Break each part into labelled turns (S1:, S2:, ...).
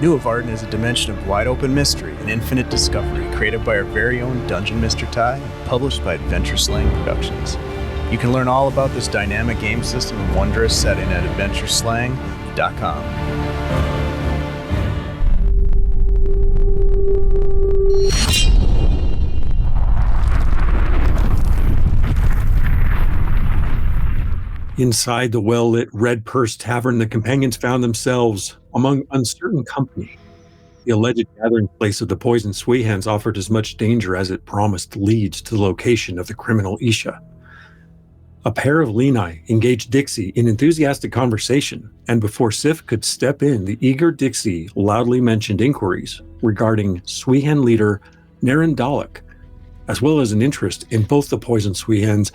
S1: Nuovarden is a dimension of wide-open mystery and infinite discovery created by our very own DungeonMisterTy and published by Adventure Slang Productions. You can learn all about this dynamic game system and wondrous setting at adventureslang.com.
S2: Inside the well-lit Red Purse Tavern, the companions found themselves among uncertain company. The alleged gathering place of the poisoned Swehans offered as much danger as it promised leads to the location of the criminal Isha. A pair of Lenai engaged Dixie in enthusiastic conversation, and before Sif could step in, the eager Dixie loudly mentioned inquiries regarding Swehan leader Naren Dalek, as well as an interest in both the poisoned Swehans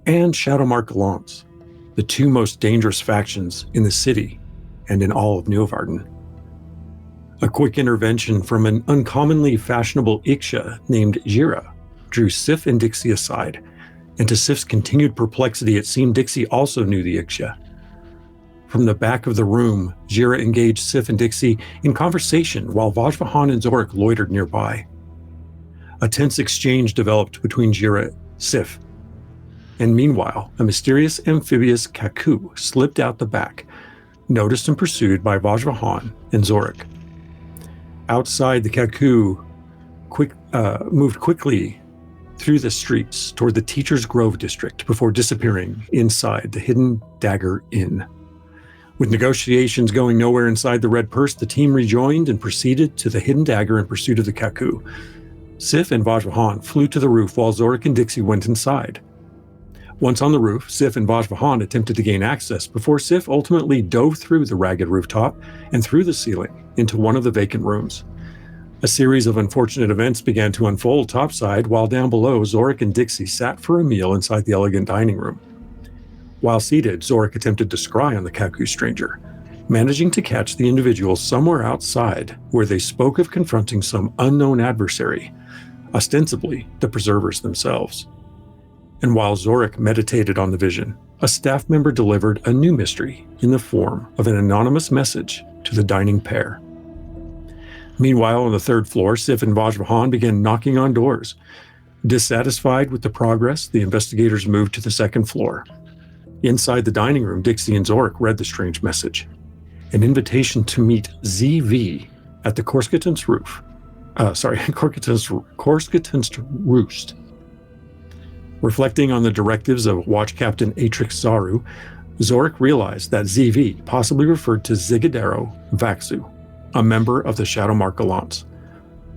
S2: and Shadowmark Gallants, the two most dangerous factions in the city and in all of Nuovarden. A quick intervention from an uncommonly fashionable Iksha named Jira drew Sif and Dixie aside, and to Sif's continued perplexity, it seemed Dixie also knew the Iksha. From the back of the room, Jira engaged Sif and Dixie in conversation while Vajvahan and Zorik loitered nearby. A tense exchange developed between Jira, Sif, and meanwhile, a mysterious amphibious Kaku slipped out the back, noticed and pursued by Vajvahan and Zorik. Outside, the Kaku moved quickly through the streets toward the Teacher's Grove district before disappearing inside the Hidden Dagger Inn. With negotiations going nowhere inside the Red Purse, the team rejoined and proceeded to the Hidden Dagger in pursuit of the Kaku. Sif and Vajvahan flew to the roof while Zorik and Dixie went inside. Once on the roof, Sif and Vajvahan attempted to gain access before Sif ultimately dove through the ragged rooftop and through the ceiling into one of the vacant rooms. A series of unfortunate events began to unfold topside, while down below, Zorik and Dixie sat for a meal inside the elegant dining room. While seated, Zorik attempted to scry on the Kaku stranger, managing to catch the individual somewhere outside where they spoke of confronting some unknown adversary, ostensibly the preservers themselves. And while Zorik meditated on the vision, a staff member delivered a new mystery in the form of an anonymous message to the dining pair. Meanwhile, on the third floor, Sif and Vajvahan began knocking on doors. Dissatisfied with the progress, the investigators moved to the second floor. Inside the dining room, Dixie and Zorik read the strange message. An invitation to meet ZV at the Korskutans Roost. Reflecting on the directives of Watch Captain Atrix Zaru, Zorik realized that ZV possibly referred to Zigadero Vaxu, a member of the Shadowmark Gallants,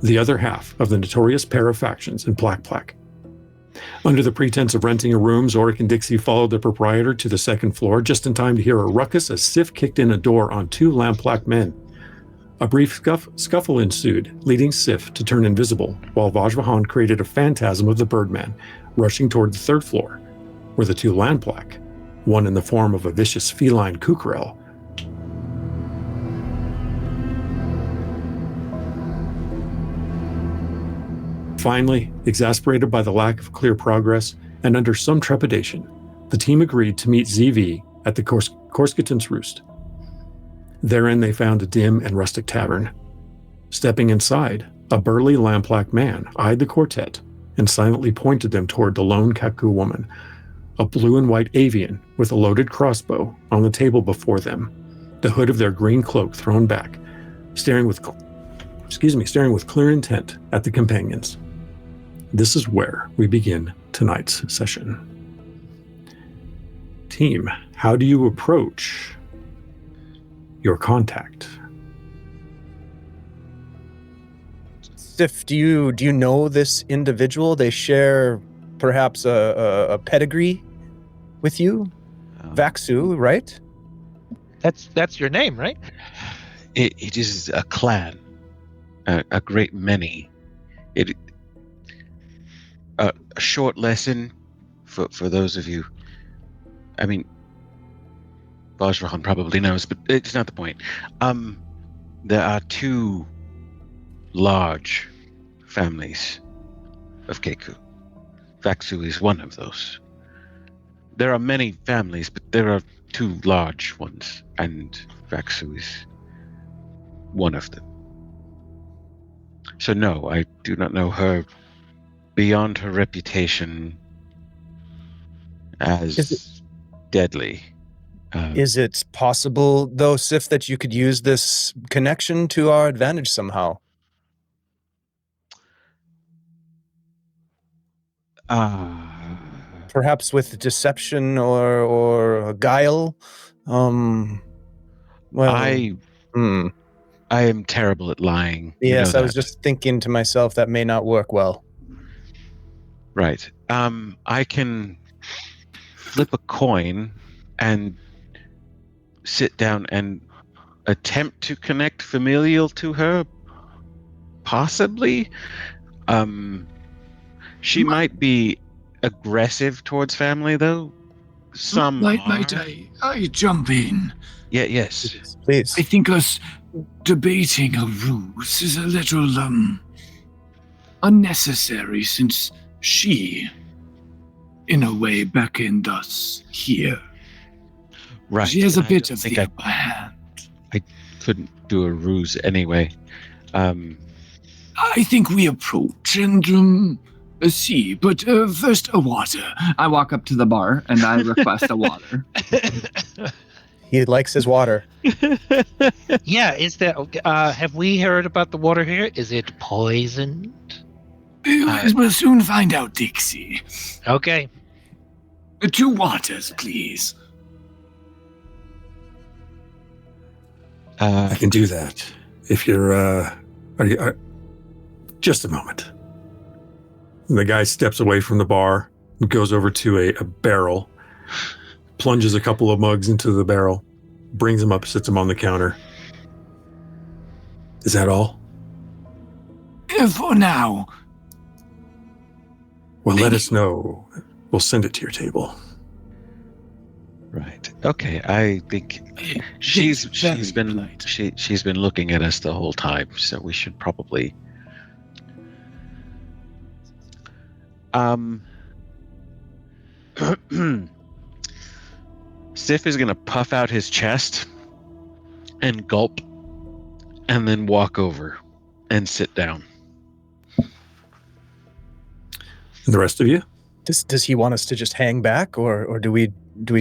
S2: the other half of the notorious pair of factions in Plak. Under the pretense of renting a room, Zorik and Dixie followed the proprietor to the second floor just in time to hear a ruckus as Sif kicked in a door on two Lamplak men. A brief scuffle ensued, leading Sif to turn invisible, while Vajvahan created a phantasm of the Birdman, rushing toward the third floor, where the two Lamplak, one in the form of a vicious feline Kukurel, finally, exasperated by the lack of clear progress and under some trepidation, the team agreed to meet ZV at the Korskutans Roost. Therein they found a dim and rustic tavern. Stepping inside, a burly Lamplak man eyed the quartet and silently pointed them toward the lone Kaku woman, a blue and white avian with a loaded crossbow on the table before them, the hood of their green cloak thrown back, staring with clear intent at the companions. This is where we begin tonight's session. Team, how do you approach your contact?
S1: Sif, do you know this individual? They share perhaps a pedigree with you? Vaxu, right?
S3: That's your name, right?
S4: It is a clan, a great many. A short lesson for those of you. I mean, Vajrahan probably knows, but it's not the point. There are two large families of Keku. Vaxu is one of those. There are many families, but there are two large ones, and Vaxu is one of them. So no, I do not know her beyond her reputation as deadly.
S1: Is it possible, though, Sif, that you could use this connection to our advantage somehow? Perhaps with deception or guile?
S4: I am terrible at lying.
S1: Yes,
S4: you know
S1: I was just thinking to myself that may not work well.
S4: Right. I can flip a coin and sit down and attempt to connect familial to her. Possibly. She might be aggressive towards family, though. Some
S5: Might
S4: are.
S5: I jump in?
S4: Yeah. Yes.
S1: Please.
S5: I think us debating a ruse is a little, unnecessary since she, in a way, beckoned us here.
S4: Right.
S5: She has a
S4: I
S5: bit
S4: don't
S5: of
S4: think
S5: the
S4: I
S5: upper hand.
S4: couldn't do a ruse anyway.
S5: I think we approach and see, but first a water. I walk up to the bar and I request a water.
S1: He likes his water.
S3: Yeah, is there? Have we heard about the water here? Is it poisoned?
S5: We'll soon find out, Dixie.
S3: Okay.
S5: 2 waters, please.
S2: I can do that. If you're, just a moment. And the guy steps away from the bar, goes over to a barrel, plunges a couple of mugs into the barrel, brings them up, sits them on the counter. Is that all?
S5: For now.
S2: Well, let us know. We'll send it to your table.
S4: Right. Okay. I think she's been looking at us the whole time, so we should probably. Sif is gonna puff out his chest and gulp, and then walk over and sit down.
S2: And the rest of you?
S1: Does he want us to just hang back, or do we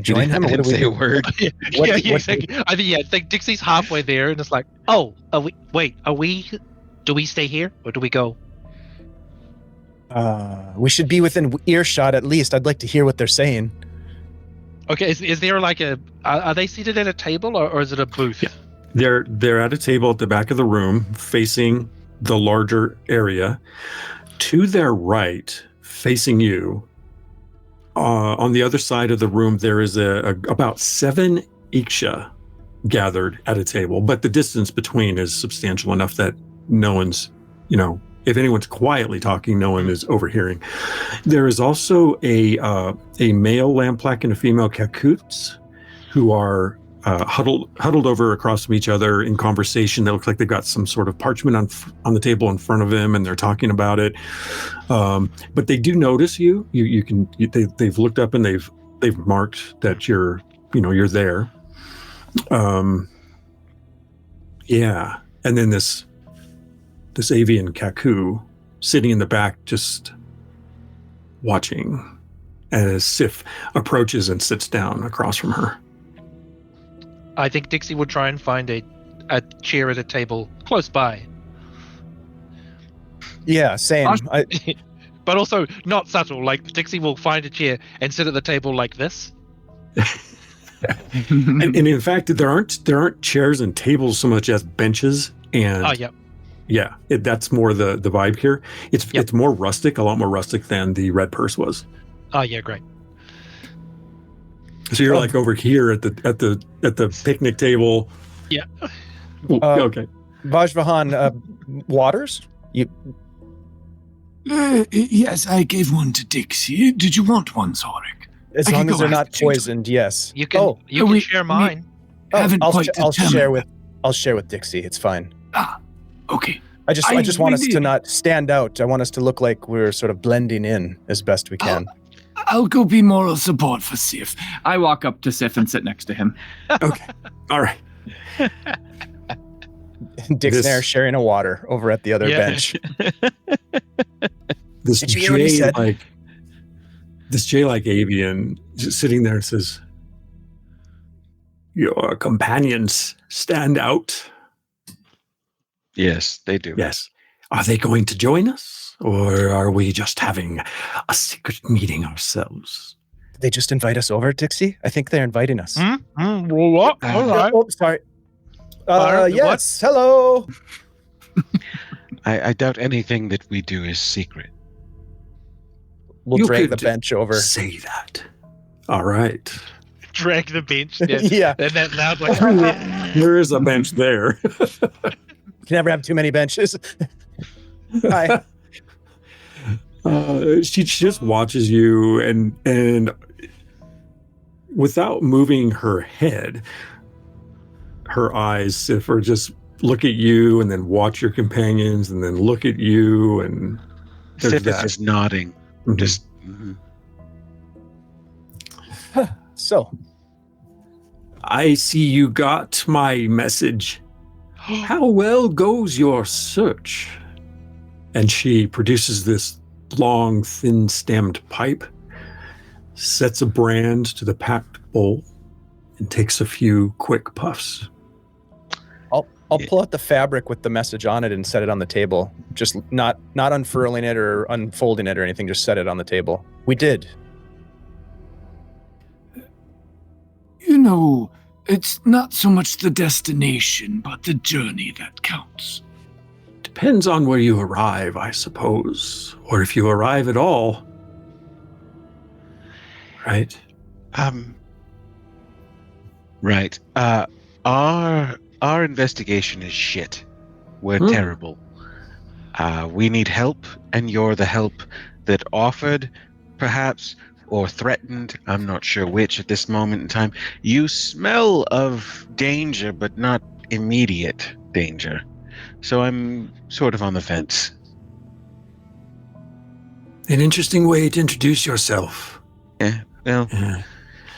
S1: join him?
S4: I
S1: Or what
S4: didn't
S1: do we
S4: say a word.
S3: Exactly. I think Dixie's halfway there, and it's like, oh, do we stay here or do we go?
S1: We should be within earshot at least. I'd like to hear what they're saying.
S3: Okay, is there like are they seated at a table or is it a booth?
S2: Yeah. They're at a table at the back of the room, facing the larger area. To their right, facing you, on the other side of the room, there is about 7 Iksha gathered at a table, but the distance between is substantial enough that no one's, if anyone's quietly talking, no one is overhearing. There is also a male lamplack and a female kakoots who are huddled over across from each other in conversation. They look like they've got some sort of parchment on the table in front of them, and they're talking about it. But they do notice you. They've looked up and they've marked that you're there. Yeah, and then this avian kakoo sitting in the back, just watching as Sif approaches and sits down across from her.
S3: I think Dixie would try and find a chair at a table close by.
S1: Yeah, same.
S3: But also not subtle. Like Dixie will find a chair and sit at the table like this.
S2: and in fact, there aren't chairs and tables so much as benches. And
S3: oh, yeah.
S2: Yeah, that's more the vibe here. It's more rustic, a lot more rustic than the Red Purse was.
S3: Oh yeah, great.
S2: So you're like over here at the picnic table.
S3: Yeah.
S2: Okay.
S1: Vajvahan, waters?
S5: Yes, I gave one to Dixie. Did you want one, Zorik?
S1: As long as they're not poisoned, yes.
S3: You can share mine.
S1: I'll share with Dixie. It's fine.
S5: Okay.
S1: I just want us to not stand out. I want us to look like we're sort of blending in as best we can.
S5: I'll go be moral support for Sif. I walk up to Sif and sit next to him.
S2: Okay. All right.
S1: Dick's and I are sharing a water over at the other bench.
S2: This
S1: Did you hear what he said?
S2: This J-like avian just sitting there and says, "Your companions stand out."
S4: Yes, they do.
S2: Yes. Are they going to join us? Or are we just having a secret meeting ourselves?
S1: Did they just invite us over, Dixie? I think they're inviting us.
S3: What? All right.
S1: Oh, sorry. Yes,
S3: What?
S1: hello.
S4: I doubt anything that we do is secret.
S1: We'll
S2: You
S1: drag the
S2: could
S1: bench over.
S2: Say that. All right.
S3: Drag the bench.
S1: Yeah.
S3: And that loud like.
S2: There is a bench there.
S1: You can never have too many benches. Hi.
S2: She just watches you and without moving her head, her eyes, Sif, are just look at you and then watch your companions and then look at you and
S4: Sif is just nodding.
S2: Mhm.
S4: Just
S1: So,
S2: I see you got my message. How well goes your search? And she produces this long, thin-stemmed pipe, sets a brand to the packed bowl, and takes a few quick puffs.
S1: I'll pull out the fabric with the message on it and set it on the table. Just not unfurling it or unfolding it or anything. Just set it on the table. We did.
S5: You know, it's not so much the destination, but the journey that counts.
S2: Depends on where you arrive, I suppose, or if you arrive at all. Right?
S4: right. Our investigation is shit. We're terrible. We need help, and you're the help that offered, perhaps, or threatened. I'm not sure which at this moment in time. You smell of danger, but not immediate danger. So I'm sort of on the fence.
S2: An interesting way to introduce yourself.
S4: Yeah, well,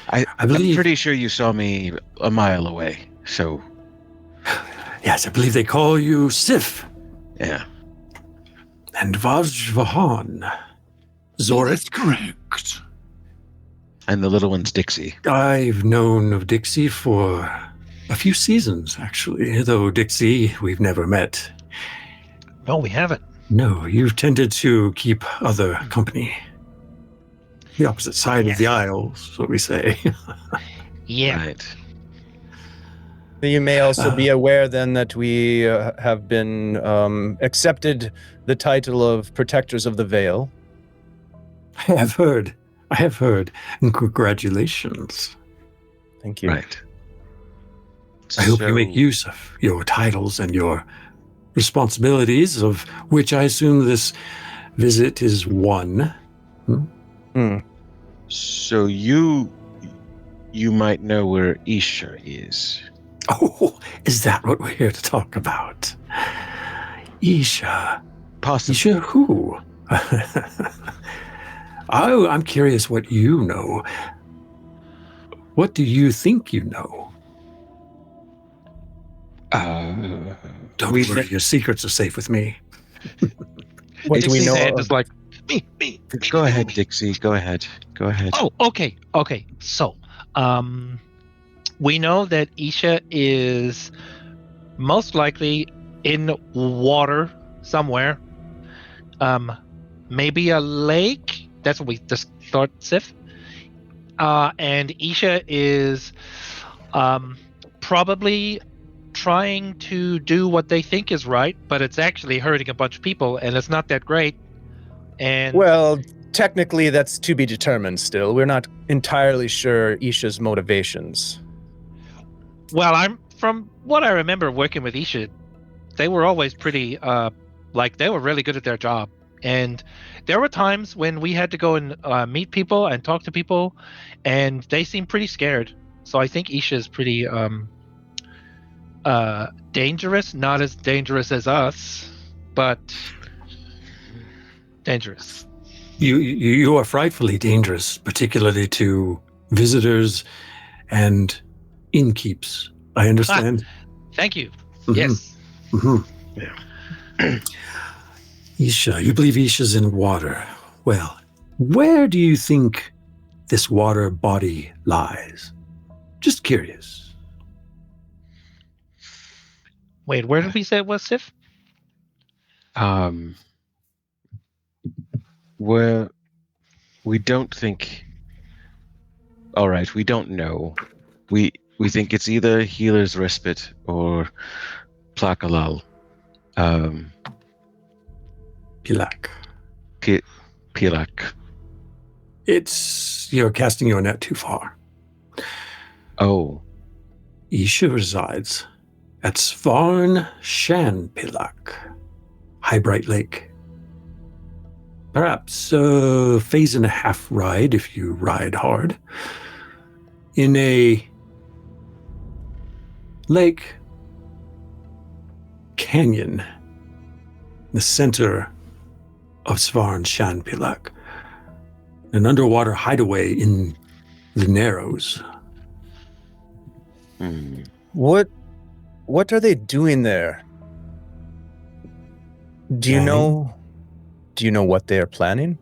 S2: I
S4: I'm
S2: believe...
S4: pretty sure you saw me a mile away, so...
S2: Yes, I believe they call you Sif.
S4: Yeah.
S2: And Vajvahan. Zorit.
S5: That's correct.
S4: And the little one's Dixie.
S2: I've known of Dixie for a few seasons, actually, though Dixie, we've never met.
S3: No, we haven't.
S2: No, you've tended to keep other company. The opposite side of the aisle, so we say.
S3: Yeah.
S4: Right.
S1: You may also be aware then that we have been accepted the title of Protectors of the Veil.
S2: I have heard. And congratulations.
S1: Thank you.
S4: Right.
S2: I hope you make use of your titles and your responsibilities, of which I assume this visit is one.
S4: So you might know where Isha is.
S2: Oh, is that what we're here to talk about? Isha.
S4: Possibly.
S2: Isha who? Oh, I'm curious what you know. What do you think you know? Don't worry, your secrets are safe with me.
S1: What do we know?
S3: It's like me.
S4: Go ahead, Dixie. Go ahead.
S3: Oh, okay. So, we know that Isha is most likely in water somewhere. Maybe a lake. That's what we just thought, Sif. And Isha is probably trying to do what they think is right, but it's actually hurting a bunch of people, and it's not that great. And
S1: Well, technically that's to be determined still. We're not entirely sure Isha's motivations.
S3: well, from what I remember working with Isha, they were always pretty they were really good at their job. And there were times when we had to go and meet people and talk to people, and they seemed pretty scared. So I think Isha is pretty dangerous. Not as dangerous as us, but dangerous.
S2: You are frightfully dangerous, particularly to visitors and innkeeps. I understand.
S3: Thank you.
S2: Mhm.
S3: Yes.
S2: Mm-hmm. Isha, you believe Isha's in water. Well, where do you think this water body lies? Just curious.
S3: Wait, where did we say it was, Sif?
S4: Where we don't think. All right, we don't know. We think it's either Healer's Respite or Plakalal.
S2: Pilak.
S4: Pilak.
S2: You're casting your net too far.
S4: Oh.
S2: Isha resides at Thorn Shan Pilak, High Bright Lake. Perhaps a phase and a half ride if you ride hard. In a lake canyon in the center of Svarn Shanpilak, an underwater hideaway in the Narrows.
S1: What are they doing there? Do you know what they are planning?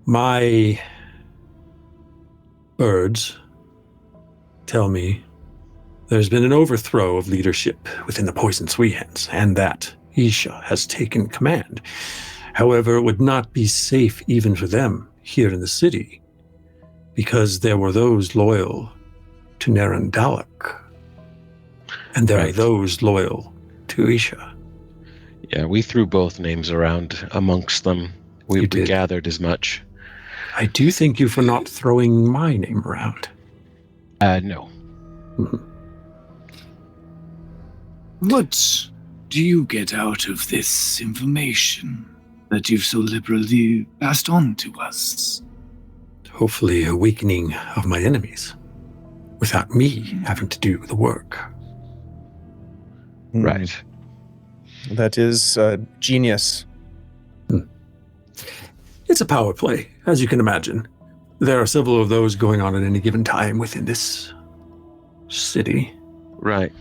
S2: My birds tell me there's been an overthrow of leadership within the Poison Sweehands, and that Isha has taken command. However, it would not be safe even for them here in the city, because there were those loyal to Naren Dalek, and there are those loyal to Isha.
S4: Yeah, we threw both names around amongst them. We gathered as much.
S2: I do thank you for not throwing my name around.
S4: No.
S2: Mm-hmm.
S5: What do you get out of this information that you've so liberally passed on to us?
S2: Hopefully a weakening of my enemies, without me having to do the work.
S4: Right.
S1: That is genius.
S2: It's a power play, as you can imagine. There are several of those going on at any given time within this city.
S4: Right.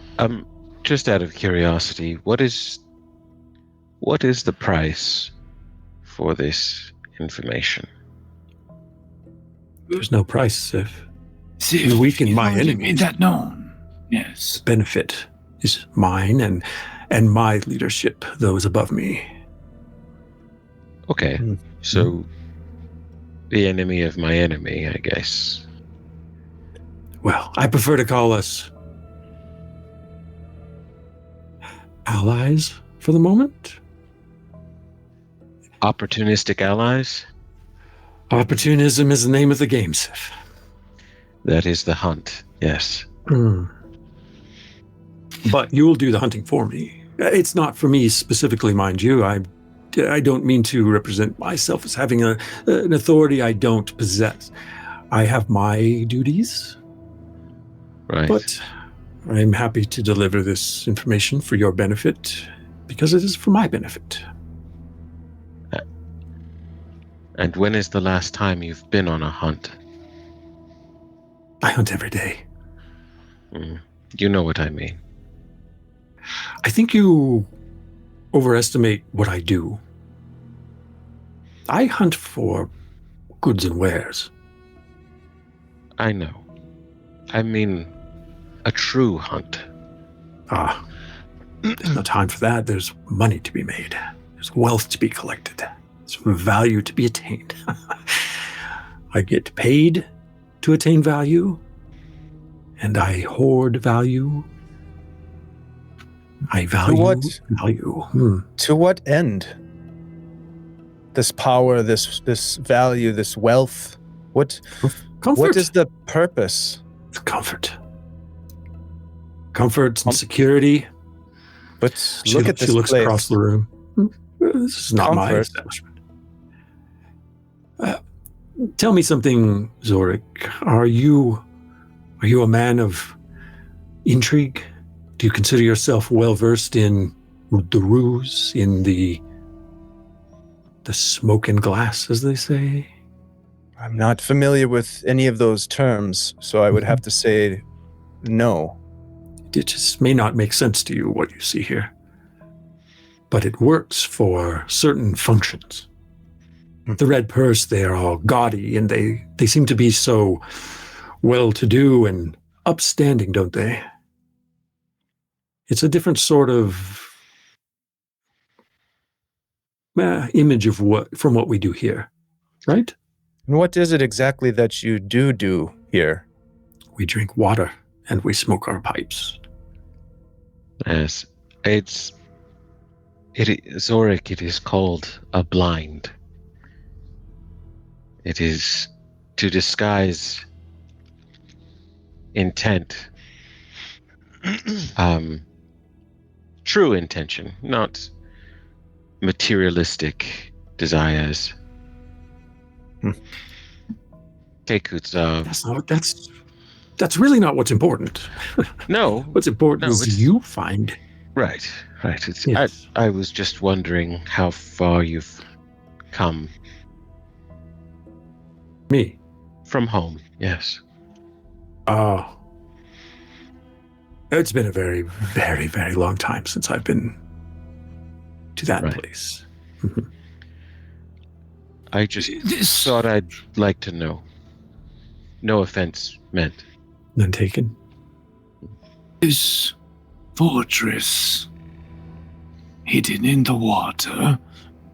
S4: Just out of curiosity, what is the price for this information?
S2: There's no price, Sif.
S5: Sif,
S2: to weaken
S5: you've
S2: my
S5: already
S2: enemies.
S5: made that known. Yes.
S2: Benefit is mine and my leadership, those above me.
S4: Okay. So the enemy of my enemy, I guess.
S2: Well, I prefer to call us allies for the moment.
S4: Opportunistic allies?
S2: Opportunism is the name of the game, Sif.
S4: That is the hunt, yes.
S2: But you will do the hunting for me. It's not for me specifically, mind you. I don't mean to represent myself as having an authority I don't possess. I have my duties.
S4: Right.
S2: But I'm happy to deliver this information for your benefit, because it is for my benefit.
S4: And when is the last time you've been on a hunt?
S2: I hunt every day.
S4: You know what I mean.
S2: I think you overestimate what I do. I hunt for goods and wares.
S4: I know. I mean, a true hunt.
S2: There's no time for that. There's money to be made. There's wealth to be collected. There's value to be attained. I get paid to attain value, and I hoard value. I value value.
S1: To what end? This power, this value, this wealth. What is the purpose?
S2: It's comfort. Comfort and security.
S1: But look at this place.
S2: She looks across the room. This is not my establishment. Tell me something, Zorik. Are you a man of intrigue? Do you consider yourself well versed in the ruse, in the smoke and glass, as they say?
S1: I'm not familiar with any of those terms, so I would have to say no.
S2: it just may not make sense to you what you see here. But it works for certain functions. The Red Purse, they are all gaudy, and they seem to be so well-to-do and upstanding, don't they? It's a different sort of image of from what we do here, right?
S1: And what is it exactly that you do here?
S2: We drink water and we smoke our pipes.
S4: Yes, Zorik, it is called a blind. It is to disguise intent, true intention, not materialistic desires.
S2: That's really not what's important.
S4: No.
S2: What's important is you find.
S4: Right.
S2: Yes.
S4: I was just wondering how far you've come.
S2: Me?
S4: From home, yes.
S2: Oh. It's been a very, very, very long time since I've been to that place.
S4: I just thought I'd like to know. No offense meant.
S2: None taken.
S5: This fortress hidden in the water,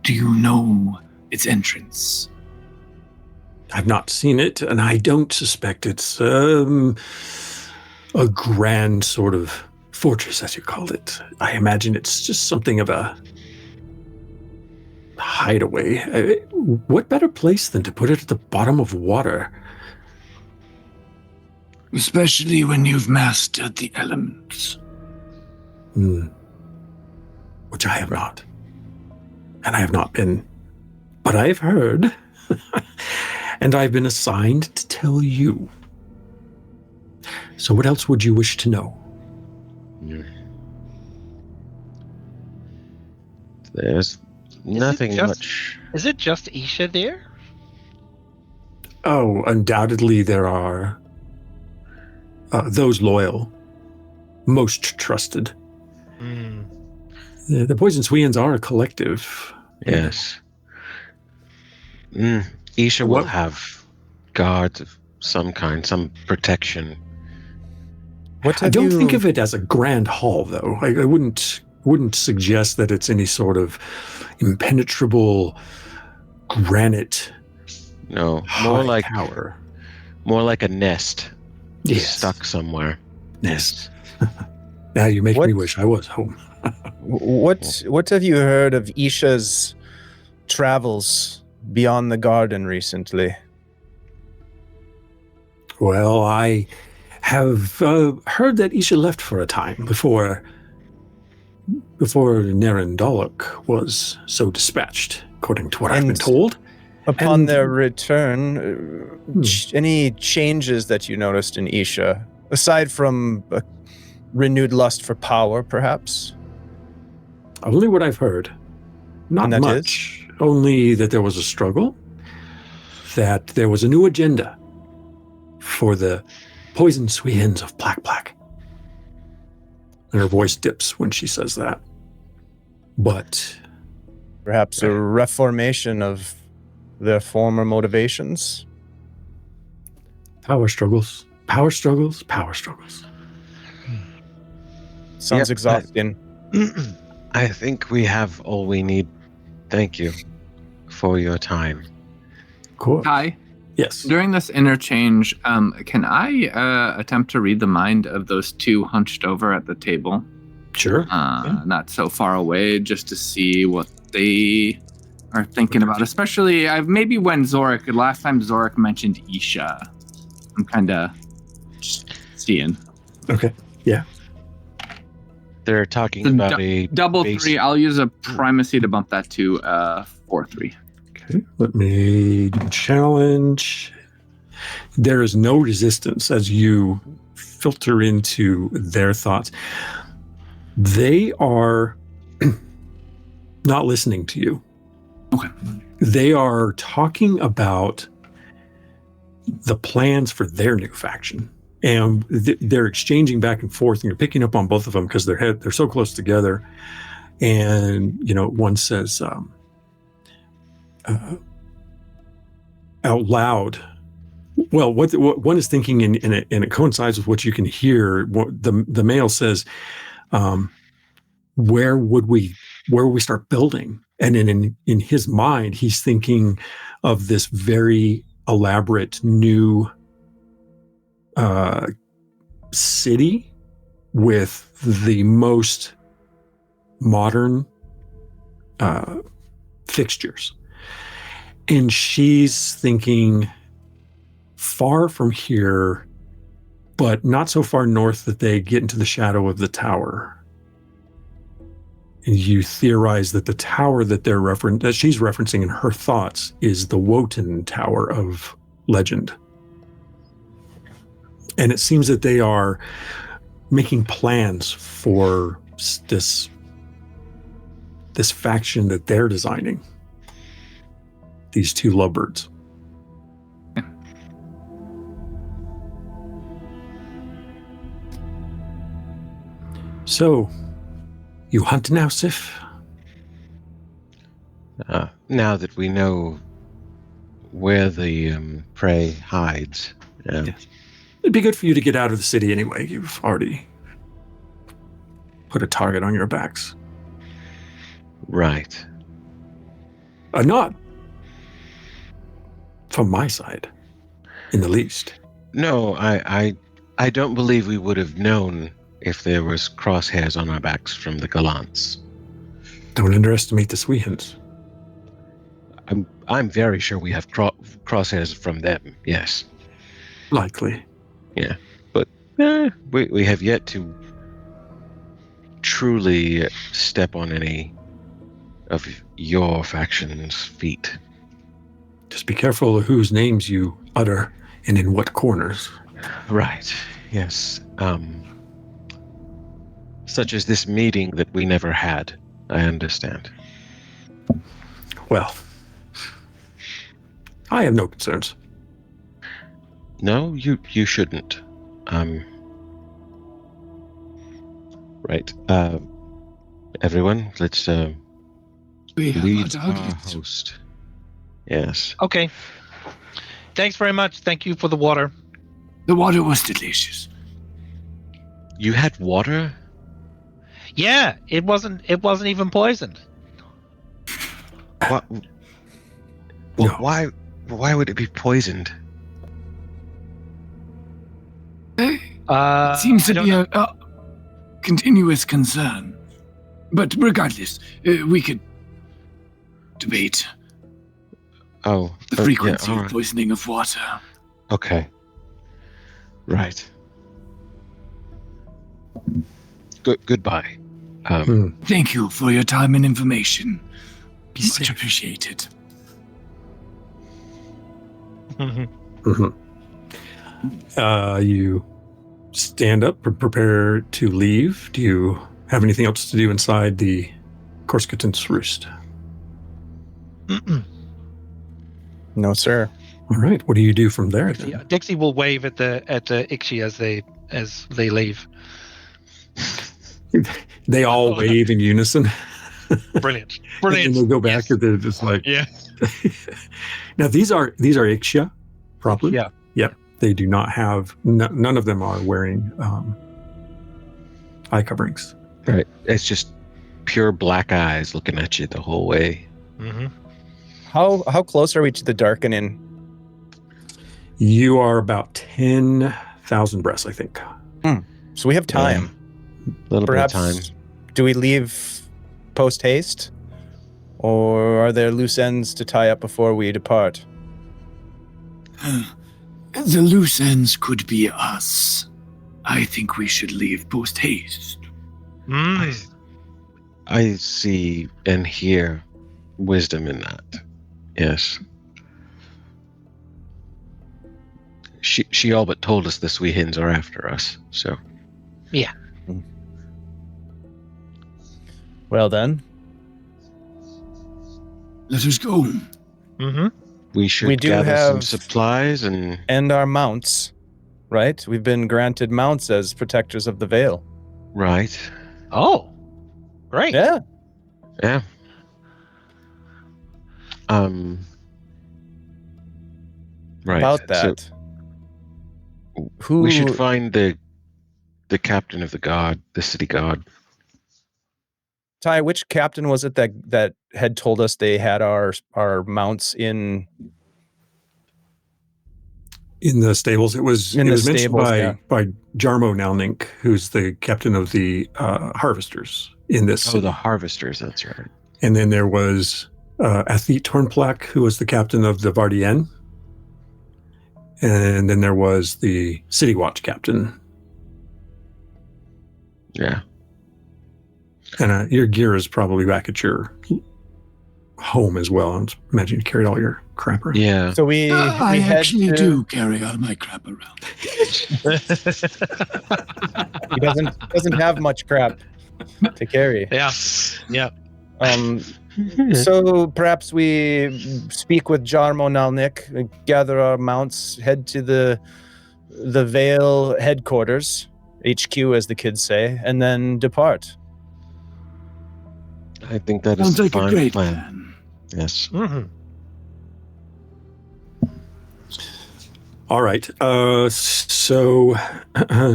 S5: do you know its entrance?
S2: I've not seen it, and I don't suspect it's a grand sort of fortress, as you called it. I imagine it's just something of a hideaway. What better place than to put it at the bottom of water?
S5: Especially when you've mastered the elements.
S2: Which I have not. And I have not been. But I have heard. And I've been assigned to tell you. So what else would you wish to know?
S4: There's nothing much.
S3: Is it just Isha there?
S2: Oh, undoubtedly there are those loyal, most trusted. The Poison Sweens are a collective.
S4: Yes. Isha will have guards of some kind, some protection.
S2: I don't think of it as a grand hall, though. I wouldn't suggest that it's any sort of impenetrable granite.
S4: No, more like
S2: tower.
S4: More like a nest.
S2: Yes.
S4: Stuck somewhere.
S2: Nest. Now you make me wish I was home.
S1: What have you heard of Isha's travels beyond the garden recently?
S2: Well, I have heard that Isha left for a time before Narendaluk was so dispatched, according to what I've been told.
S1: Upon their return, any changes that you noticed in Isha, aside from a renewed lust for power, perhaps?
S2: Only what I've heard. Not much. Only that there was a struggle, that there was a new agenda for the Poison Sweens of Black. And her voice dips when she says that. But
S1: perhaps a reformation of their former motivations?
S2: Power struggles.
S1: Sounds exhausting.
S4: I think we have all we need. Thank you for your time.
S2: Cool.
S5: Ty?
S2: Yes.
S5: During this interchange, can I attempt to read the mind of those two hunched over at the table?
S2: Sure.
S5: Not so far away, just to see what they are thinking about. Especially, maybe when last time Zorik mentioned Isha. I'm kind of just seeing.
S2: Okay. Yeah.
S4: They're talking about a
S5: double 3. I'll use a primacy to bump that to 4-3.
S2: Okay. Let me challenge. There is no resistance as you filter into their thoughts. They are not listening to you.
S5: Okay.
S2: They are talking about the plans for their new faction. and they're exchanging back and forth, and you're picking up on both of them because they're so close together. And one says out loud. Well, what one is thinking, and it coincides with what you can hear. The male says, "Where would we start building?" And in his mind, he's thinking of this very elaborate new city with the most modern fixtures. And she's thinking far from here, but not so far north that they get into the shadow of the tower. And you theorize that the tower that that she's referencing in her thoughts is the Wotan Tower of legend. And it seems that they are making plans for this faction that they're designing. These two lovebirds. So, you hunt now, Sif?
S4: Now that we know where the prey hides.
S2: Yes. It'd be good for you to get out of the city anyway. You've already put a target on your backs.
S4: Right.
S2: Not from my side, in the least.
S4: No, I don't believe we would have known if there was crosshairs on our backs from the Gallants.
S2: Don't underestimate the Swehens.
S4: I'm very sure we have crosshairs from them. Yes.
S2: Likely.
S4: Yeah, but we have yet to truly step on any of your faction's feet.
S2: Just be careful of whose names you utter and in what corners.
S4: Right. Yes. Such as this meeting that we never had. I understand.
S2: Well, I have no concerns.
S4: No, you shouldn't. Right. Everyone, let's lead our host. Yes.
S3: Okay. Thanks very much. Thank you for the water.
S5: The water was delicious.
S4: You had water?
S3: Yeah, it wasn't even poisoned.
S4: What? Well, no. Why would it be poisoned?
S5: It seems to be a continuous concern. But regardless, we could debate the frequency of poisoning of water.
S4: Okay. Right. Goodbye.
S5: Thank you for your time and information. Much appreciated.
S2: You stand up and prepare to leave. Do you have anything else to do inside the Corsican's roost?
S1: No, sir.
S2: All right. What do you do from there then?
S3: Yeah, Dixie will wave at the Ixi as they leave.
S2: They all wave in unison.
S3: Brilliant.
S2: And they go back and they're just like,
S3: yeah.
S2: Now these are Ixia properly.
S3: Yeah.
S2: Yep. They do not have. None of them are wearing eye coverings.
S4: Right. It's just pure black eyes looking at you the whole way.
S3: Mm-hmm.
S1: How close are we to the darkening?
S2: You are about 10,000 breaths, I think.
S1: So we have time.
S4: A little
S1: Perhaps,
S4: bit of time.
S1: Do we leave post haste? Or are there loose ends to tie up before we depart?
S5: The loose ends could be us. I think we should leave post haste.
S4: I see and hear wisdom in that. Yes. She all but told us the Swehens are after us, so.
S3: Yeah.
S1: Well then.
S5: Let us go.
S3: Mm-hmm.
S4: We should gather some supplies and
S1: our mounts. right? We've been granted mounts as protectors of the Vale.
S4: Right.
S3: Oh, great.
S1: Yeah.
S4: Yeah. Right.
S1: About that.
S4: So
S1: Who
S4: we should find the captain of the guard, the city guard.
S1: Ty, which captain was it that had told us they had our mounts in
S2: the stables? It was mentioned
S1: stables,
S2: by Jarmo Nalnink, who's the captain of the harvesters in this
S4: Oh,
S2: city.
S4: the harvesters. That's right.
S2: And then there was Athete Tornplak, who was the captain of the Vardien. And then there was the City Watch captain.
S4: Yeah.
S2: And your gear is probably back at your home as well. I imagine you carried all your crap around.
S4: Yeah.
S1: So we
S6: I
S1: had
S6: actually
S1: to-
S6: do carry all my crap around.
S1: He doesn't have much crap to carry.
S3: Yeah. Yeah.
S1: So perhaps we speak with Jarmo Nalnik, gather our mounts, head to the Vale headquarters, HQ as the kids say, and then depart.
S4: I think that is
S6: Sounds
S4: a
S6: like a
S4: fine
S6: great
S4: plan.
S6: plan.
S4: Yes.
S3: Mhm.
S2: All right. So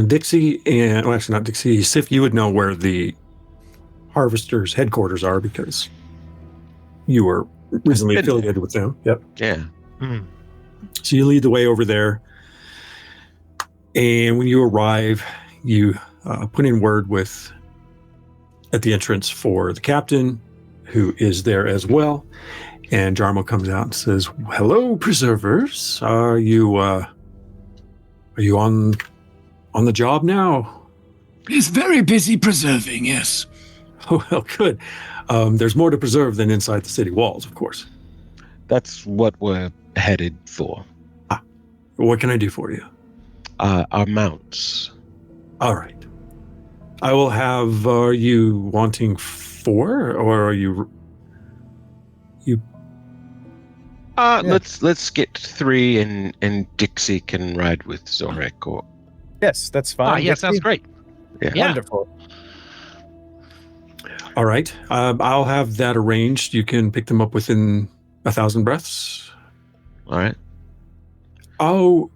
S2: Dixie and, well, actually not Dixie, Sif, you would know where the harvesters' headquarters are because you were recently
S4: Been
S2: affiliated with them. Yep.
S4: Yeah.
S3: Mhm.
S2: So you lead the way over there. And when you arrive, you put in word at the entrance for the captain, who is there as well. And Jarmo comes out and says, "Hello, preservers. Are you on the job now?"
S6: He's very busy preserving, yes.
S2: Oh, well, good. There's more to preserve than inside the city walls, of course.
S4: That's what we're headed for.
S2: What can I do for you?
S4: Our mounts.
S2: All right. I will have, are you wanting 4 or are you?
S1: Yeah.
S4: Let's get 3 and Dixie can ride with Zorek or
S1: Yes, that's fine.
S3: Ah, yeah, sounds great. Yeah.
S1: Wonderful.
S2: All right. I'll have that arranged. You can pick them up within 1,000 breaths.
S4: all right.
S2: Oh,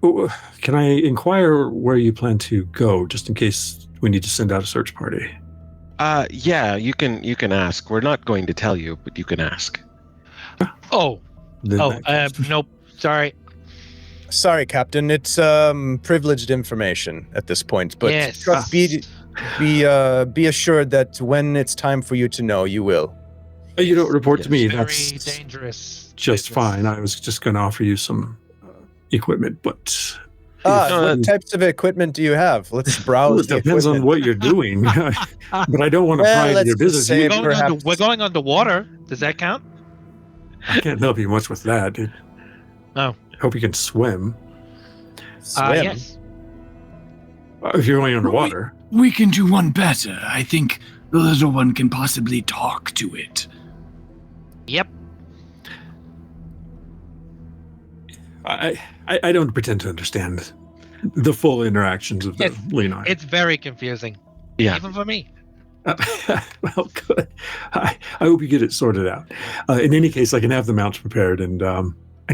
S2: can I inquire where you plan to go, just in case we need to send out a search party?
S4: Yeah, you can ask. We're not going to tell you, but you can ask.
S3: Oh,
S2: Then that case-
S3: nope. Sorry.
S1: Sorry, Captain. It's privileged information at this point, but
S3: Yes.
S1: be assured that when it's time for you to know, you will.
S2: You don't report to me.
S3: Very
S2: That's
S3: dangerous.
S2: just
S3: business.
S2: fine. I was just going to offer you some equipment, but
S1: What types of equipment do you have? Let's browse.
S2: it depends on what you're doing. But I don't want to
S1: Well,
S2: pry into
S1: let's
S2: your
S1: just
S2: business.
S1: say-
S3: We're going underwater. Does that count?
S2: I can't help you much with that. Dude.
S3: Oh.
S2: Hope you can swim.
S1: Swim.
S3: Yes.
S2: If you're going underwater.
S6: We can do one better. I think the little one can possibly talk to it.
S3: Yep.
S2: I don't pretend to understand the full interactions of the
S3: It's-
S2: Lenai.
S3: It's very confusing.
S4: Yeah.
S3: Even for me.
S2: Well, good. I hope you get it sorted out. In any case, I can have the mounts prepared, and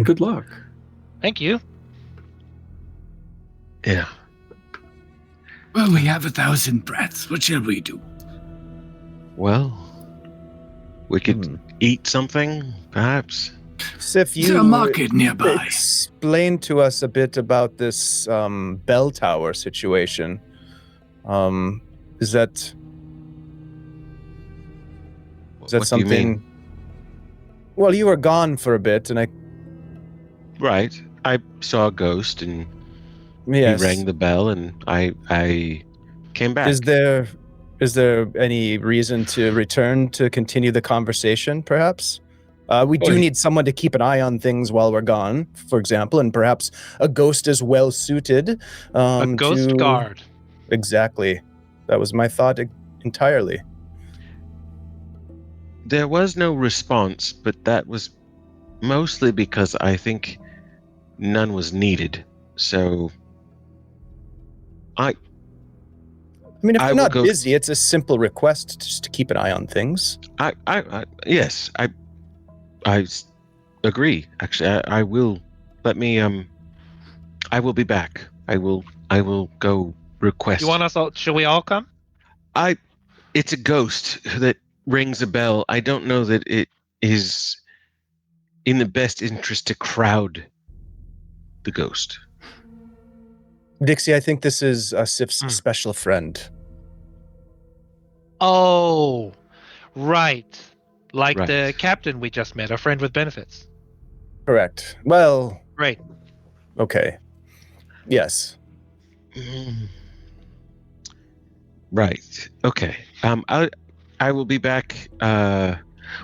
S2: good luck.
S3: Thank you.
S4: Yeah.
S6: Well, we have 1,000 breaths. What shall we do?
S4: Well, we could eat something, perhaps.
S1: Sif,
S6: Is there a market nearby?
S1: explain to us a bit about this bell tower situation. Is that
S4: What do you
S1: something?
S4: mean?
S1: Well, you were gone for a bit, and
S4: Right. I saw a ghost and
S1: yes.
S4: he rang the bell and I came back.
S1: Is there any reason to return to continue the conversation? Perhaps we do need someone to keep an eye on things while we're gone, for example, and perhaps a ghost is well suited.
S3: A ghost guard.
S1: Exactly. That was my thought entirely.
S4: There was no response, but that was mostly because I think none was needed. So
S1: I mean, if
S4: I
S1: you're
S4: will
S1: not
S4: go-
S1: busy, it's a simple request just to keep an eye on things.
S4: Yes, I agree. Actually, I will. Let me. I will be back. I will go request.
S3: You want us all? Shall we all come?
S4: It's a ghost that rings a bell. I don't know that it is in the best interest to crowd the ghost.
S1: Dixie, I think this is Sif's
S3: Hmm.
S1: special friend.
S3: Oh, right. Like
S4: Right.
S3: the captain we just met, a friend with benefits.
S1: Correct. Well,
S3: Right.
S1: okay. Yes.
S4: Right. Okay. I will be back.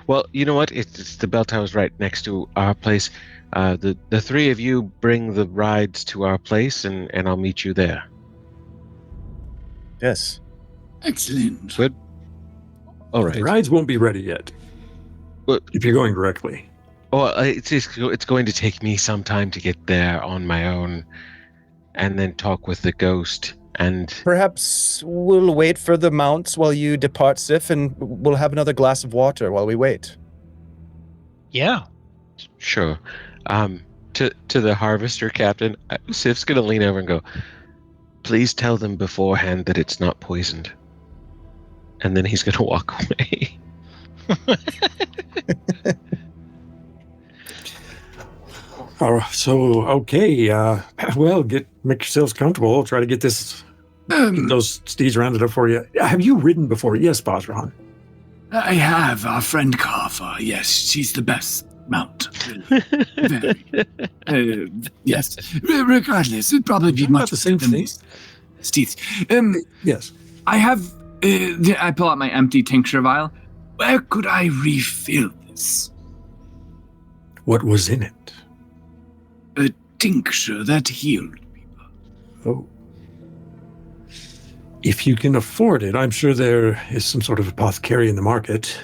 S4: Well, you know what? It's the bell tower's right next to our place. The three of you bring the rides to our place, and I'll meet you there.
S1: Yes.
S6: Excellent.
S4: Good. All
S2: The
S4: right.
S2: rides won't be ready yet.
S4: Well,
S2: If you're going directly.
S4: well, it's going to take me some time to get there on my own, and then talk with the ghost. And
S1: Perhaps we'll wait for the mounts while you depart, Sif, and we'll have another glass of water while we wait.
S3: Yeah.
S4: sure. To the harvester captain, Sif's gonna lean over and go, "Please tell them beforehand that it's not poisoned." And then he's gonna walk away.
S2: Okay. Well, make yourselves comfortable. I'll try to get those steeds rounded up for you. Have you ridden before? Yes, Bajrahan.
S6: I have our friend Carver. Yes, she's the best mount. Very. Yes. Regardless, it'd probably be
S2: About
S6: much
S2: the same
S6: better than
S2: thing.
S6: these steeds.
S2: Yes.
S6: I have. I pull out my empty tincture vial. Where could I refill this?
S2: What was in it?
S6: A tincture that healed people.
S2: Oh. If you can afford it, I'm sure there is some sort of apothecary in the market.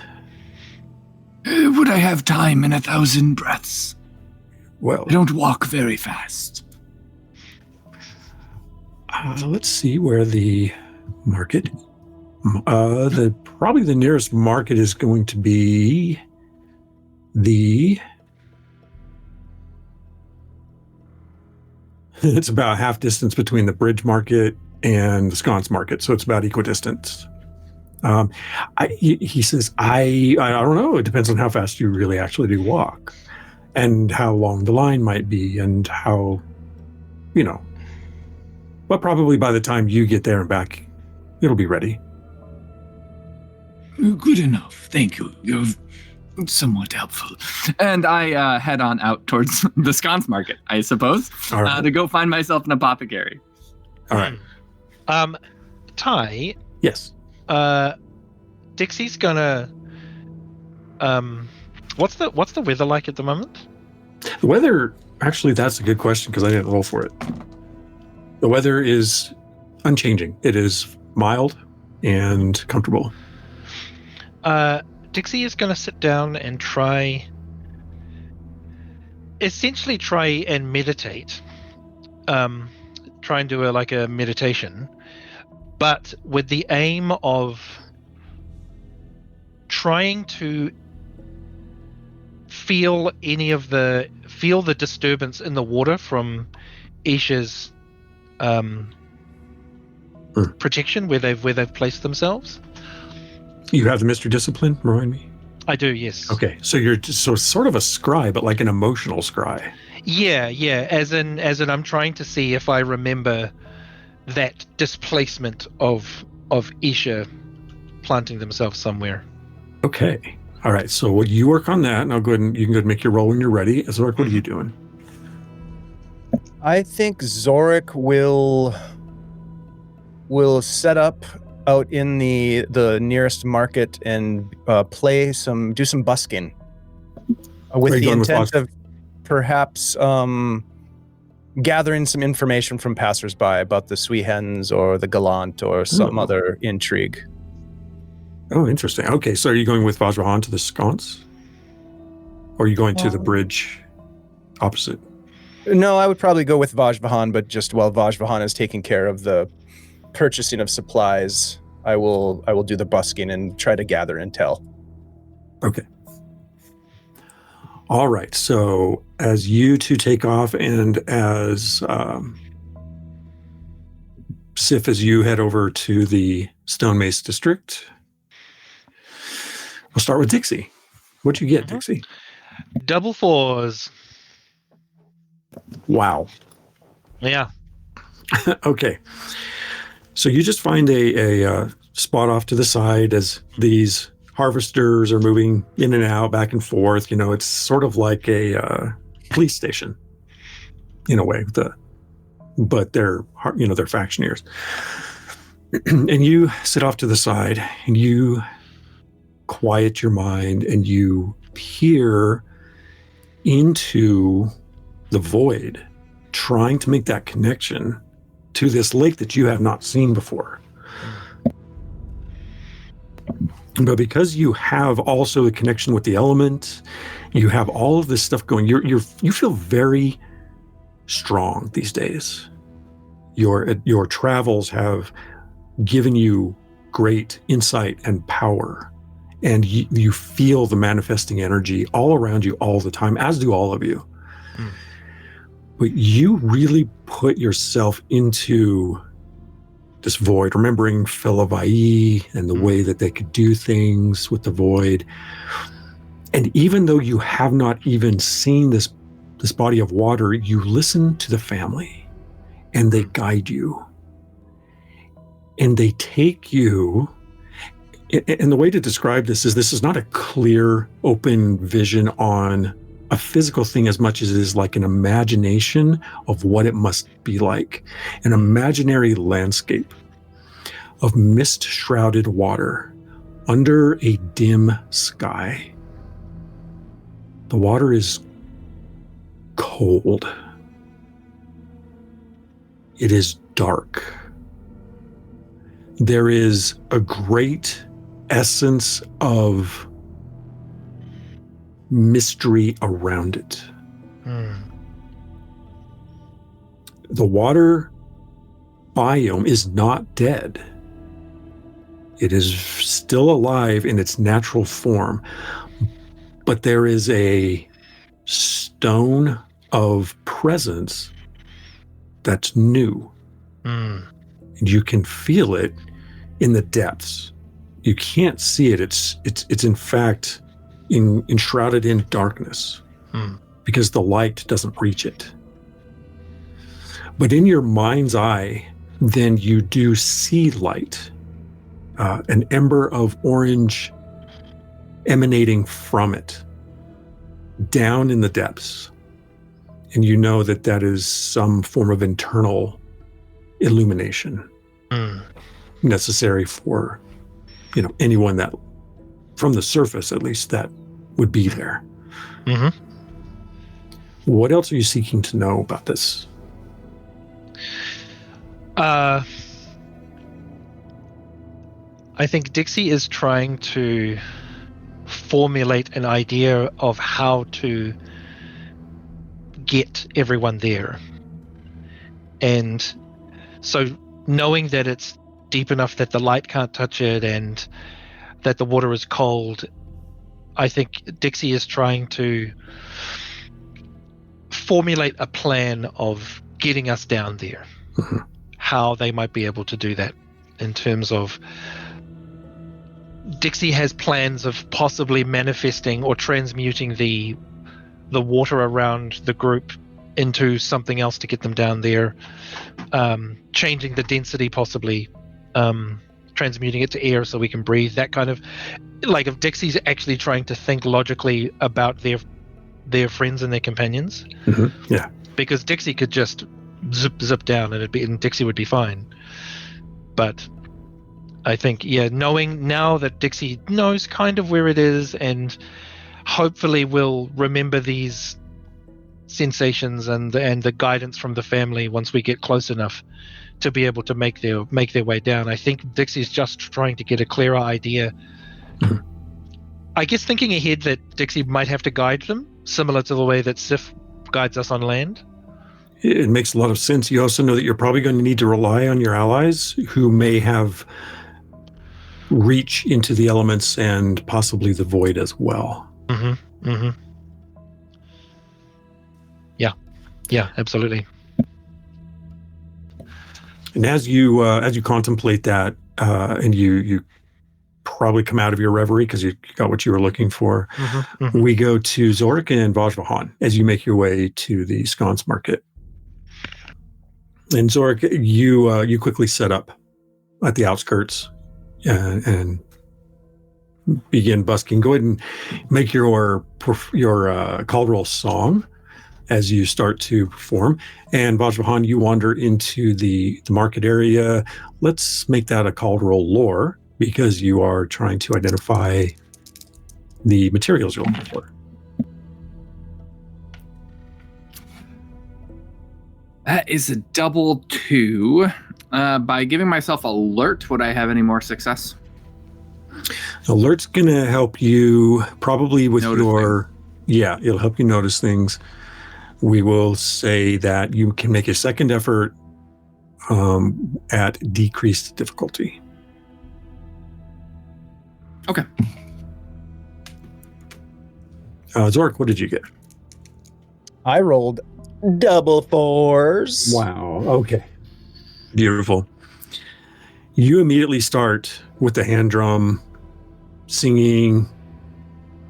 S6: Would I have time in 1,000 breaths?
S2: Well,
S6: I don't walk very fast.
S2: let's see where the market. Probably the nearest market is going to be the. It's about half distance between the bridge market and the sconce market, so it's about equidistant. He says, I don't know. It depends on how fast you really actually do walk, and how long the line might be, and how, But probably by the time you get there and back, it'll be ready.
S6: Good enough. Thank you. You're somewhat helpful. And I head on out towards the sconce market, I suppose,
S2: All right.
S6: to go find myself an apothecary.
S2: All right.
S3: Ty,
S2: Yes.
S3: Dixie's gonna what's the weather like at the moment?
S2: The weather, actually, that's a good question because I didn't roll for it. The weather is unchanging. It is mild and comfortable.
S3: Dixie is gonna sit down and essentially try and meditate. Try and do a meditation, but with the aim of trying to feel the disturbance in the water from Isha's protection where they've placed themselves.
S2: You have the Mr. Discipline, remind me?
S3: I do, yes.
S2: Okay, so you're sort of a scry, but like an emotional scry.
S3: Yeah. As in, I'm trying to see if I remember that displacement of Isha planting themselves somewhere.
S2: Okay. All right, so you work on that, and you can go ahead and make your roll when you're ready. Zorik, what are you doing?
S1: I think Zorik will set up out in the nearest market and do some busking with the intent of perhaps gathering some information from passersby about the Swehens or the Gallant or some other intrigue.
S2: Oh, interesting. Okay, so are you going with Vajrahan to the sconce? Or are you going to the bridge opposite?
S1: No, I would probably go with Vajvahan, but just while Vajvahan is taking care of the purchasing of supplies, I will do the busking and try to gather intel.
S2: Okay. All right. So as you two take off, and as Sif, as you head over to the Stone Mace district, we'll start with Dixie. What'd you get, Dixie?
S3: Double 4s.
S2: Wow.
S3: Yeah.
S2: Okay. So you just find a spot off to the side as these harvesters are moving in and out, back and forth. You know, it's sort of like a police station in a way, but they're factioneers. And you sit off to the side and you quiet your mind and you peer into the void, trying to make that connection to this lake that you have not seen before. But because you have also a connection with the element, you have all of this stuff going, you feel very strong these days. Your travels have given you great insight and power, and you feel the manifesting energy all around you all the time, as do all of you. But you really put yourself into this void, remembering Philavai and the way that they could do things with the void. And even though you have not even seen this body of water, you listen to the family and they guide you. And they take you, and the way to describe this is not a clear, open vision on a physical thing as much as it is like an imagination of what it must be like. An imaginary landscape of mist-shrouded water under a dim sky. The water is cold. It is dark. There is a great essence of mystery around it. The water biome is not dead. It is still alive in its natural form, but there is a stone of presence that's new. And you can feel it in the depths. You can't see it. It's in fact enshrouded in darkness because the light doesn't reach it. But in your mind's eye, then you do see light, an ember of orange emanating from it down in the depths. And you know that is some form of internal illumination necessary for, anyone that, from the surface at least, that would be there. What else are you seeking to know about this?
S3: I think Dixie is trying to formulate an idea of how to get everyone there. And so knowing that it's deep enough that the light can't touch it and that the water is cold, I think Dixie is trying to formulate a plan of getting us down there. How they might be able to do that in terms of Dixie has plans of possibly manifesting or transmuting the water around the group into something else to get them down there, changing the density, possibly transmuting it to air so we can breathe. That kind of, like, if Dixie's actually trying to think logically about their friends and their companions.
S2: Yeah,
S3: because Dixie could just zip down and Dixie would be fine. But I think, knowing now that Dixie knows kind of where it is and hopefully will remember these sensations and the guidance from the family once we get close enough to be able to make their way down. I think Dixie's just trying to get a clearer idea. I guess thinking ahead that Dixie might have to guide them, similar to the way that Sif guides us on land.
S2: it makes a lot of sense. You also know that you're probably going to need to rely on your allies who may have reach into the elements and possibly the void as well.
S3: Mm-hmm. Mm-hmm. Yeah, absolutely.
S2: And as you contemplate that, and you probably come out of your reverie because you got what you were looking for, we go to Zorik and Vajvahan as you make your way to the sconce market. And Zorik, you quickly set up at the outskirts and begin busking. Go ahead and make your call roll song as you start to perform. And Vajvahan, you wander into the market area. Let's make that a call roll lore because you are trying to identify the materials you're looking for.
S5: That is a double 2. By giving myself alert, would I have any more success?
S2: Alert's going to help you probably with it'll help you notice things. We will say that you can make a second effort at decreased difficulty.
S5: Okay.
S2: Zorik, what did you get?
S1: I rolled double 4s.
S2: Wow. Okay. Beautiful. You immediately start with the hand drum singing,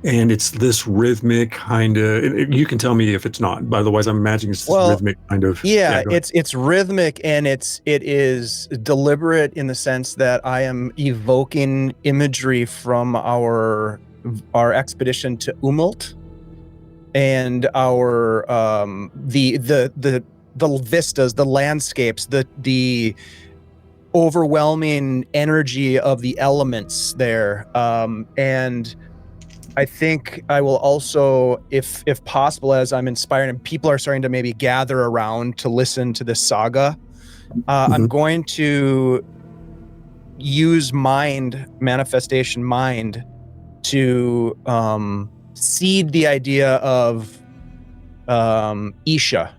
S2: and it's this rhythmic kind of, you can tell me if it's not, but otherwise I'm imagining it's this rhythmic kind of.
S1: Yeah, it's rhythmic, and it is deliberate in the sense that I am evoking imagery from our expedition to Umult and our the vistas, the landscapes, the overwhelming energy of the elements there, and I think I will also, if possible, as I'm inspired and people are starting to maybe gather around to listen to this saga, I'm going to use manifestation mind, to seed the idea of Isha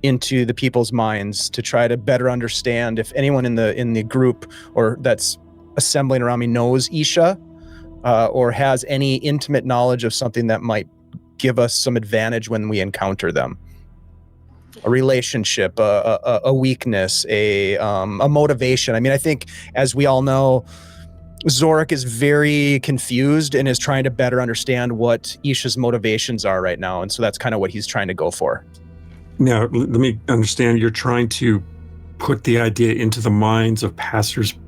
S1: into the people's minds to try to better understand if anyone in the group or that's assembling around me knows Isha. Or has any intimate knowledge of something that might give us some advantage when we encounter them. A relationship, a weakness, a motivation. I mean, I think, as we all know, Zorik is very confused and is trying to better understand what Isha's motivations are right now. And so that's kind of what he's trying to go for.
S2: Now, let me understand. You're trying to put the idea into the minds of passers-by,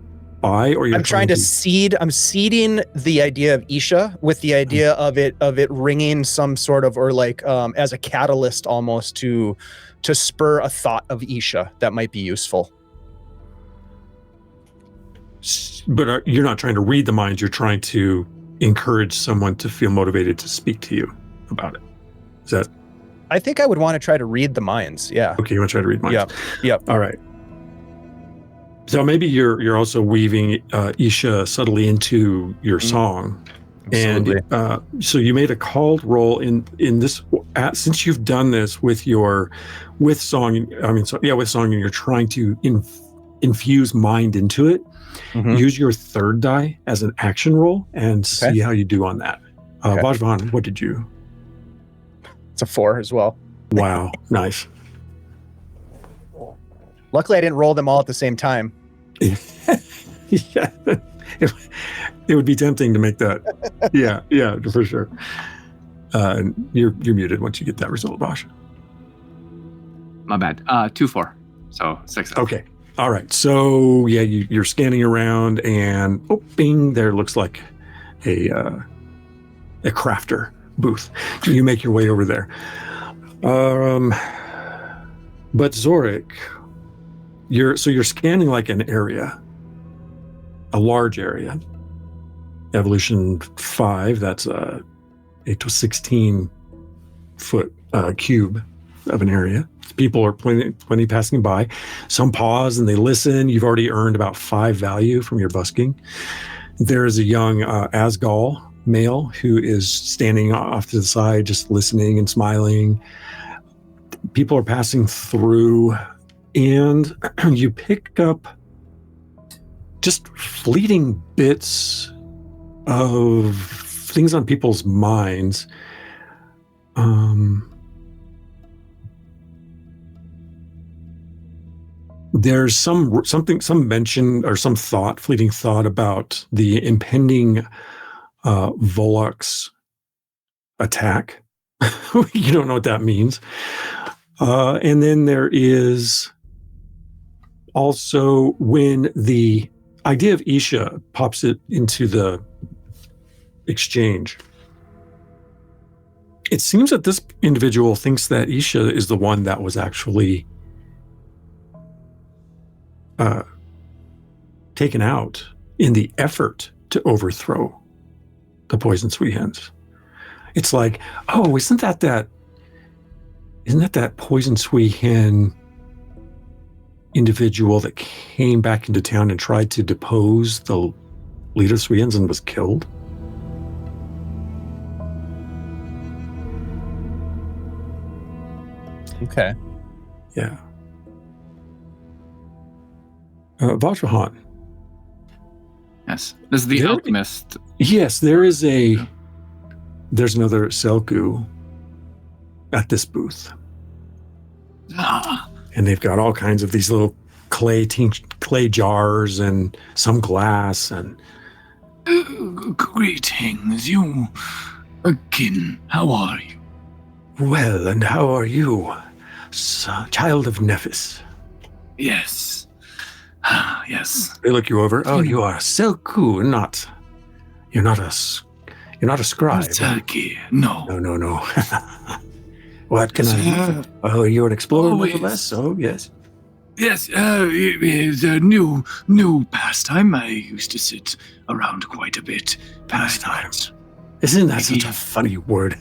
S2: or you're
S1: I'm seeding the idea of Isha with the idea of it ringing some sort of, or like as a catalyst almost to spur a thought of Isha that might be useful.
S2: But you're not trying to read the minds, you're trying to encourage someone to feel motivated to speak to you about it. Is that?
S1: I think I would want to try to read the minds, yeah.
S2: Okay, you want to try to read minds?
S1: Yep.
S2: All right. So maybe you're also weaving Isha subtly into your song. Absolutely. And so you made a called roll in this, since you've done this with song, and you're trying to infuse mind into it. Use your third die as an action roll and see how you do on that. Vajvahan, what did you?
S1: It's a 4 as well.
S2: Wow, nice.
S1: Luckily, I didn't roll them all at the same time.
S2: Yeah, it would be tempting to make that. Yeah, for sure. You're muted once you get that result, Bosch.
S5: My bad. 2-4. So 6.
S2: Okay. All right. So yeah, you're scanning around, and bing! There looks like a crafter booth. You make your way over there. But Zorik, you're scanning like an area, a large area. Evolution 5. That's a 8 to 16 foot cube of an area. People are plenty passing by. Some pause and they listen. You've already earned about 5 value from your busking. There is a young Asgal male who is standing off to the side, just listening and smiling. people are passing through, and you pick up just fleeting bits of things on people's minds. There's some mention or some fleeting thought about the impending Volux attack. You don't know what that means. And then there is also when the idea of Isha pops it into the exchange. It seems that this individual thinks that Isha is the one that was actually taken out in the effort to overthrow the Poison Sweet Hens. It's like, oh, isn't that Poison Sweet Hen individual that came back into town and tried to depose the leader of Sweet Hens and was killed?
S1: Okay.
S2: Yeah. Vajrahan.
S5: Yes. This is the
S2: There-
S5: alchemist.
S2: Yes, there's another Selku at this booth.
S6: Ah,
S2: And they've got all kinds of these little clay jars and some glass and
S6: greetings, you again. How are you?
S2: well, and how are you, child of Nephis?
S6: Yes. Yes.
S2: They look you over. Oh, you are a Selku, you're not a scribe.
S6: Turkey. No.
S2: No. What can I? Oh, you're an explorer,
S6: Oh,
S2: nevertheless.
S6: yes.
S2: Oh, yes.
S6: Yes, it is a new pastime. I used to sit around quite a bit.
S2: Pastime. Isn't that such a funny word?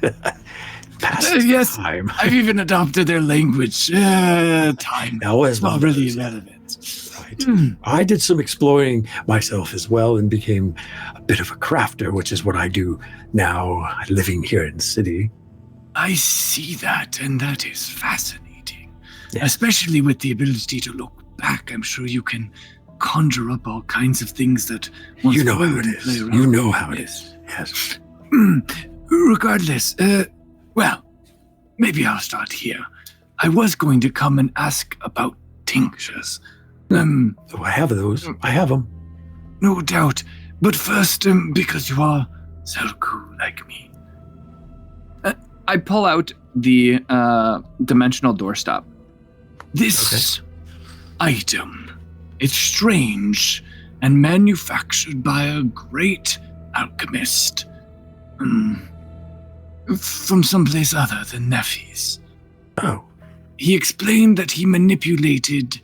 S2: Pastime.
S6: Yes, I've even adopted their language. Time.
S2: Now, as
S6: Not
S2: well.
S6: really relevant.
S2: Right. I did some exploring myself as well and became a bit of a crafter, which is what I do now, living here in the city.
S6: I see that, and that is fascinating.
S2: Yes.
S6: Especially with the ability to look back. I'm sure you can conjure up all kinds of things that once
S2: You know
S6: were
S2: how it
S6: and play
S2: is.
S6: around.
S2: You know how it is. Yes.
S6: Regardless, well, maybe I'll start here. I was going to come and ask about tinctures.
S2: Oh, I have those. I have them.
S6: No doubt. But first, because you are Selku like me.
S5: I pull out the dimensional doorstop.
S6: This item, it's strange and manufactured by a great alchemist. From someplace other than Nephis.
S2: Oh.
S6: He explained that he manipulated,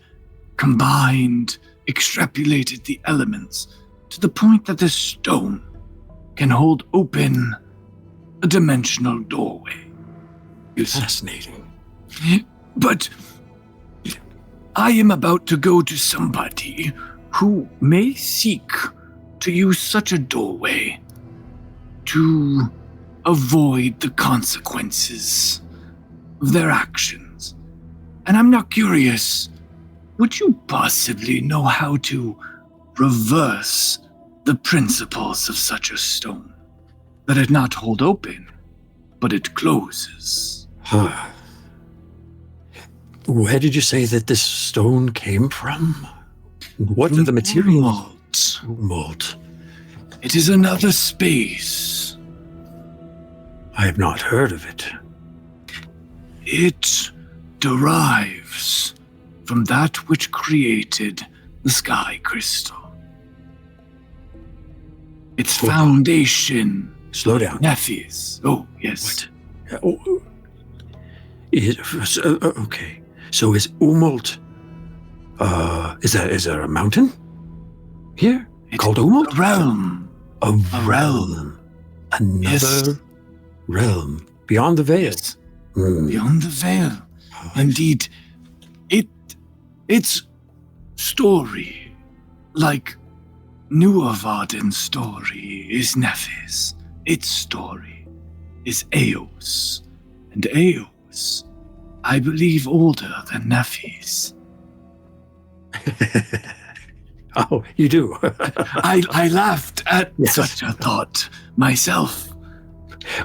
S6: combined, extrapolated the elements to the point that the stone can hold open a dimensional doorway.
S2: Fascinating.
S6: But I am about to go to somebody who may seek to use such a doorway to avoid the consequences of their actions. And I'm not curious, would you possibly know how to reverse the principles of such a stone? That it not hold open, but it closes.
S2: Huh. Where did you say that this stone came from? What are the materials? Malt.
S6: It is another space.
S2: I have not heard of it.
S6: It derives from that which created the sky crystal. Its foundation.
S2: Slow down.
S6: Nephis. Oh, yes.
S2: What? Okay. So is Umalt, is there a mountain here called Umalt?
S6: A realm.
S2: A
S6: realm.
S2: Another
S6: Yes.
S2: realm beyond the veil.
S6: Yes.
S2: Hmm.
S6: Beyond the veil.
S2: Oh,
S6: Indeed, its story, like Nuovarden's story, is Nephis. Its story is Eos. And Eos, I believe, older than Nephis.
S2: Oh, you do?
S6: I laughed at
S2: Yes.
S6: such a thought myself.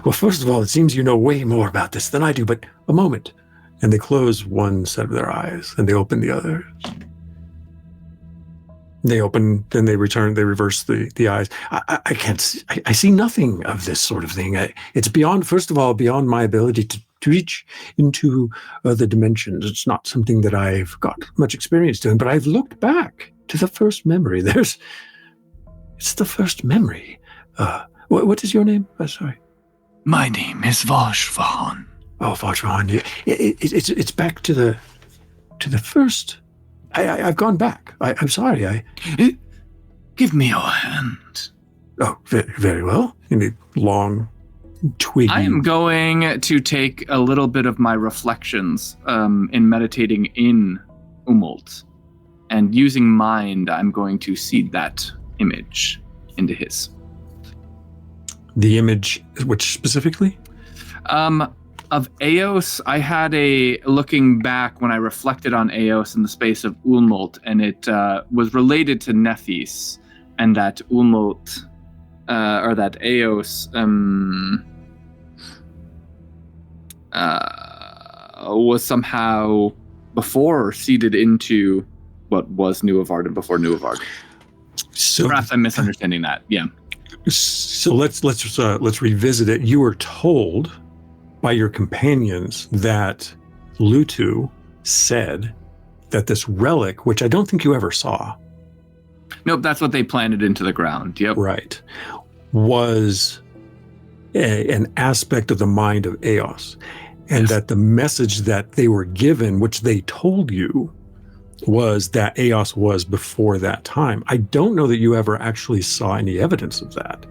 S2: Well, first of all, it seems you know way more about this than I do, but a moment. And they close one set of their eyes, and they open the other. They open, then they return, they reverse the eyes. I can't see, I see nothing of this sort of thing. It's beyond, first of all, beyond my ability to reach into the dimensions. It's not something that I've got much experience doing, but I've looked back to the first memory. It's the first memory. What is your name? Sorry.
S6: My name is Vashvahan.
S2: Oh, Vashvahan. It's back to the first. I've gone back. I'm sorry.
S6: Give me your hand.
S2: Oh, very, very well. In a long, twiggy.
S5: I am going to take a little bit of my reflections in meditating in Umult. And using mind, I'm going to seed that image into his.
S2: The image, which specifically?
S5: Of Eos, I had a looking back when I reflected on Eos in the space of Umult, and it was related to Nephis, and that Umult, or that Eos, was somehow before seeded into what was Nuovarden before Nuovarden.
S2: So
S5: perhaps I'm misunderstanding that. Yeah.
S2: So let's revisit it. You were told by your companions that Lutu said that this relic, which I don't think you ever saw.
S5: Nope, that's what they planted into the ground. Yep.
S2: Right. Was an aspect of the mind of Eos. And
S5: Yes.
S2: that the message that they were given, which they told you, was that Eos was before that time. I don't know that you ever actually saw any evidence of that.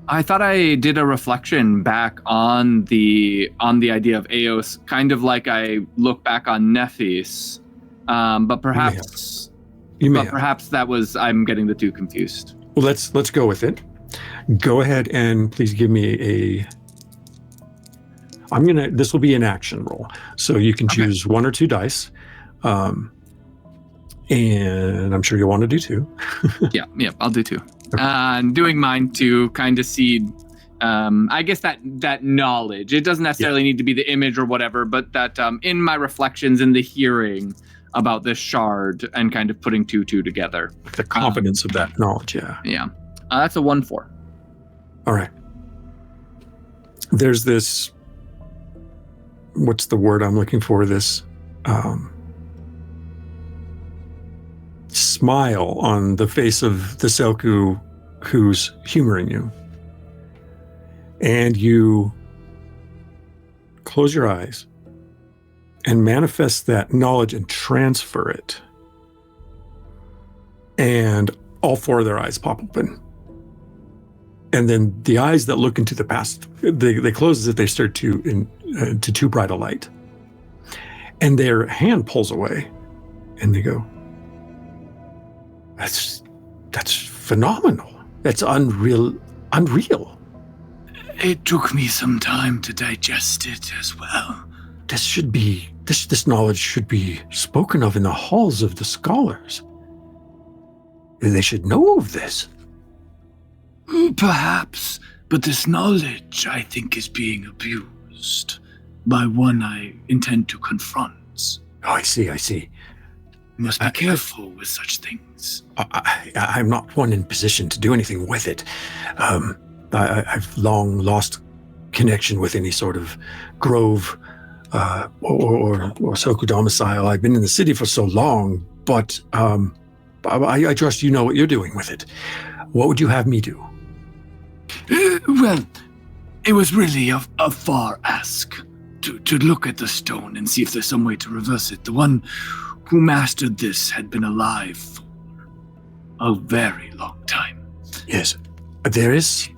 S5: I thought I did a reflection back on the idea of Eos, kind of like I look back on Nephis, but perhaps perhaps that was I'm getting the two confused.
S2: Well, let's go with it. Go ahead and please give me a. This will be an action roll, so you can choose one or two dice, and I'm sure you'll want to do two.
S5: yeah, I'll do two. Doing mine to kind of seed, I guess that knowledge. It doesn't necessarily need to be the image or whatever, but that in my reflections in the hearing about this shard and kind of putting two together.
S2: The confidence of that knowledge, yeah.
S5: Yeah, that's a 1-4.
S2: All right. There's this. What's the word I'm looking for? This smile on the face of the Selku who's humoring you. And you close your eyes and manifest that knowledge and transfer it. And all four of their eyes pop open. And then the eyes that look into the past, they close as if they start to too bright a light. And their hand pulls away, and they go, That's phenomenal. That's unreal.
S6: It took me some time to digest it as well.
S2: This knowledge should be spoken of in the halls of the scholars. They should know of this.
S6: Perhaps, but this knowledge, I think, is being abused by one I intend to confront.
S2: Oh, I see.
S6: You must be careful with such things.
S2: I'm not one in position to do anything with it. I've long lost connection with any sort of grove or Soku domicile. I've been in the city for so long, but I trust you know what you're doing with it. What would you have me do?
S6: Well, it was really a far ask to look at the stone and see if there's some way to reverse it. The one who mastered this had been alive for a very long time.
S2: Yes, there's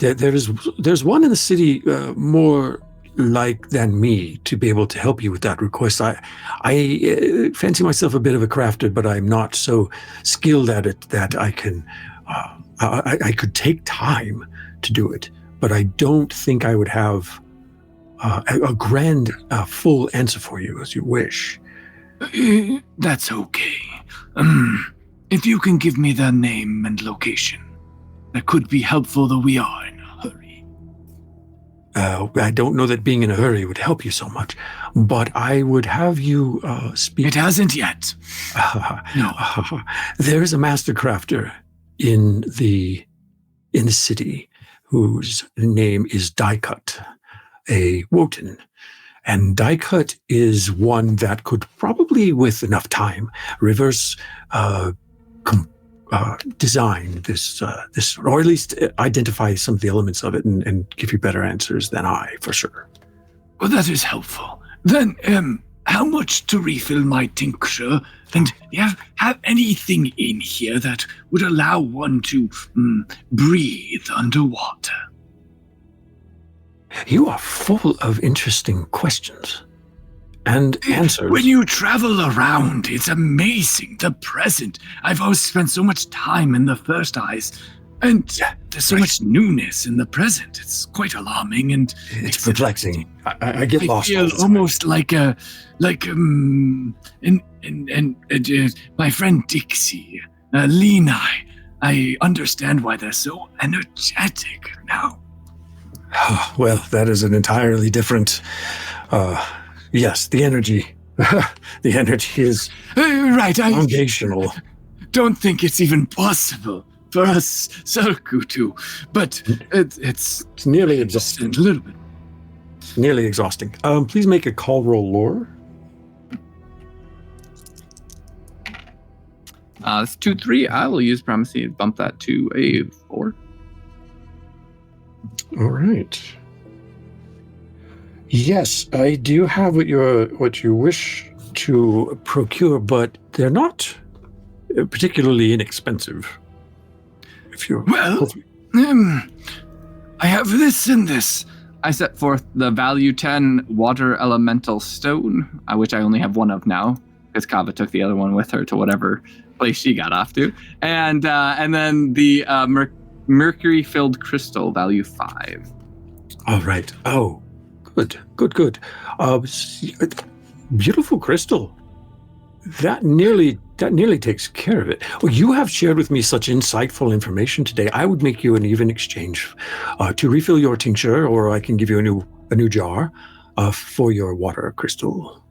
S2: one in the city more like than me to be able to help you with that request. I fancy myself a bit of a crafter, but I'm not so skilled at it that I can. I could take time to do it, but I don't think I would have a grand, full answer for you as you wish.
S6: That's okay. If you can give me the name and location, that could be helpful, though we are in a hurry.
S2: I don't know that being in a hurry would help you so much, but I would have you speak.
S6: It hasn't yet. No.
S2: There is a master crafter in the city whose name is Diecut, a Wotan. And Diecut is one that could probably, with enough time, reverse design this, or at least identify some of the elements of it and give you better answers than I, for sure.
S6: Well, that is helpful. Then, how much to refill my tincture? And have anything in here that would allow one to breathe underwater?
S2: You are full of interesting questions and answers.
S6: When you travel around, it's amazing. The present. I've always spent so much time in the first eyes, and there's so much newness in the present. It's quite alarming, and
S2: it's perplexing. I get lost.
S6: I feel almost like my friend Dixie, Lena. I understand why they're so energetic now.
S2: Well, that is an entirely different. Yes, the energy. The energy is
S6: right.
S2: Foundational.
S6: I don't think it's even possible for us Sarku to, but it's
S2: nearly exhausting.
S6: A little bit.
S2: Nearly exhausting. Please make a call roll lore.
S5: It's 2-3. I will use primacy and bump that to a 4.
S2: All right. Yes, I do have what you wish to procure, but they're not particularly inexpensive. If you
S6: I have this and this.
S5: I set forth the value 10 water elemental stone, which I only have one of now, because Kava took the other one with her to whatever place she got off to, and then the mercury-filled crystal, value 5.
S2: All right. Oh, good. Beautiful crystal. That nearly takes care of it. Well, you have shared with me such insightful information today. I would make you an even exchange to refill your tincture, or I can give you a new jar for your water crystal.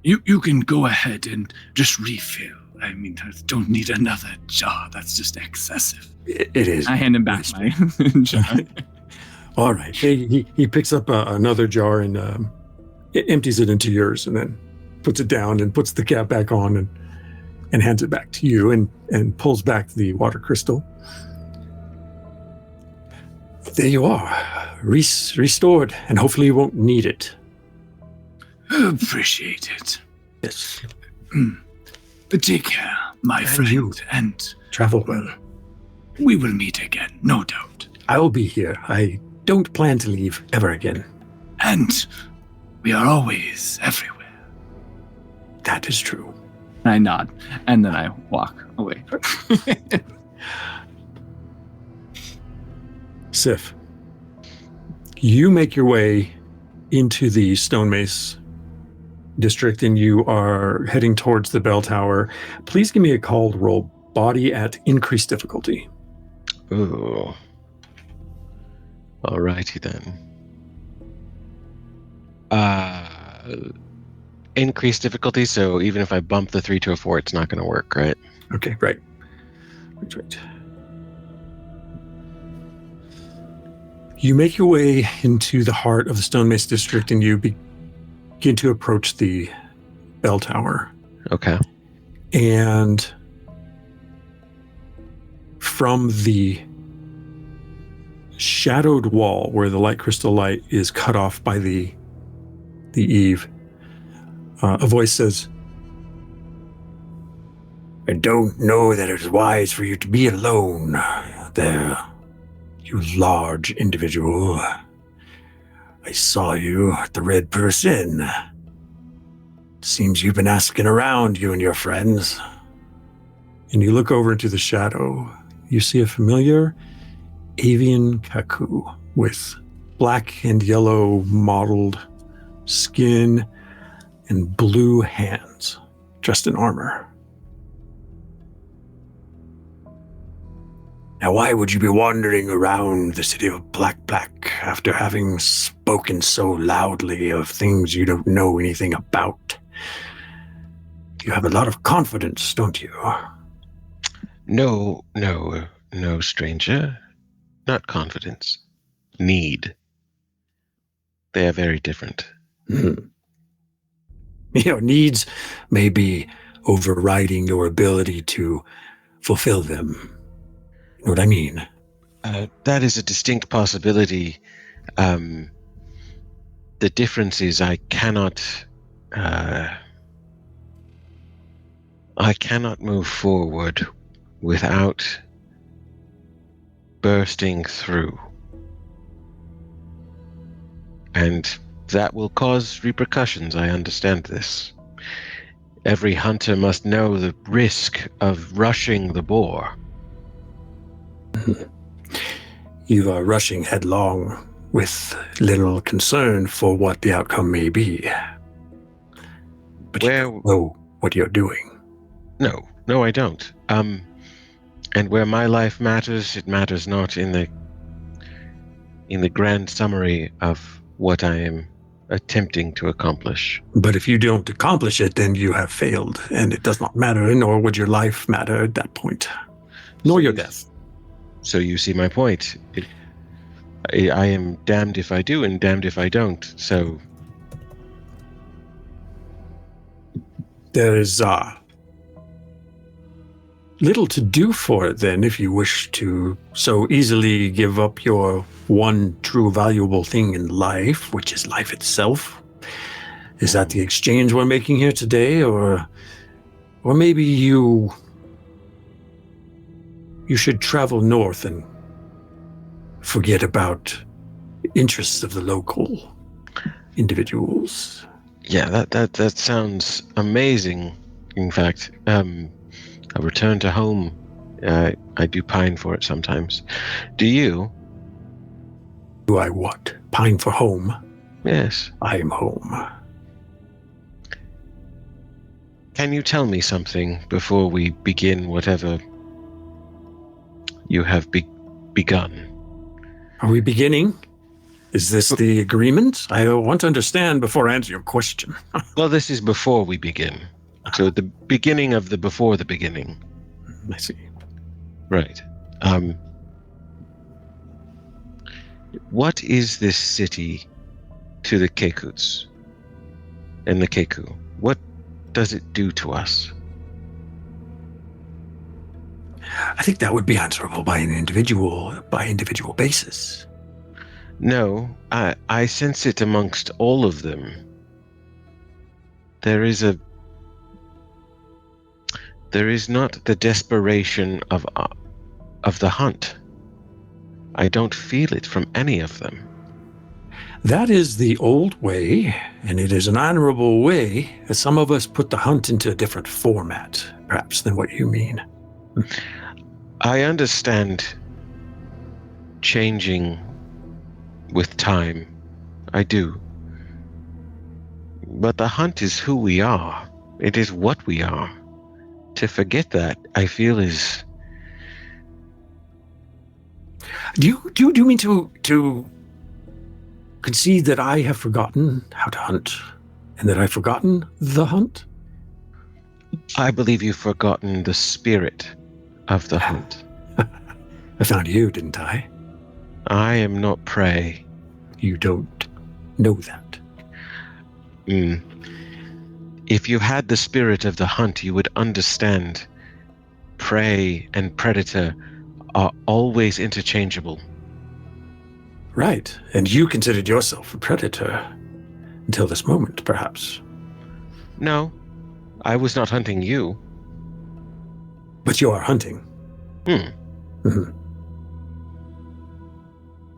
S6: You can go ahead and just refill. I mean, I don't need another jar. That's just excessive.
S2: It is.
S5: I hand him back my jar.
S2: All right. He picks up another jar and empties it into yours, and then puts it down and puts the cap back on and hands it back to you and pulls back the water crystal. There you are, restored, and hopefully you won't need it.
S6: Appreciate it.
S2: Yes.
S6: But take care, my friend,
S2: you.
S6: and
S2: travel well.
S6: We will meet again, no doubt.
S2: I will be here. I don't plan to leave ever again.
S6: And we are always everywhere.
S2: That is true.
S5: I nod, and then I walk away.
S2: Sif, you make your way into the Stone Mace district, and you are heading towards the bell tower. Please give me a call to roll body at increased difficulty.
S7: Ooh. Alrighty then. Increased difficulty, so even if I bump the 3 to a 4, it's not going to work, right?
S2: Okay, right. Right. You make your way into the heart of the Stone Mace district, and you begin to approach the bell tower.
S7: Okay.
S2: And from the shadowed wall where the light crystal light is cut off by the eave, a voice says, "I don't know that it is wise for you to be alone there, you large individual. I saw you at the Red Purse Inn. Seems you've been asking around, you and your friends." And you look over into the shadow. You see a familiar avian cuckoo with black and yellow mottled skin and blue hands, dressed in armor. Now, why would you be wandering around the city of Black after having spoken so loudly of things you don't know anything about? You have a lot of confidence, don't you?
S7: No, stranger. Not confidence. Need. They are very different.
S2: Your needs may be overriding your ability to fulfill them. You know what I mean?
S7: That is a distinct possibility. The difference is I cannot move forward without bursting through. And that will cause repercussions, I understand this. Every hunter must know the risk of rushing the boar.
S2: You are rushing headlong with little concern for what the outcome may be. But you don't know what you're doing.
S7: No, I don't. And where my life matters, it matters not in the grand summary of what I am attempting to accomplish.
S2: But if you don't accomplish it, then you have failed, and it does not matter, nor would your life matter at that point, nor your death.
S7: So you see my point. I am damned if I do and damned if I don't, so...
S2: There is little to do for it, then, if you wish to so easily give up your one true valuable thing in life, which is life itself. Is that the exchange we're making here today, or maybe you should travel north and forget about interests of the local individuals?
S7: Yeah, that sounds amazing. In fact, a return to home, I do pine for it sometimes. Do you?
S2: Do I what? Pine for home?
S7: Yes.
S2: I am home.
S7: Can you tell me something before we begin whatever you have begun?
S2: Are we beginning? Is this the agreement? I want to understand before I answer your question.
S7: Well, this is before we begin. So the beginning of the before the beginning.
S2: I see.
S7: Right. What is this city to the Kekuts and the Keku? What does it do to us?
S2: I think that would be answerable by an individual basis.
S7: No, I sense it amongst all of them. There is not the desperation of the hunt. I don't feel it from any of them.
S2: That is the old way, and it is an honorable way, as some of us put the hunt into a different format, perhaps, than what you mean.
S7: I understand changing with time. I do. But the hunt is who we are. It is what we are. To forget that, I feel is...
S2: Do you mean to concede that I have forgotten how to hunt, and that I've forgotten the hunt?
S7: I believe you've forgotten the spirit of the hunt.
S2: I found you, didn't I?
S7: I am not prey.
S2: You don't know that.
S7: If you had the spirit of the hunt, you would understand prey and predator are always interchangeable.
S2: Right, and you considered yourself a predator until this moment, perhaps.
S7: No, I was not hunting you.
S2: But you are hunting. Mm-hmm.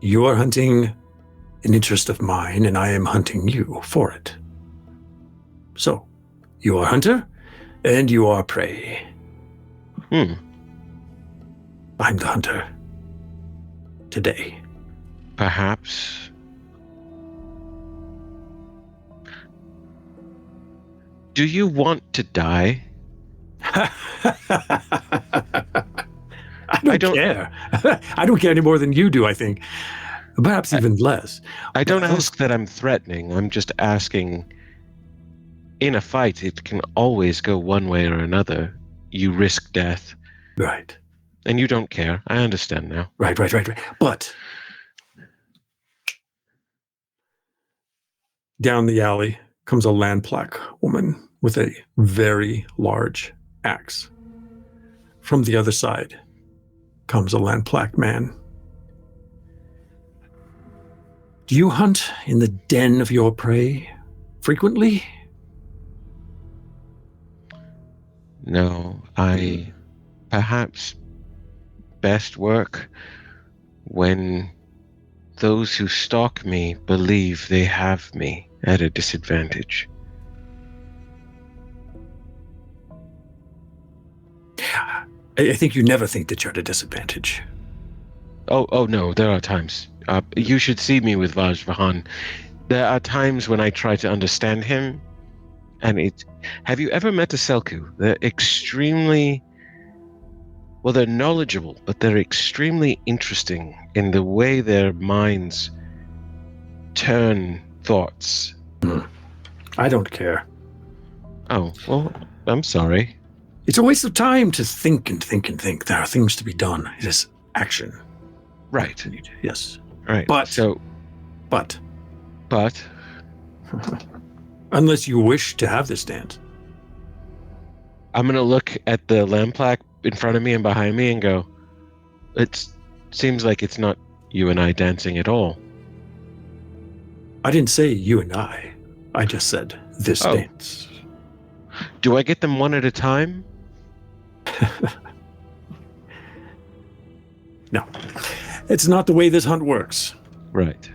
S2: You are hunting an interest of mine, and I am hunting you for it. So, you are hunter, and you are prey. I'm the hunter. Today.
S7: Perhaps Do you want to die?
S2: I don't care. I don't care any more than you do, I think. Perhaps even less.
S7: I don't ask that I'm threatening. I'm just asking, in a fight, it can always go one way or another. You risk death.
S2: Right.
S7: And you don't care. I understand now.
S2: Right. But down the alley comes a Landplaque woman with a very large axe. From the other side comes a Landplaque man. Do you hunt in the den of your prey frequently?
S7: No, I perhaps best work when those who stalk me believe they have me at a disadvantage.
S2: I think you never think that you're at a disadvantage.
S7: Oh no, there are times. You should see me with Vajrahan. There are times when I try to understand him, and have you ever met a Selku? They're extremely... Well, they're knowledgeable, but they're extremely interesting in the way their minds turn thoughts.
S2: I don't care.
S7: Oh, well, I'm sorry.
S2: It's a waste of time to think and think and think. There are things to be done. It is action.
S7: Right.
S2: Yes.
S7: Right.
S2: But unless you wish to have this dance.
S7: I'm going to look at the Landplaque in front of me and behind me and go, it seems like it's not you and I dancing at all.
S2: I didn't say you and I. I just said this dance.
S7: Do I get them one at a time?
S2: No. It's not the way this hunt works.
S7: Right.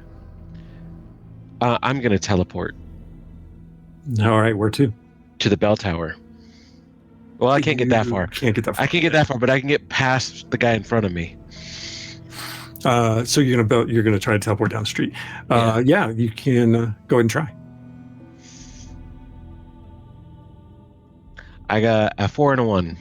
S7: I'm going to teleport.
S2: All right, where to?
S7: To the bell tower. Well, I can't get that far.
S2: Can't get that far.
S7: I can't get that far, but I can get past the guy in front of me.
S2: So you're gonna try to teleport down the street. Yeah, you can go ahead and try.
S7: I got a 4 and a 1.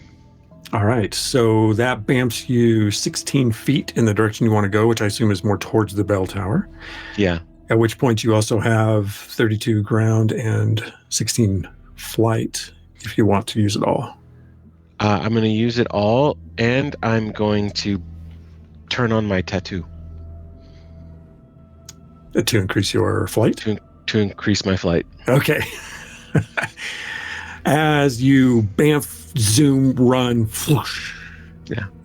S2: All right, so that bamps you 16 feet in the direction you want to go, which I assume is more towards the bell tower.
S7: Yeah.
S2: At which point you also have 32 ground and 16 flight if you want to use it all.
S7: I'm going to use it all, and I'm going to turn on my tattoo.
S2: To increase your flight?
S7: To increase my flight.
S2: Okay. As you bamf, zoom, run, whoosh,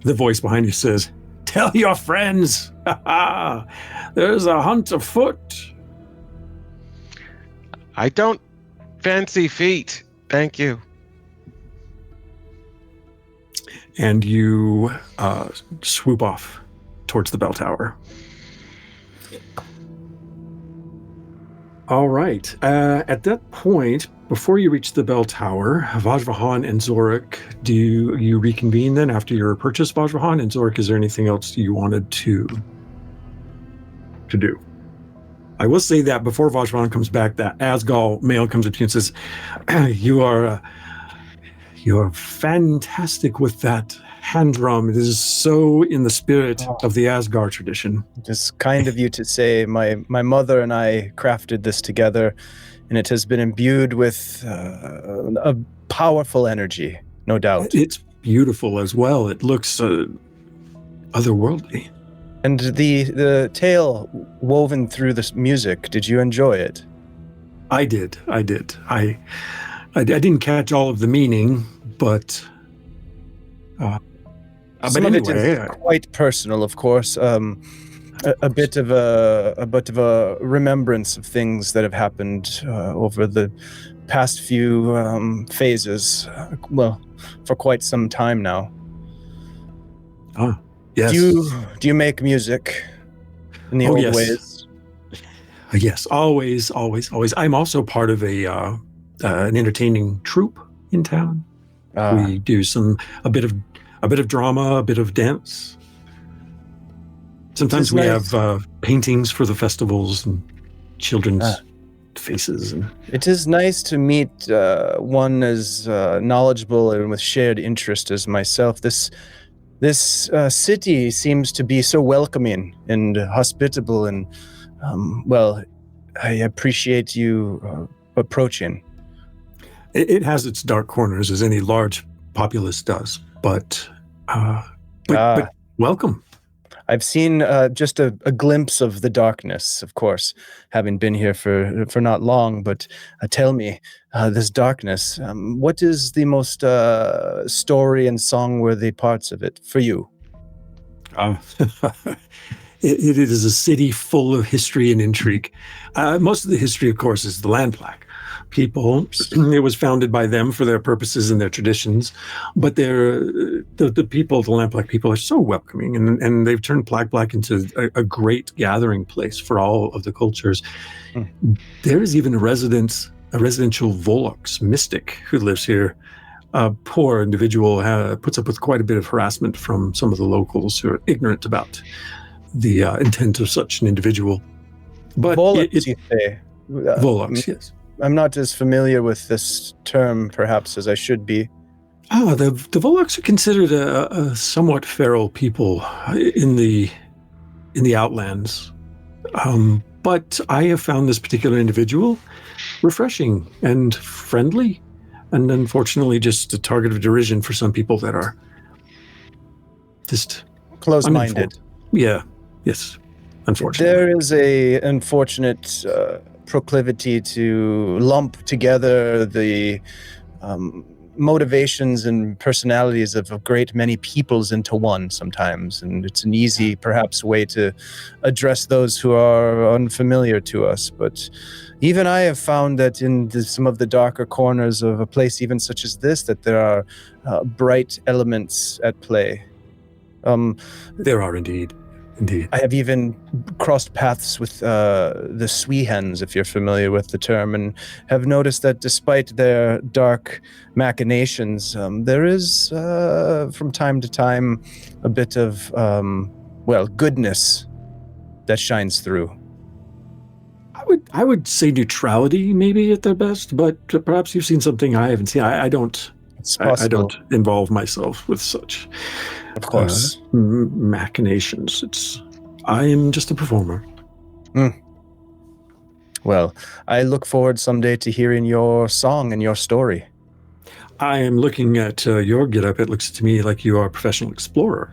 S2: the voice behind you says, "Tell your friends, there's a hunt afoot."
S7: I don't fancy feet. Thank you.
S2: And you swoop off towards the bell tower. All right. At that point, before you reach the bell tower, Vajrahan and Zorik, do you reconvene then after your purchase, Vajrahan? And Zorik, is there anything else you wanted to do? I will say that before Vajrahan comes back, that Asgal male comes up to you and says, You're fantastic with that hand drum. It is so in the spirit of the Asgard tradition.
S1: It's kind of you to say. My mother and I crafted this together, and it has been imbued with a powerful energy, no doubt.
S2: It's beautiful as well. It looks otherworldly.
S1: And the tale woven through this music, did you enjoy it?
S2: I did. I didn't catch all of the meaning, but
S1: some of it is quite personal, of course. A bit of a remembrance of things that have happened over the past few phases. Well, for quite some time now.
S2: Ah, yes.
S1: Do you make music in the old ways?
S2: Yes, always. I'm also part of an entertaining troupe in town. We do a bit of drama, a bit of dance. Sometimes we have paintings for the festivals and children's faces. And
S1: It is nice to meet one as knowledgeable and with shared interest as myself. This city seems to be so welcoming and hospitable, and well, I appreciate you approaching.
S2: it has its dark corners, as any large populace does, but welcome.
S1: I've seen just a glimpse of the darkness, of course, having been here for not long. But tell me, this darkness, what is the most story and song-worthy parts of it for you?
S2: It is a city full of history and intrigue. Most of the history, of course, is the land plaque. People, it was founded by them for their purposes and their traditions, but the people, the land plaque people, are so welcoming, and they've turned Black into a great gathering place for all of the cultures. There is even a residential Volux mystic who lives here. A poor individual puts up with quite a bit of harassment from some of the locals who are ignorant about the intent of such an individual. But
S1: Volux, you say?
S2: Volux, yes.
S1: I'm not as familiar with this term, perhaps, as I should be.
S2: The Volux are considered a somewhat feral people in the outlands. But I have found this particular individual refreshing and friendly, and unfortunately just a target of derision for some people that are just
S1: Close-minded.
S2: Yeah, yes, unfortunately.
S1: There is a unfortunate proclivity to lump together the motivations and personalities of a great many peoples into one sometimes, and it's an easy, perhaps, way to address those who are unfamiliar to us. But even I have found that in some of the darker corners of a place even such as this, that there are bright elements at play.
S2: There are indeed.
S1: I have even crossed paths with the Sweehens, if you're familiar with the term, and have noticed that despite their dark machinations, there is, from time to time, a bit of, goodness that shines through.
S2: I would say neutrality, maybe at their best, but perhaps you've seen something I haven't seen. I don't.
S1: It's possible.
S2: I don't involve myself with such,
S1: of course,
S2: machinations. I am just a performer.
S1: Well, I look forward someday to hearing your song and your story.
S2: I am looking at your getup. It looks to me like you are a professional explorer.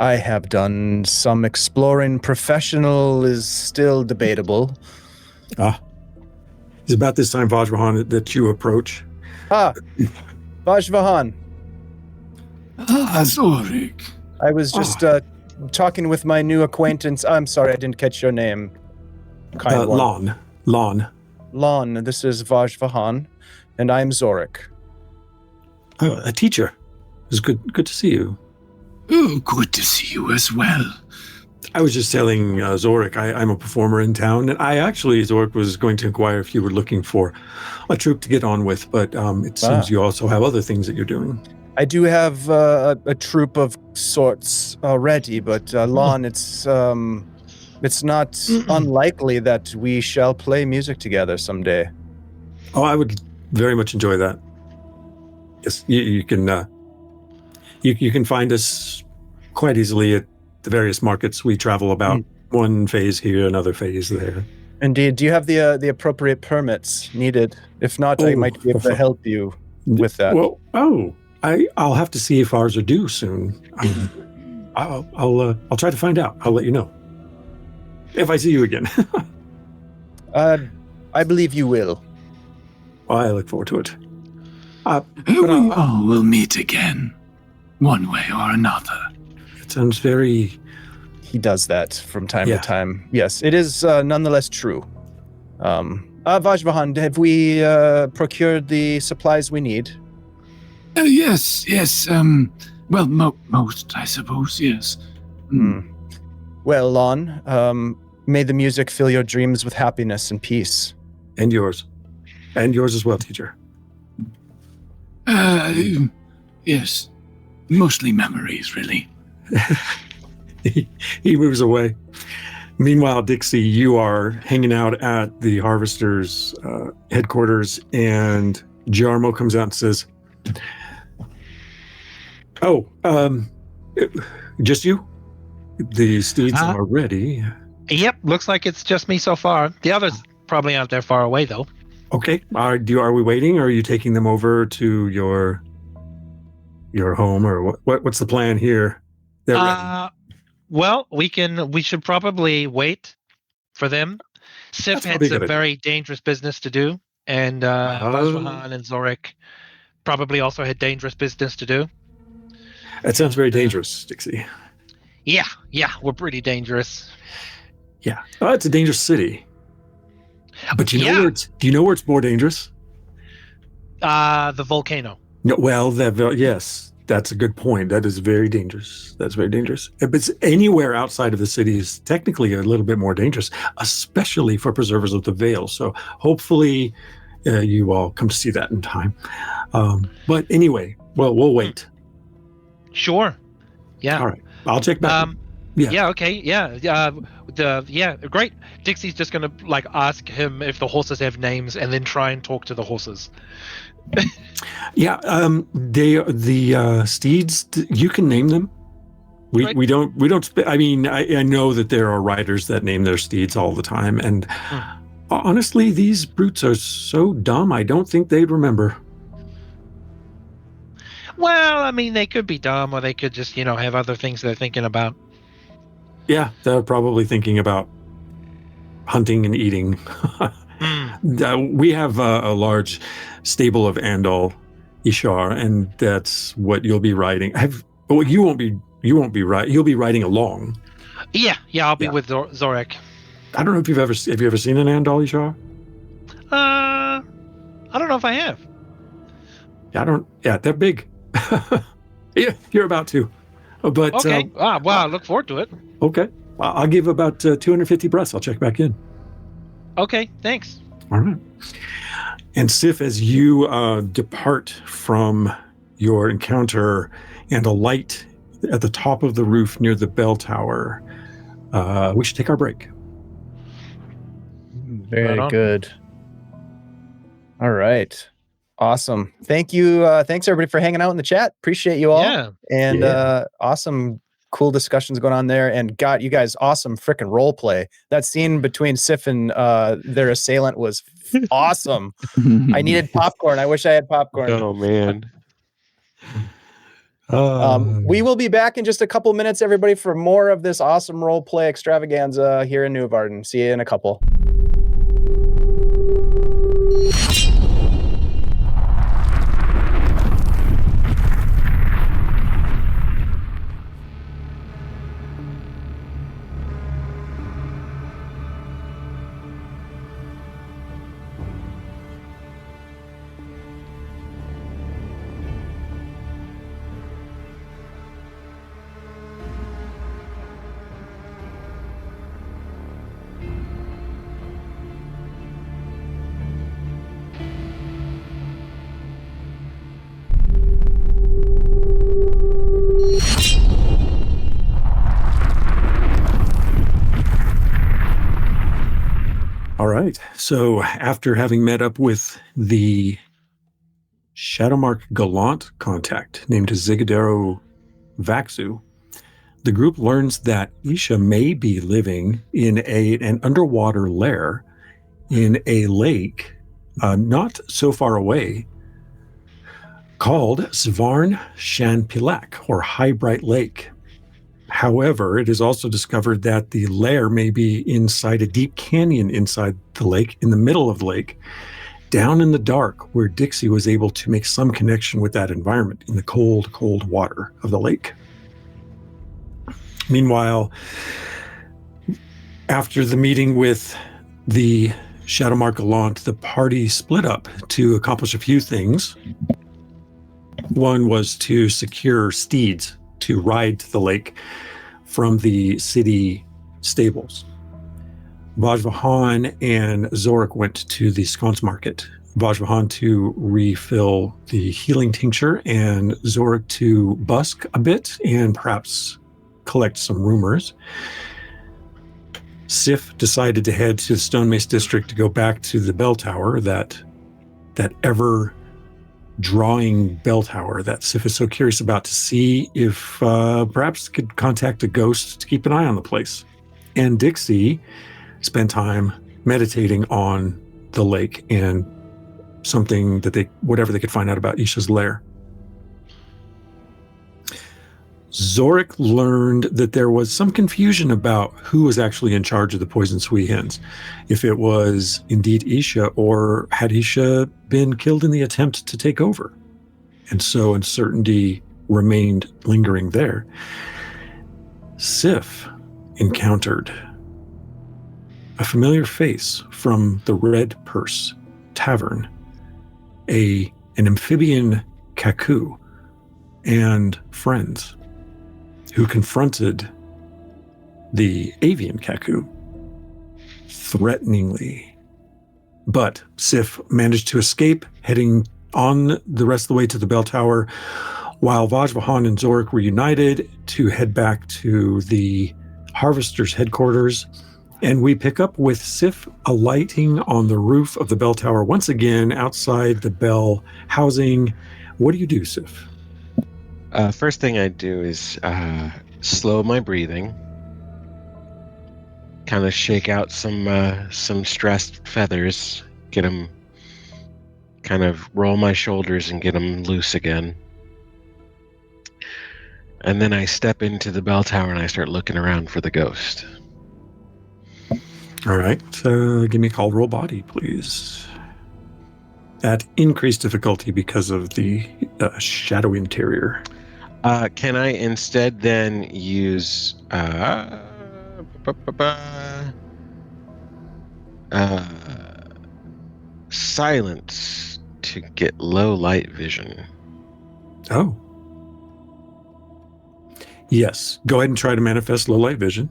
S1: I have done some exploring. Professional is still debatable.
S2: It's about this time, Vajrahan, that you approach.
S1: Vajrahan.
S6: Zorik.
S1: I was just talking with my new acquaintance. I'm sorry, I didn't catch your name.
S2: Lon.
S1: Lon, this is Vajrahan, and I'm Zorik.
S2: A teacher. It's good to see you.
S6: Oh, good to see you as well.
S2: I was just telling Zorik, I'm a performer in town, and Zorik was going to inquire if you were looking for a troupe to get on with, but it seems you also have other things that you're doing.
S1: I do have a troupe of sorts already, but Lon, it's not unlikely that we shall play music together someday.
S2: Oh, I would very much enjoy that. Yes, you can you can find us quite easily at the various markets we travel about. One phase here, another phase there.
S1: Indeed. Do you have the appropriate permits needed? If not, I might be able to help you with that.
S2: Well, I'll have to see if ours are due soon. I'll try to find out. I'll let you know if I see you again.
S1: I believe you will.
S2: Well, I look forward to it.
S6: We'll meet again, one way or another.
S2: It sounds very...
S1: He does that from time to time. Yes, it is nonetheless true. Vajrahan, have we procured the supplies we need?
S6: Yes. Well, most, I suppose, yes.
S1: Well, Lon, may the music fill your dreams with happiness and peace.
S2: And yours. And yours as well, teacher.
S6: Yes. Mostly memories, really.
S2: He moves away. Meanwhile, Dixie, you are hanging out at the Harvester's headquarters, and Jarmo comes out and says, "Oh, just you? The steeds are ready."
S3: Yep, looks like it's just me so far. The others probably aren't that far away, though.
S2: Okay. Are we waiting, or are you taking them over to your home, or what's the plan here? They're ready.
S3: Well, we should probably wait for them. Sif
S2: That's probably
S3: has
S2: a
S3: a
S2: good
S3: very dangerous business to do, and Vajrahan and Zorik probably also had dangerous business to do.
S2: That sounds very dangerous, Dixie.
S3: Yeah, we're pretty dangerous.
S2: Yeah. Oh, it's a dangerous city. But do you know where it's more dangerous?
S3: The volcano.
S2: No, well, yes, that's a good point. That is very dangerous. That's very dangerous. If it's anywhere outside of the city is technically a little bit more dangerous, especially for preservers of the Veil. So hopefully you all come to see that in time. But anyway, well, we'll wait.
S3: Sure. Yeah.
S2: All right. I'll check back.
S3: Yeah. Okay. Yeah. Great. Dixie's just gonna ask him if the horses have names, and then try and talk to the horses.
S2: Yeah. The steeds. You can name them. We don't. I mean, I know that there are riders that name their steeds all the time, and honestly, these brutes are so dumb. I don't think they'd remember.
S3: Well, I mean, they could be dumb, or they could just, have other things they're thinking about.
S2: Yeah, they're probably thinking about hunting and eating. We have a large stable of Andal Ishar, and that's what you'll be riding. You won't be riding. You'll be riding along.
S3: Yeah, I'll be with Zorik.
S2: I don't know if have you ever seen an Andal Ishar?
S3: I don't know if I have.
S2: Yeah, they're big. Yeah, you're about to. But
S3: okay. I look forward to it.
S2: Okay, I'll give about 250 breaths. I'll check back in.
S3: Okay, thanks.
S2: All right. And Sif, as you depart from your encounter, and a light at the top of the roof near the bell tower, we should take our break.
S1: Very good. All right. Awesome. Thank you. Thanks everybody for hanging out in the chat. Appreciate you all.
S3: Yeah.
S1: And awesome, cool discussions going on there. And God, you guys, awesome freaking role play. That scene between Sif and their assailant was awesome. I needed popcorn. I wish I had popcorn.
S7: Oh man.
S1: We will be back in just a couple minutes, everybody, for more of this awesome role play extravaganza here in Nuovarden. See you in a couple.
S2: All right. So after having met up with the Shadowmark Gallant contact named Zigadero Vaxu, the group learns that Isha may be living in an underwater lair in a lake not so far away called Svarn Shanpilak, or High Bright Lake. However, it is also discovered that the lair may be inside a deep canyon inside the lake, in the middle of the lake, down in the dark, where Dixie was able to make some connection with that environment in the cold, cold water of the lake. Meanwhile, after the meeting with the Shadowmark Gallant, the party split up to accomplish a few things. One was to secure steeds to ride to the lake from the city stables. Vajrahan and Zorik went to the sconce market. Vajrahan to refill the healing tincture, and Zorik to busk a bit and perhaps collect some rumors. Sif decided to head to the Stone Mace District to go back to the bell tower, that ever drawing bell tower that Sif is so curious about, to see if perhaps could contact a ghost to keep an eye on the place. And Dixie spent time meditating on the lake and something that whatever they could find out about Isha's lair. Zorik learned that there was some confusion about who was actually in charge of the Poison Sui Hens. If it was indeed Isha, or had Isha been killed in the attempt to take over. And so uncertainty remained lingering there. Sif encountered a familiar face from the Red Purse Tavern, an amphibian Kaku and friends, who confronted the avian Kaku threateningly. But Sif managed to escape, heading on the rest of the way to the bell tower, while Vajvahan and Zorik were united to head back to the Harvester's headquarters. And we pick up with Sif alighting on the roof of the bell tower once again outside the bell housing. What do you do, Sif?
S7: First thing I do is slow my breathing, kind of shake out some stressed feathers, get them, kind of roll my shoulders and get them loose again. And then I step into the bell tower and I start looking around for the ghost.
S2: All right, give me a call roll body, please. At increased difficulty because of the shadowy interior.
S7: Can I instead then use silence to get low light vision?
S2: Oh. Yes, go ahead and try to manifest low light vision.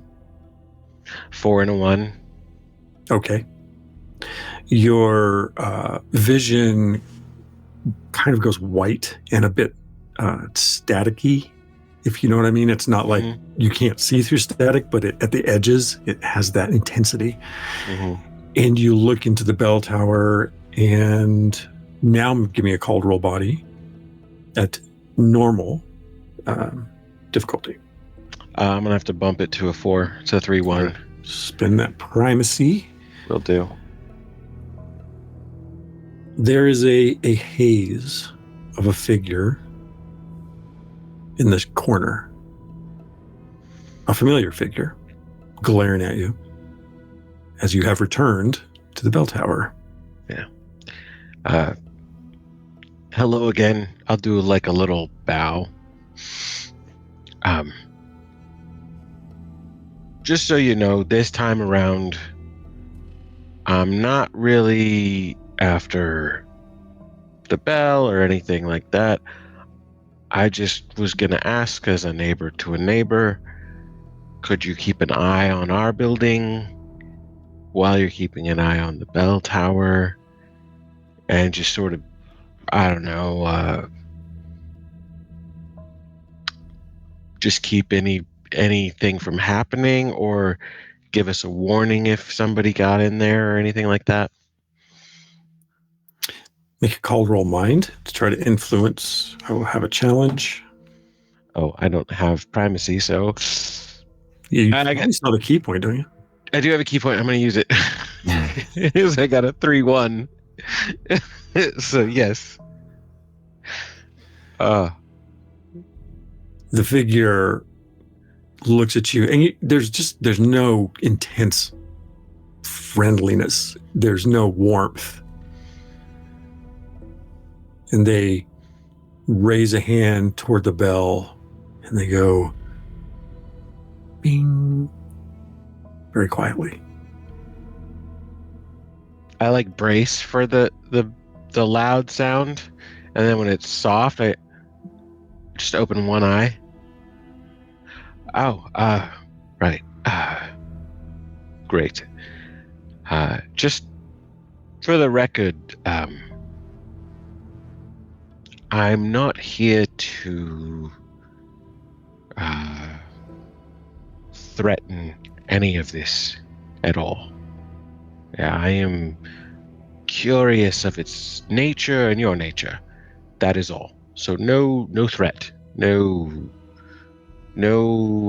S7: 4 and a 1.
S2: Okay. Your vision kind of goes white and a bit staticky, if you know what I mean. It's not like you can't see through static, but at the edges, it has that intensity.
S7: Mm-hmm.
S2: And you look into the bell tower, and now give me a called roll body at normal difficulty.
S7: I'm going to have to bump it to a 4. It's a 3-1.
S2: Spin that primacy.
S7: Will do.
S2: There is a haze of a figure in this corner. A familiar figure glaring at you as you have returned to the bell tower.
S7: Yeah. Hello again. I'll do like a little bow. Just so you know, this time around, I'm not really after the bell or anything like that. I just was going to ask, as a neighbor to a neighbor, could you keep an eye on our building while you're keeping an eye on the bell tower? And just sort of, I don't know, just keep anything from happening, or give us a warning if somebody got in there or anything like that.
S2: Make a call roll mind to try to influence. I will have a challenge.
S7: Oh, I don't have primacy, so
S2: You probably saw the key point, don't you?
S7: I do have a key point. I'm going to use it. I got a 3-1. So yes.
S2: The figure looks at you, and there's no intense friendliness. There's no warmth. And they raise a hand toward the bell, and they go, bing, very quietly.
S7: I like brace for the loud sound, and then when it's soft, I just open one eye. Oh, right. Great. Just for the record, I'm not here to threaten any of this at all. Yeah, I am curious of its nature and your nature. That is all. So no threat. No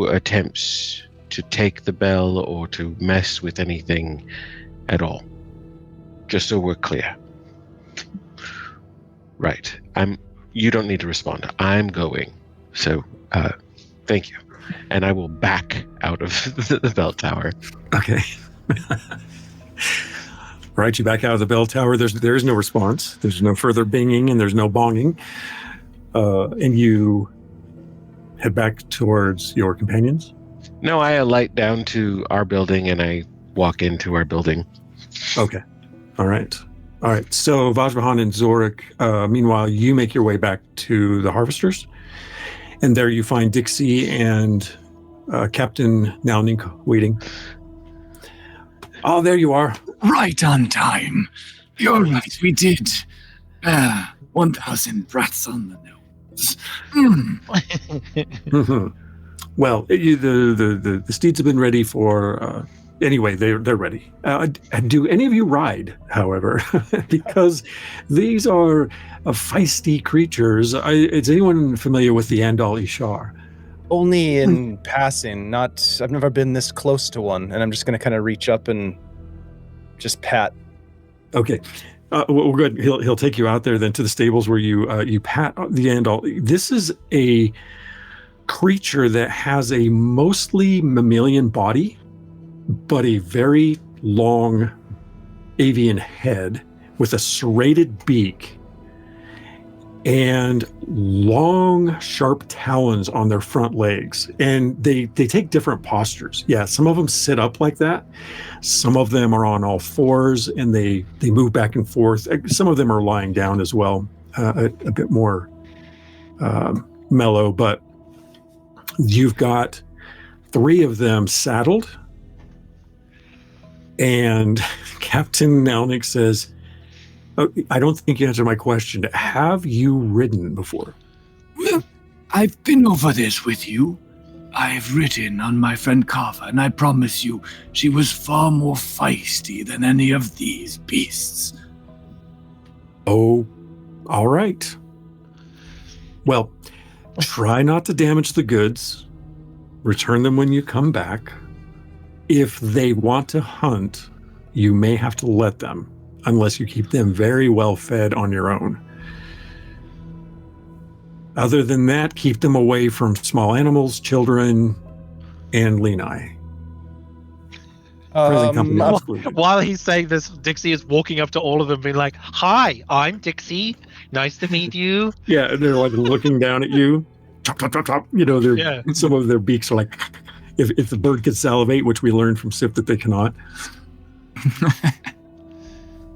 S7: attempts to take the bell or to mess with anything at all. Just so we're clear. Right. You don't need to respond. I'm going. So, thank you. And I will back out of the bell tower.
S2: Okay. Right, you back out of the bell tower. There is no response. There's no further binging and there's no bonging. And you head back towards your companions?
S7: No, I alight down to our building and I walk into our building.
S2: Okay. All right. So Vajrahan and Zorik, meanwhile, you make your way back to the Harvesters. And there you find Dixie and Captain Nalnink waiting. Oh, there you are.
S6: Right on time. You're right, we did. 1,000 rats on the nose.
S2: Well, the steeds have been ready for... anyway, they're ready. Do any of you ride, however? Because these are feisty creatures. Is anyone familiar with the Andal Ishar?
S1: Only in passing. I've never been this close to one, and I'm just going to kind of reach up and just pat.
S2: Okay. Well, good. He'll take you out there then to the stables where you pat the Andal. This is a creature that has a mostly mammalian body, but a very long avian head with a serrated beak and long, sharp talons on their front legs. And they take different postures. Yeah, some of them sit up like that. Some of them are on all fours and they move back and forth. Some of them are lying down as well, a bit more mellow. But you've got 3 of them saddled. And Captain Nalnik says, oh, I don't think you answered my question. Have you ridden before?
S6: Well, I've been over this with you. I've ridden on my friend Kava, and I promise you, she was far more feisty than any of these beasts.
S2: Oh, all right. Well, try not to damage the goods. Return them when you come back. If they want to hunt, you may have to let them, unless you keep them very well fed on your own. Other than that, keep them away from small animals, children, and Lenai.
S3: While he's saying this, Dixie is walking up to all of them being like, "Hi, I'm Dixie. Nice to meet you."
S2: Yeah, and they're like looking down at you. Chop, chop, chop, chop. You know, some of their beaks are like... If the bird can salivate, which we learned from Sif that they cannot.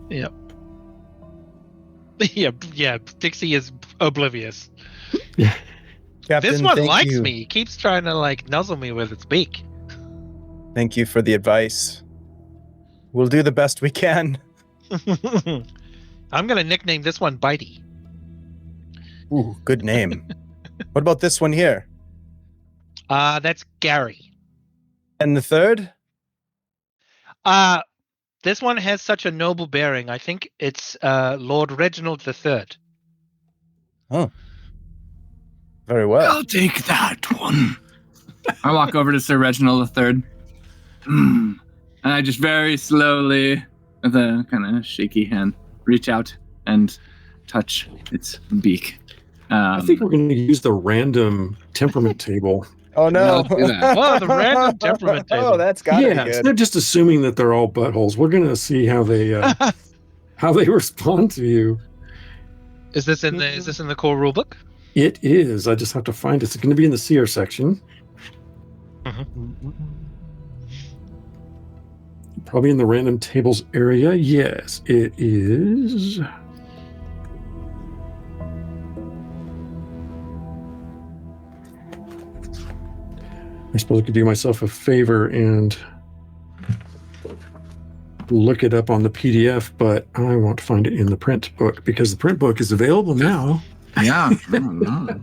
S3: Yep. Yeah. Dixie is oblivious.
S1: Captain,
S3: this one
S1: thank
S3: likes
S1: you.
S3: me. He keeps trying to nuzzle me with its beak.
S1: Thank you for the advice. We'll do the best we can.
S3: I'm gonna nickname this one Bitey.
S1: Ooh, good name. What about this one here?
S3: That's Gary.
S1: And the third?
S3: This one has such a noble bearing. I think it's Lord Reginald III.
S1: Oh. Very well.
S6: I'll take that one.
S5: I walk over to Sir Reginald III. And I just very slowly, with a kind of shaky hand, reach out and touch its beak.
S2: I think we're going to use the random temperament table.
S1: Oh no!
S5: Yeah, let's do that.
S3: Oh, the random temperament table.
S1: Oh, that's gotta be good.
S2: Instead of just assuming that they're all buttholes, we're going to see how they respond to you.
S3: Is this in the core rulebook?
S2: It is. I just have to find it. It's going to be in the seer section. Probably in the random tables area. Yes, it is. I suppose I could do myself a favor and look it up on the PDF, but I won't find it in the print book because the print book is available now.
S5: Yeah. No.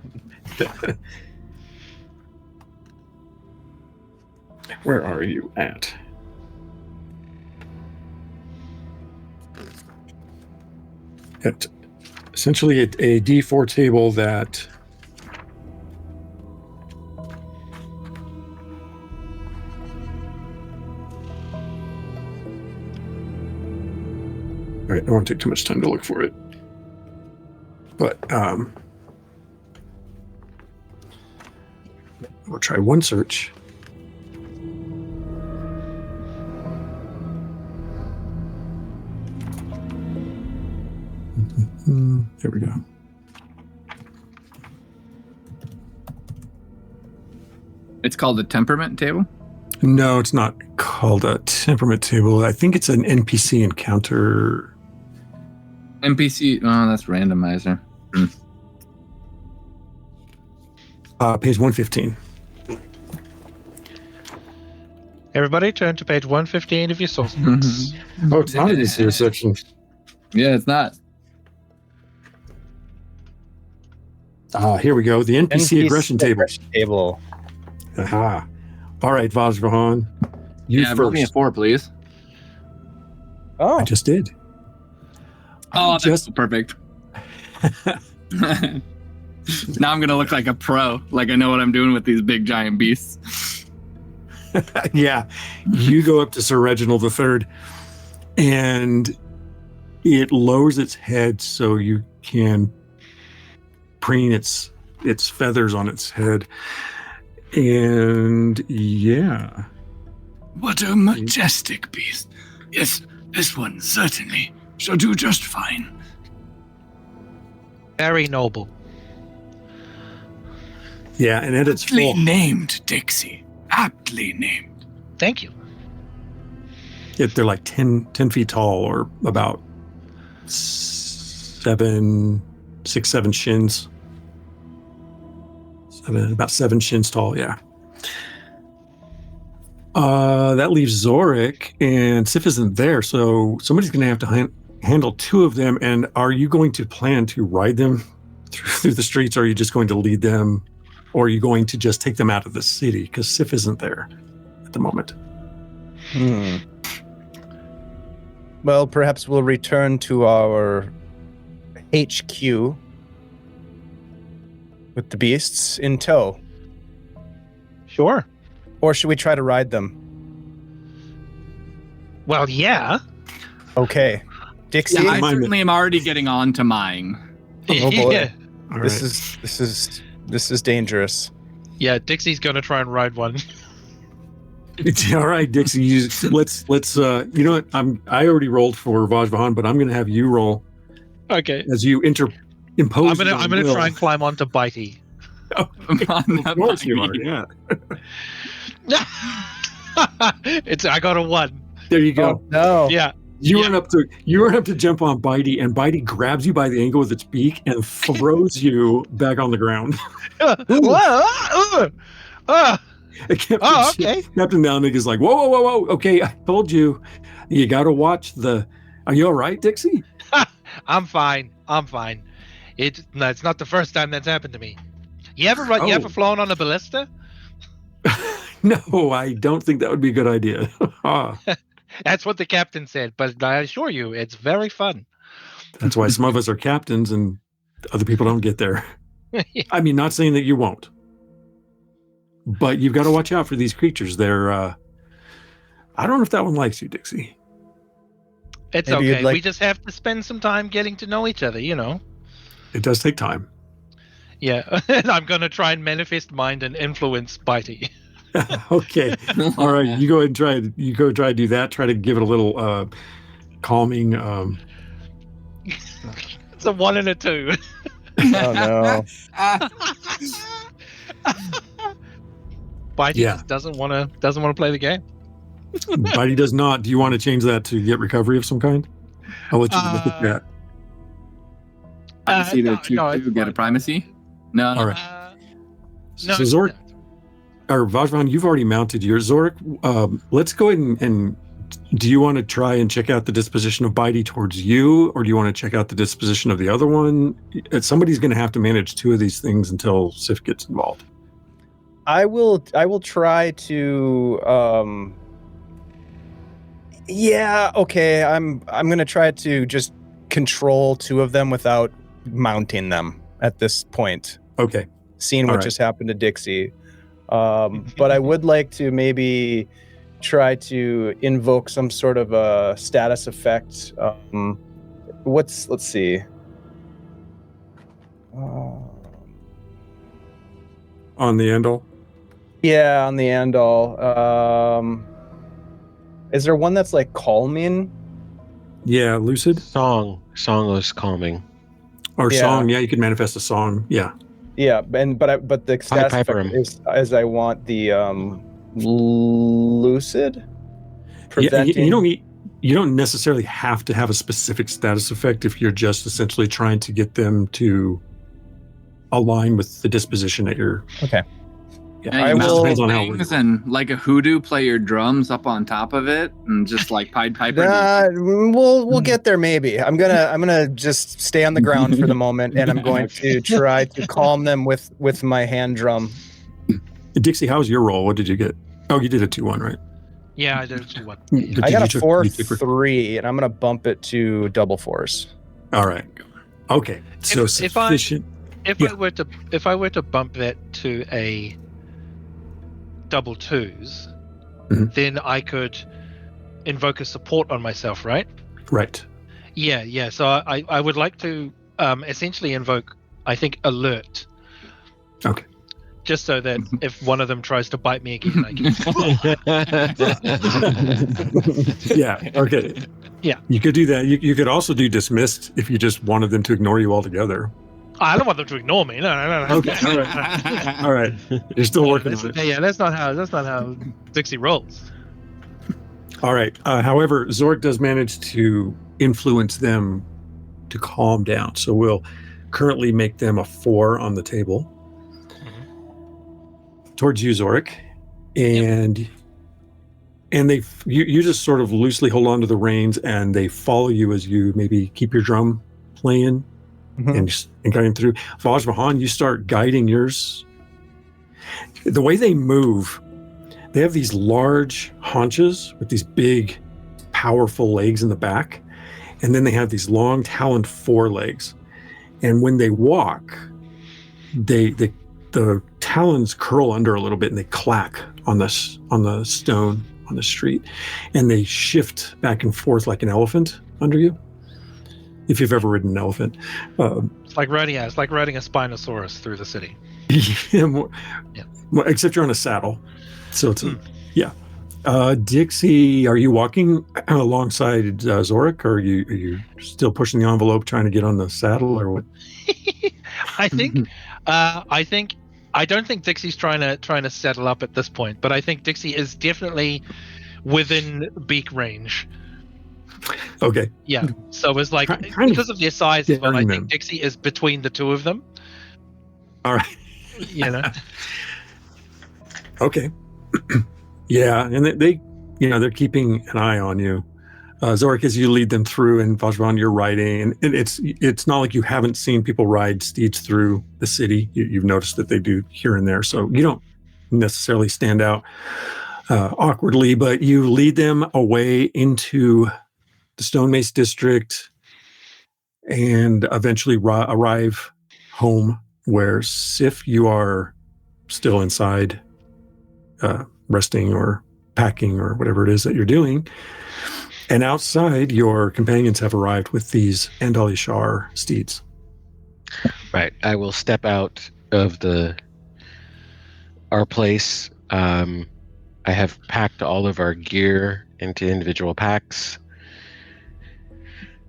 S2: Where are you at? essentially a D4 table that all right, I don't want to take too much time to look for it. But we'll try one search. There we go.
S5: It's called a temperament table?
S2: No, it's not called a temperament table. I think it's an NPC encounter.
S5: NPC, oh, that's randomizer.
S2: Page 115.
S3: Everybody turn to page 115 of your source books.
S2: Oh, it's not in this here section.
S5: Yeah, it's not.
S2: Here we go. The NPC aggression table. Aha. All right, Vajrahan. You
S5: Roll me a
S2: first.
S5: 4, please.
S1: Oh,
S2: I just did.
S5: Oh,
S2: just-
S5: that's perfect. Now I'm going to look like a pro. Like I know what I'm doing with these big giant beasts.
S2: Yeah. You go up to Sir Reginald III, and it lowers its head so you can preen its feathers on its head. And yeah.
S6: What a majestic beast. Yes, this one certainly shall do just fine.
S3: Very noble.
S2: Yeah, and at its
S6: Aptly
S2: full,
S6: named, Dixie. Aptly named.
S3: Thank you.
S2: they're like 10 feet tall, or about 7 shins. About 7 shins tall, yeah. That leaves Zorik, and Sif isn't there, so somebody's going to have to handle 2 of them. And are you going to plan to ride them through the streets, or are you just going to lead them, or are you going to just take them out of the city? Because Sif isn't there at the moment.
S1: Well, perhaps we'll return to our HQ with the beasts in tow.
S3: Sure.
S1: Or should we try to ride them?
S3: Well, yeah.
S1: Okay. Dixie,
S5: Yeah, I certainly am already getting on to mine.
S1: Oh, boy.
S3: Yeah.
S2: All
S1: this
S2: right.
S1: is dangerous.
S3: Yeah, Dixie's gonna try and ride one.
S2: All right, Dixie. Let's. You know what? I already rolled for Vajrahan, but I'm going to have you roll
S3: Okay.
S2: as you impose.
S3: I'm gonna
S2: your
S3: try and climb onto Bitey.
S2: will. Of course you are. Yeah.
S3: I got a 1.
S2: There you go.
S1: Oh, no.
S3: Yeah.
S2: You run up to jump on Bitey, and Bitey grabs you by the ankle with its beak and throws you back on the ground.
S3: Okay.
S2: Captain Downick is like, whoa. Okay, I told you. You got to watch the. Are you all right, Dixie?
S3: I'm fine. It's not the first time that's happened to me. You ever flown on a ballista?
S2: No, I don't think that would be a good idea.
S3: That's what the captain said, but I assure you, it's very fun.
S2: That's why some of us are captains and other people don't get there. I mean, not saying that you won't, but you've got to watch out for these creatures. They're, I don't know if that one likes you, Dixie.
S3: It's
S1: Maybe
S3: okay. We just have to spend some time getting to know each other, you know.
S2: It does take time.
S3: Yeah, and I'm going to try and manifest mind and influence Bitey.
S2: Okay. All right. You go ahead and try to do that. Try to give it a little calming.
S3: It's a 1 and a 2.
S1: Oh, no.
S3: Bitey
S2: Yeah.
S3: just doesn't want to play the game.
S2: Bitey does not. Do you want to change that to get recovery of some kind? I'll let you look at that.
S5: I see
S3: no,
S5: to get a primacy. No.
S2: All right.
S3: No,
S2: So Zorik, or Vajrahan, you've already mounted your Zorik. Let's go ahead and do you want to try and check out the disposition of Bitey towards you, or do you want to check out the disposition of the other one? Somebody's going to have to manage 2 of these things until Sif gets involved.
S1: I will try to yeah, okay. I'm going to try to just control 2 of them without mounting them at this point,
S2: Okay.
S1: seeing
S2: All
S1: what
S2: right.
S1: just happened to Dixie. But I would like to maybe try to invoke some sort of a status effect. Let's see.
S2: On the Endel?
S1: Yeah, on the Andal. Is there one that's like calming?
S2: Yeah, lucid?
S7: Song was calming.
S2: Or
S1: Yeah.
S2: song. Yeah, you could manifest a song. Yeah.
S1: Yeah, but the status
S7: Piper
S1: effect is I want the lucid preventing.
S2: Yeah, you don't necessarily have to have a specific status effect if you're just essentially trying to get them to align with the disposition that you're.
S1: Okay.
S2: Yeah,
S1: I
S5: you
S1: will-
S5: mount
S2: depends on how
S5: things and like a hoodoo, play your drums up on top of it, and just like Pied Piper.
S1: We'll get there maybe. I'm gonna just stay on the ground for the moment, and I'm going to try to calm them with my hand drum.
S2: Dixie, how was your roll? What did you get? Oh, you did a 2-1, right?
S3: Yeah, I did a 2-1.
S1: I got a
S2: you
S1: 4-3, and I'm gonna bump it to double 4s.
S2: All right. Okay. So
S3: If I-
S2: sufficient.
S3: If I were to bump that to a double 2s,
S2: Mhm.
S3: then I could invoke a support on myself, right?
S2: Right.
S3: Yeah. So I would like to essentially invoke, I think, alert.
S2: Okay.
S3: Just so that if one of them tries to bite me again, I can.
S2: Yeah. Okay.
S3: Yeah.
S2: You could do that. You could also do dismissed if you just wanted them to ignore you altogether.
S3: I don't want them to ignore me. No.
S2: Okay. All right. All right. You're still working on it.
S3: Yeah, that's not how Dixie rolls.
S2: All right. However, Zork does manage to influence them to calm down. So we'll currently make them a 4 on the table. Towards you, Zorik, and you just sort of loosely hold on to the reins, and they follow you as you maybe keep your drum playing and guiding through. Vajrahan, you start guiding yours. The way they move, they have these large haunches with these big, powerful legs in the back, and then they have these long taloned forelegs. And when they walk, the talons curl under a little bit and they clack on the stone on the street, and they shift back and forth like an elephant under you. If you've ever ridden an elephant,
S3: It's like riding a Spinosaurus through the city.
S2: well, except you're on a saddle, so it's Dixie, are you walking alongside Zorik, or are you still pushing the envelope trying to get on the saddle, or what?
S3: I think I don't think Dixie's trying to settle up at this point, but I think Dixie is definitely within beak range.
S2: Okay.
S3: Yeah. So it's like
S2: Kind
S3: because of their size as well, I
S2: daring
S3: think
S2: them.
S3: Dixie is between the two of them.
S2: All right.
S3: You know.
S2: Okay. Yeah, and they they're keeping an eye on you. Zorik, as you lead them through, and Vajrahan, you're riding, and it's not like you haven't seen people ride steeds through the city. You've noticed that they do here and there, so you don't necessarily stand out awkwardly, but you lead them away into the Stone Mace district and eventually arrive home, where Sif, you are still inside resting or packing or whatever it is that you're doing. And outside, your companions have arrived with these Andali Shar steeds.
S7: Right. I will step out of our place. I have packed all of our gear into individual packs.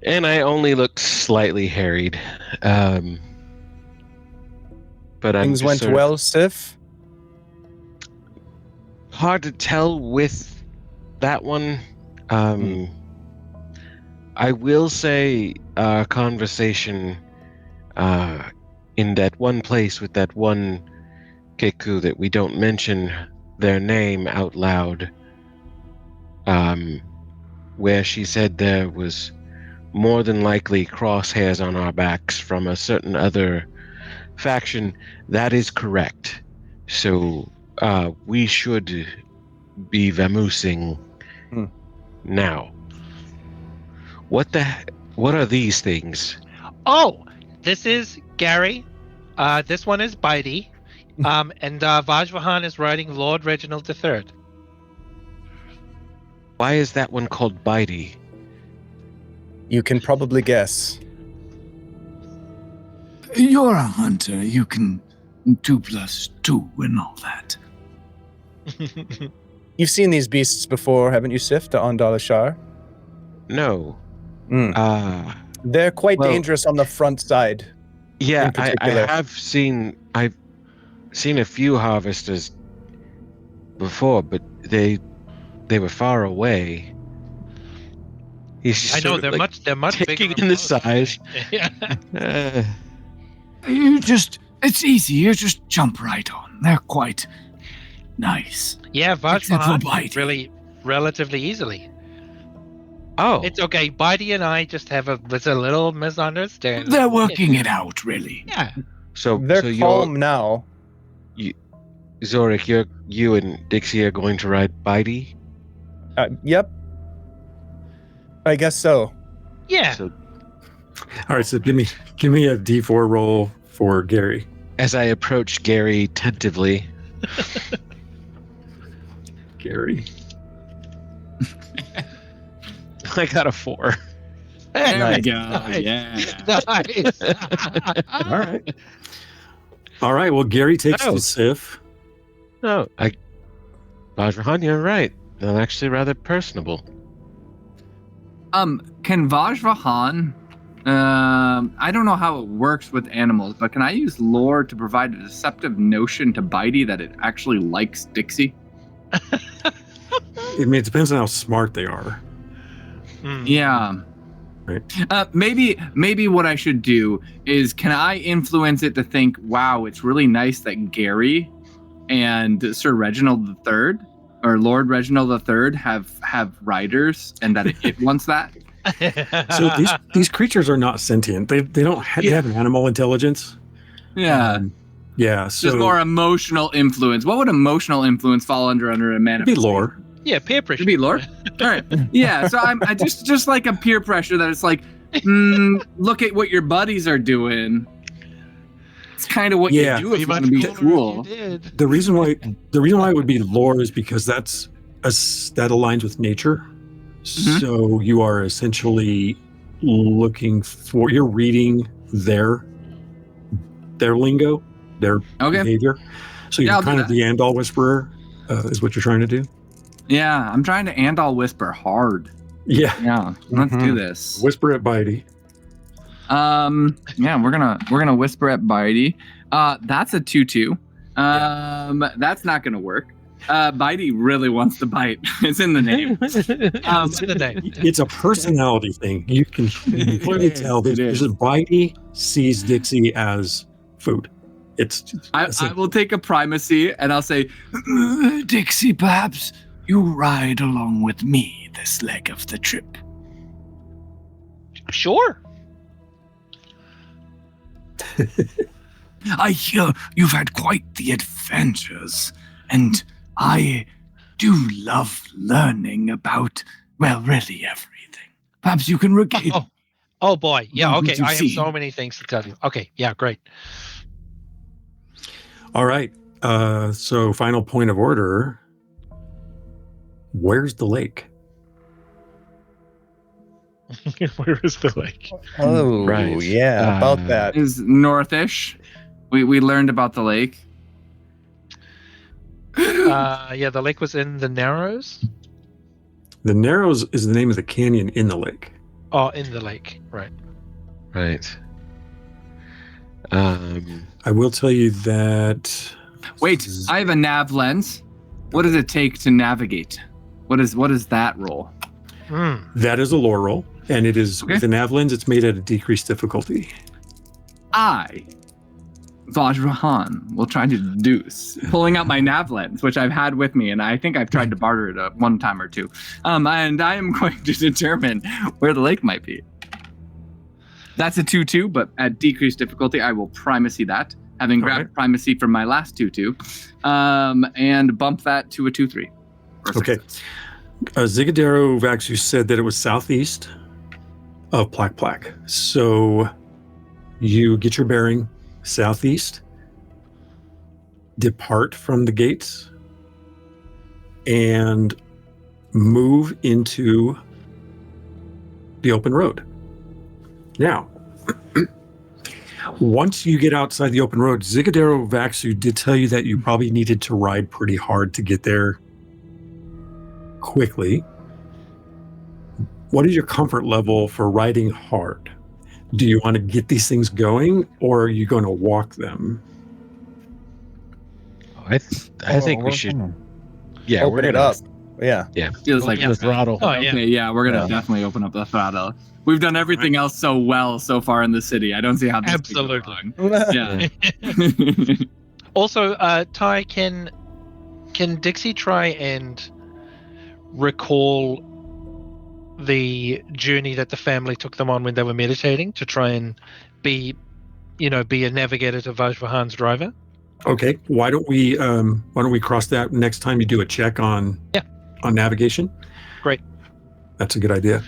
S7: And I only look slightly harried. But
S1: Things went well, Sif.
S7: Hard to tell with that one. I will say our conversation in that one place with that one Keku that we don't mention their name out loud, where she said there was more than likely crosshairs on our backs from a certain other faction, that is correct. So we should be vamoosing now. What the What are these things?
S3: Oh, this is Gary. This one is Bitey. And Vajvahan is riding Lord Reginald III.
S7: Why is that one called Bitey?
S1: You can probably guess.
S6: You're a hunter. You can 2 + 2 and all that.
S1: You've seen these beasts before, haven't you, Sif, to Andalashar?
S7: No.
S1: Mm. They're quite
S7: well,
S1: dangerous on the front side.
S7: Yeah,
S1: in particular.
S7: I've seen a few harvesters before, but they were far away. He's just
S3: I know
S7: sort of,
S3: they're much
S7: taking
S3: bigger
S7: in the
S3: and closer.
S7: size.
S3: Yeah.
S6: It's easy. You just jump right on. They're quite nice.
S3: Yeah,
S6: Except for
S3: Vajvahan
S6: Bitey.
S3: really relatively easily.
S7: Oh,
S3: It's okay. Bitey and I just have a little misunderstanding.
S6: They're working it out, really.
S3: Yeah.
S7: so
S1: They're calm now.
S7: Zorik, you and Dixie are going to ride Bitey?
S1: Yep. I guess so.
S3: Yeah.
S7: So
S2: All right, so give me a D4 roll for Gary.
S7: as I approach Gary tentatively,
S2: Gary.
S7: I got a 4.
S5: There we go.
S3: Nice.
S5: Yeah.
S3: Nice.
S2: All right. All right, well, Gary takes
S7: Oh.
S2: the Sif.
S7: No, Vajrahan, you're right. They're actually rather personable.
S5: Can Vajrahan, I don't know how it works with animals, but can I use lore to provide a deceptive notion to Bitey that it actually likes Dixie?
S2: I mean, it depends on how smart they are.
S5: Yeah.
S2: Right.
S5: Maybe what I should do is, can I influence it to think, wow, it's really nice that Gary and Sir Reginald III or Lord Reginald III have riders, and that it wants that.
S2: So these creatures are not sentient. They don't they have an animal intelligence.
S5: Yeah.
S2: Yeah, so
S5: Just more emotional influence. What would emotional influence fall under a
S2: it'd
S5: man?
S2: be lore.
S3: Yeah, peer pressure.
S5: It'd be lore. All right. Yeah. So I just like a peer pressure that it's like, look at what your buddies are doing. It's kind of what
S2: Yeah.
S5: you do if you want to be cool.
S2: The reason why it would be lore is because that aligns with nature.
S5: Mhm.
S2: So you are essentially you're reading their lingo, their
S5: Okay.
S2: behavior. So
S5: Yeah,
S2: you're
S5: I'll do
S2: kind of
S5: that.
S2: the Andal whisperer, is what you're trying to do.
S5: Yeah, I'm trying to Andal whisper hard.
S2: Yeah,
S5: Yeah, let's do this.
S2: whisper at Bitey.
S5: Yeah, we're gonna whisper at Bitey. That's a 2-2. That's not gonna work. Bitey really wants to bite. It's in the name.
S3: It's in the name.
S2: It's a personality thing. You can clearly tell that
S5: It is.
S2: Bitey sees Dixie as food.
S5: I will take a primacy and I'll say,
S6: Dixie, perhaps you ride along with me this leg of the trip.
S3: Sure.
S6: I hear you've had quite the adventures, and I do love learning about, well, really everything. Perhaps you can regale.
S3: Oh boy. Yeah,
S6: What
S3: okay.
S6: would you
S3: I have
S6: see?
S3: so many things to tell you. Okay, yeah, great.
S2: All right. So final point of order. Where's the lake?
S3: Where is the lake?
S1: Oh,
S7: Right.
S1: yeah, about that.
S5: is northish. We learned about the lake.
S3: Yeah, the lake was in the Narrows.
S2: The Narrows is the name of the canyon in the lake.
S3: Oh, in the lake, right.
S7: Right.
S2: I will tell you that.
S5: Wait, I have a nav lens. What does it take to navigate? What is that roll?
S2: That is a lore roll, and it is
S5: Okay.
S2: with an nav lens. It's made at a decreased difficulty.
S5: I, Vajrahan, will try to deduce, pulling out my nav lens, which I've had with me, and I think I've tried to barter it one time or two. And I am going to determine where the lake might be. That's a 2-2, but at decreased difficulty, I will primacy that, having grabbed
S2: Alright.
S5: primacy from my last 2-2, and bump that to a 2-3.
S2: Okay. Zigadero Vaxu said that it was southeast. of Plaque. So you get your bearing southeast, depart from the gates, and move into the open road. Now, once you get outside the open road, Zigadero Vaxu did tell you that you probably needed to ride pretty hard to get there quickly. What is your comfort level for riding hard? Do you want to get these things going, or are you going to walk them?
S7: I think we should. Yeah,
S1: Open it up. Yeah.
S5: Feels like
S3: yeah.
S7: The throttle.
S3: Oh, yeah.
S5: Okay, yeah, we're gonna definitely open up the throttle. We've done everything else so well so far in the city. I don't see how this could go
S3: Absolutely.
S5: wrong. Yeah.
S3: Also, Ty, can Dixie try and recall the journey that the family took them on when they were meditating to try and be a navigator to Vajrahan's driver?
S2: Okay, why don't we cross that next time you do a check on navigation?
S3: Great.
S2: That's a good idea.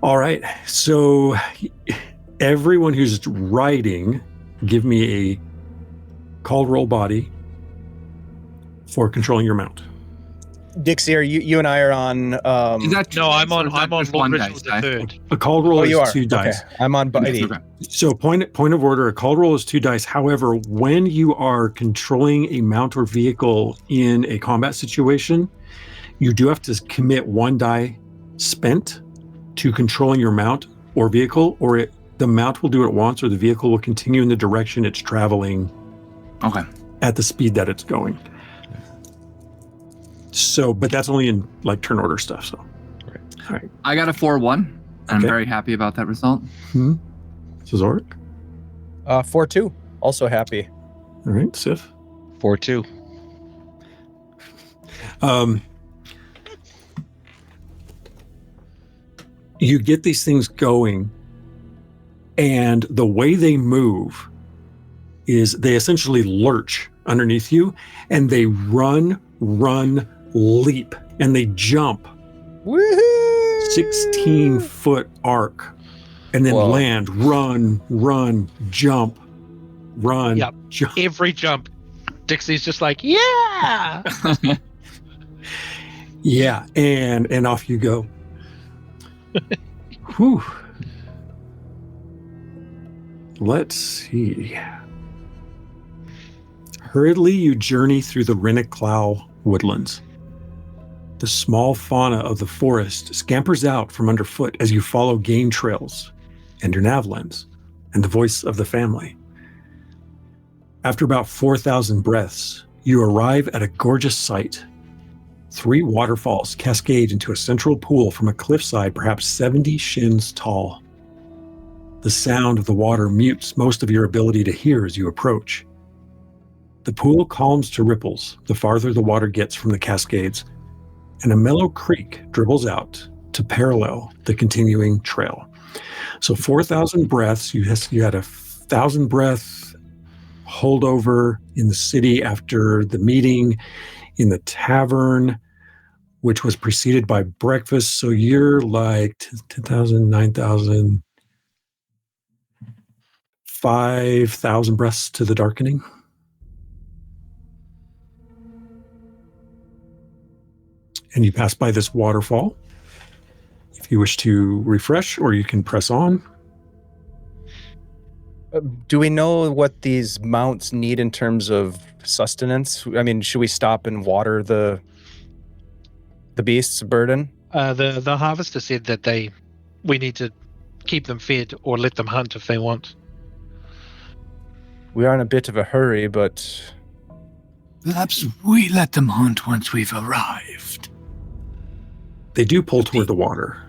S2: All right, so everyone who's riding, give me a call roll body for controlling your mount.
S1: Dixie, are you and I are on?
S5: Is that two
S3: No,
S5: dice
S3: I'm
S5: or
S3: on.
S5: is that
S3: I'm on
S5: just one
S3: Lord
S5: dice,
S3: Ritual the
S5: Ty?
S3: third.
S2: A call roll
S1: you
S2: is
S1: are
S2: 2 dice.
S1: Okay. I'm on Buddy.
S5: Okay.
S2: So point of order, a call roll is 2 dice. However, when you are controlling a mount or vehicle in a combat situation, you do have to commit 1 die spent to controlling your mount or vehicle, or the mount will do it once, or the vehicle will continue in the direction it's traveling at the speed that it's going. So, but that's only in like turn order stuff. So, all right.
S5: I got a 4-1. I'm
S2: Okay.
S5: very happy about that result.
S2: So Zorik.
S1: 4-2. Also happy.
S2: All right, Sif.
S7: 4-2.
S2: You get these things going, and the way they move is they essentially lurch underneath you, and they run, leap, and they jump
S1: Woohoo!
S2: 16-foot arc, and then
S1: Whoa.
S2: land, run, jump, run,
S3: Yep.
S2: jump.
S3: Every jump, Dixie's just like, yeah.
S2: Yeah, and off you go. Whew. Let's see. Hurriedly, you journey through the Renniclau woodlands. The small fauna of the forest scampers out from underfoot as you follow game trails and your nav lens and the voice of the family. After about 4,000 breaths, you arrive at a gorgeous sight. 3 waterfalls cascade into a central pool from a cliffside perhaps 70 shins tall. The sound of the water mutes most of your ability to hear as you approach. The pool calms to ripples the farther the water gets from the cascades, and a mellow creek dribbles out to parallel the continuing trail. So 4,000 breaths, you had a 1,000 breath holdover in the city after the meeting in the tavern, which was preceded by breakfast. So you're like 10,000, 9,000, 5,000 breaths to the darkening. And you pass by this waterfall. If you wish to refresh, or you can press on.
S1: Do we know what these mounts need in terms of sustenance? I mean, should we stop and water the beast's burden?
S3: The harvester said that we need to keep them fed or let them hunt if they want.
S1: We are in a bit of a hurry, but
S6: Perhaps we let them hunt once we've arrived.
S2: They do pull toward the water.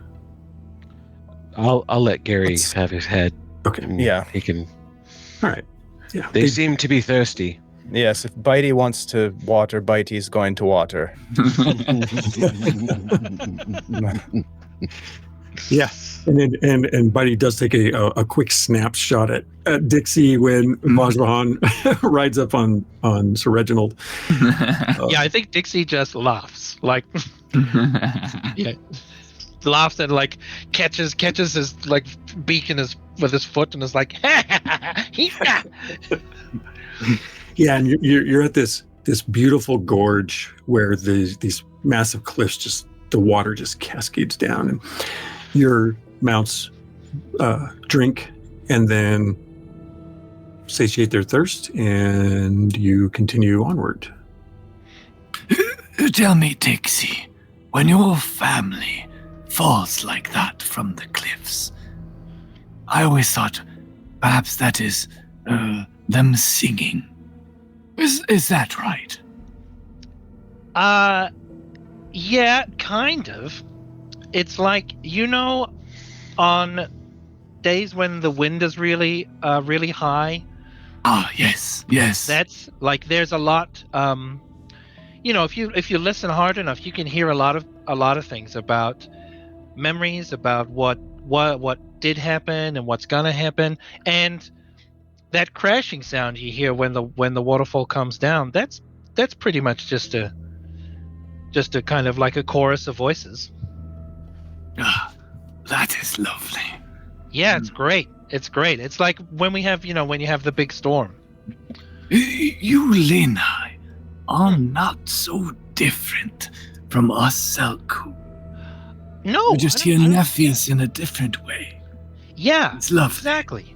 S7: I'll let Gary have his head.
S2: Okay.
S7: and
S1: Yeah.
S7: He can.
S2: All right. Yeah.
S7: They seem to be thirsty.
S1: yes, if Bitey wants to water, Bitey's going to water.
S2: Yeah, and Buddy does take a quick snapshot at Dixie when Vajrahan rides up on Sir Reginald.
S3: Yeah, I think Dixie just laughs. Like, yeah. laughs and like catches his like beak in with his foot and is like,
S2: Yeah, and you're at this beautiful gorge where these massive cliffs, just the water just cascades down, and your mounts drink and then satiate their thirst, and you continue onward.
S6: Tell me, Dixie, when your family falls like that from the cliffs, I always thought perhaps that is them singing. Is that right?
S3: Yeah, kind of. It's like, on days when the wind is really high.
S6: Ah, yes.
S3: That's like, there's a lot. If you listen hard enough, you can hear a lot of things about memories, about what did happen and what's gonna happen, and that crashing sound you hear when the waterfall comes down. That's pretty much just a kind of like a chorus of voices.
S6: Ah, that is lovely.
S3: Yeah, it's great. It's great. It's like when we have, when you have the big storm.
S6: You, Lena, are not so different from us, Selku.
S3: No,
S6: We just hear Nephius in a different way.
S3: Yeah,
S6: It's lovely.
S3: exactly.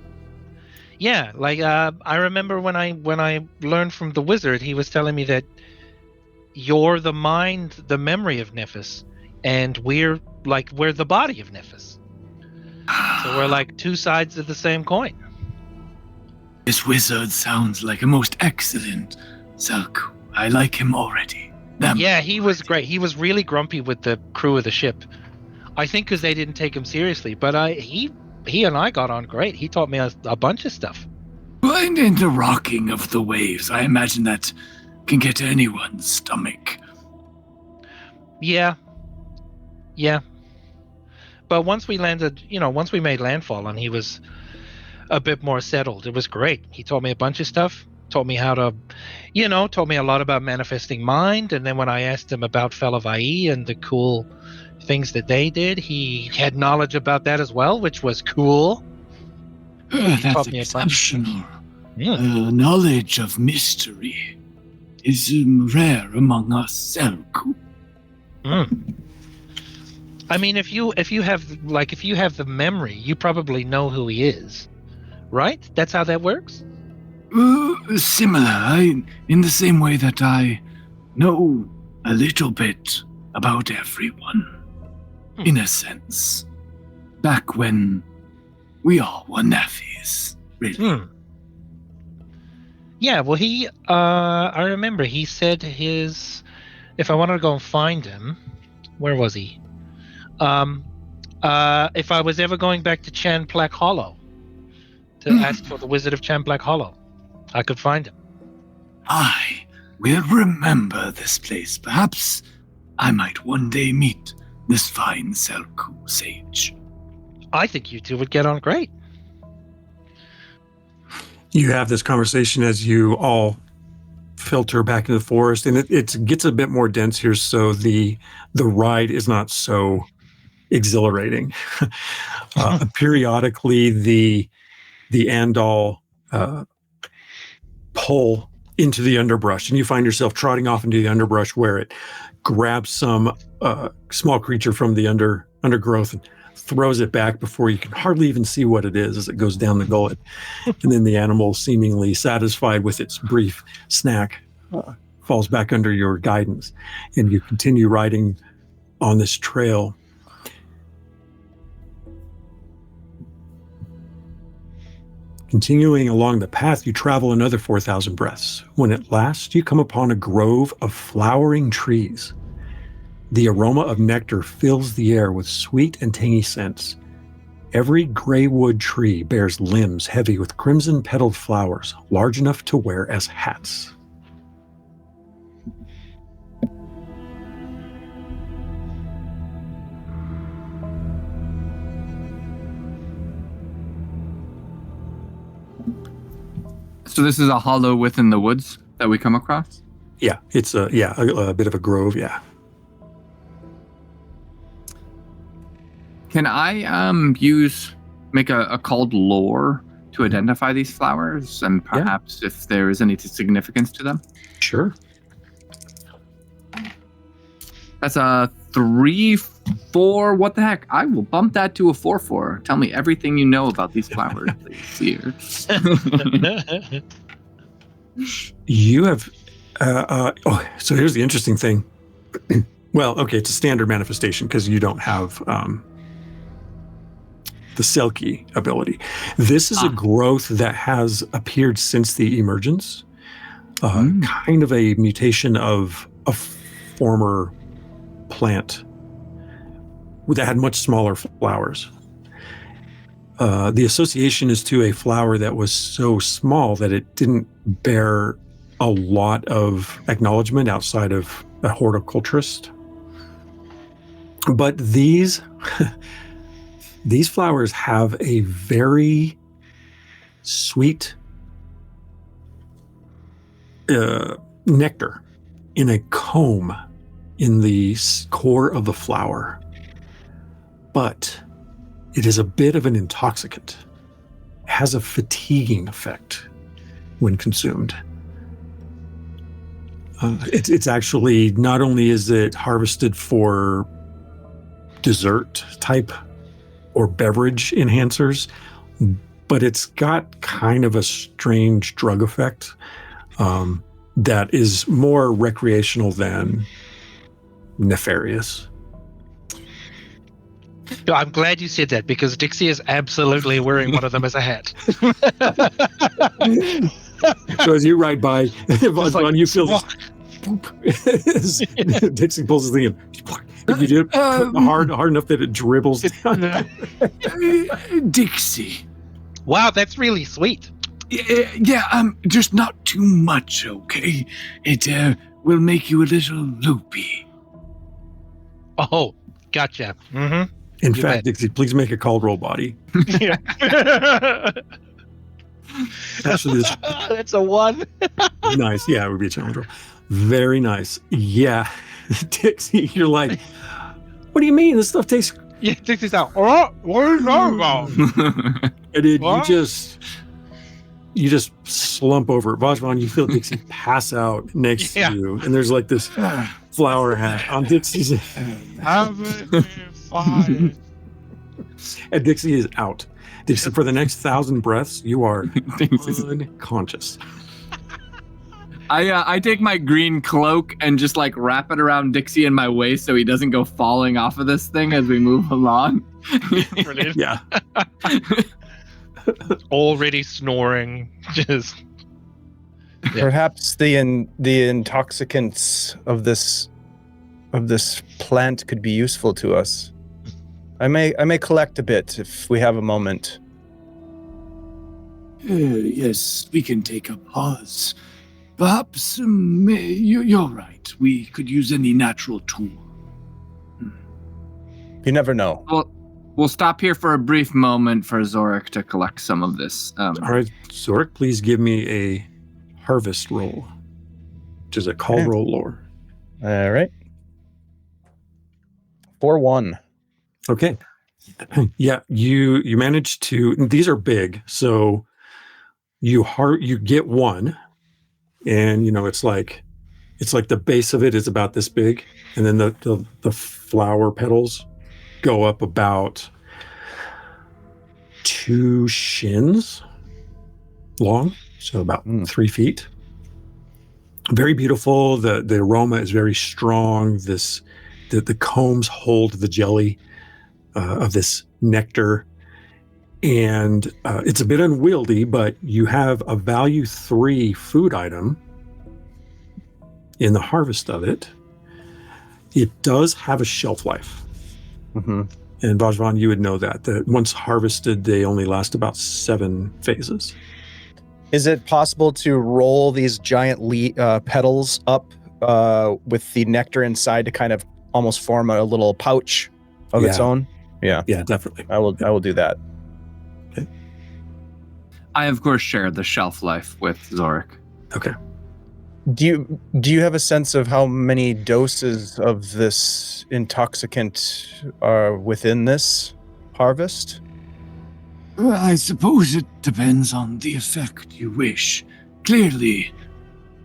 S3: Yeah, like I remember when I learned from the wizard, he was telling me that you're the mind, the memory of Nephis, and we're the body of Nephis. So we're like two sides of the same coin.
S6: This wizard sounds like a most excellent Selku. I like him already.
S3: Yeah, he was great. He was really grumpy with the crew of the ship. I think because they didn't take him seriously. But he and I got on great. He taught me a bunch of stuff.
S6: And in the rocking of the waves, I imagine that can get anyone's stomach.
S3: Yeah. But once we landed, once we made landfall and he was a bit more settled, it was great. He taught me a bunch of stuff. Taught me how to, taught me a lot about manifesting mind. And then when I asked him about Felavai and the cool things that they did, he had knowledge about that as well, which was cool.
S6: That's
S3: taught me a bunch.
S6: exceptional.
S3: Yeah.
S6: Knowledge of mystery is rare among us Selku.
S3: I mean, if you have the memory, you probably know who he is, right? That's how that works.
S6: Similar, in the same way that I know a little bit about everyone, in a sense. Back when we all were Nephies, really.
S3: Yeah, well, I remember he said if I wanted to go and find him, where was he? If I was ever going back to Chanplak Hollow to ask for the Wizard of Chanplak Hollow, I could find him.
S6: I will remember this place. Perhaps I might one day meet this fine Selku sage.
S3: I think you two would get on great.
S2: You have this conversation as you all filter back into the forest, and it gets a bit more dense here, so the ride is not so exhilarating. Periodically, the Andal pull into the underbrush, and you find yourself trotting off into the underbrush where it grabs some small creature from the undergrowth and throws it back before you can hardly even see what it is as it goes down the gullet. And then the animal, seemingly satisfied with its brief snack, falls back under your guidance, and you continue riding on this trail. Continuing along the path, you travel another 4,000 breaths, when at last you come upon a grove of flowering trees. The aroma of nectar fills the air with sweet and tangy scents. Every gray wood tree bears limbs heavy with crimson-petaled flowers, large enough to wear as hats.
S5: So this is a hollow within the woods that we come across?
S2: Yeah, it's a bit of a grove, yeah.
S5: Can I make a called lore to identify these flowers and perhaps if there is any significance to them?
S2: Sure.
S5: That's a 3-4. What the heck? I will bump that to a 4-4. Tell me everything you know about these flowers, please. Here.
S2: You have. So here's the interesting thing. Well, okay, it's a standard manifestation because you don't have the Selkie ability. This is a growth that has appeared since the emergence. Kind of a mutation of a former plant that had much smaller flowers. The association is to a flower that was so small that it didn't bear a lot of acknowledgement outside of a horticulturist. But these flowers have a very sweet nectar in a comb in the core of the flower. But it is a bit of an intoxicant. It has a fatiguing effect when consumed. It's actually, not only is it harvested for dessert type or beverage enhancers, but it's got kind of a strange drug effect that is more recreational than nefarious.
S3: No, I'm glad you said that because Dixie is absolutely wearing one of them as a hat.
S2: So as you ride by, Vaughn, you feel Dixie pulls his thing in. You do it hard enough that it dribbles down.
S6: Dixie.
S3: Wow, that's really sweet.
S6: Yeah, just not too much, okay? It will make you a little loopy.
S3: Oh, gotcha. Mm-hmm.
S2: In fact, Dixie, please make a call roll body.
S3: Yeah.
S2: Actually,
S3: that's a 1.
S2: Nice. Yeah, it would be a challenge roll. Very nice. Yeah. Dixie, you're like, what do you mean? This stuff tastes...
S3: Yeah, Dixie's out. Oh, what are you talking about?
S2: And you just slump over. Vajvan, you feel Dixie pass out next to you. And there's like this flower hat on Dixie's head.
S3: Fine.
S2: And Dixie is out. Dixie, for the next 1,000 breaths, you are unconscious.
S5: I take my green cloak and just like wrap it around Dixie in my waist so he doesn't go falling off of this thing as we move along.
S3: Brilliant.
S2: Yeah.
S3: Already snoring. Just. Yeah.
S1: Perhaps the intoxicants of this plant could be useful to us. I may collect a bit if we have a moment.
S6: Yes, we can take a pause. Perhaps you're right. We could use any natural tool.
S1: You never know.
S5: Well, we'll stop here for a brief moment for Zorik to collect some of this.
S2: All right, Zorik, please give me a harvest roll, which is a call roll lore.
S1: All right. 4-1.
S2: Okay. Yeah, you managed to. These are big, so you get one, and it's like the base of it is about this big, and then the flower petals go up about 2 shins long, so about 3 feet. Very beautiful. The aroma is very strong. The combs hold the jelly of this nectar, and it's a bit unwieldy, but you have a value 3 food item in the harvest of it. It does have a shelf life.
S1: Mm-hmm.
S2: And Vajvan, you would know that once harvested, they only last about 7 phases.
S1: Is it possible to roll these giant petals up with the nectar inside to kind of almost form a little pouch of its own? Yeah,
S2: definitely.
S1: I will do that.
S2: Okay.
S5: I of course share the shelf life with Zorik.
S2: Okay.
S1: Do you have a sense of how many doses of this intoxicant are within this? harvest?
S6: I suppose it depends on the effect you wish. Clearly,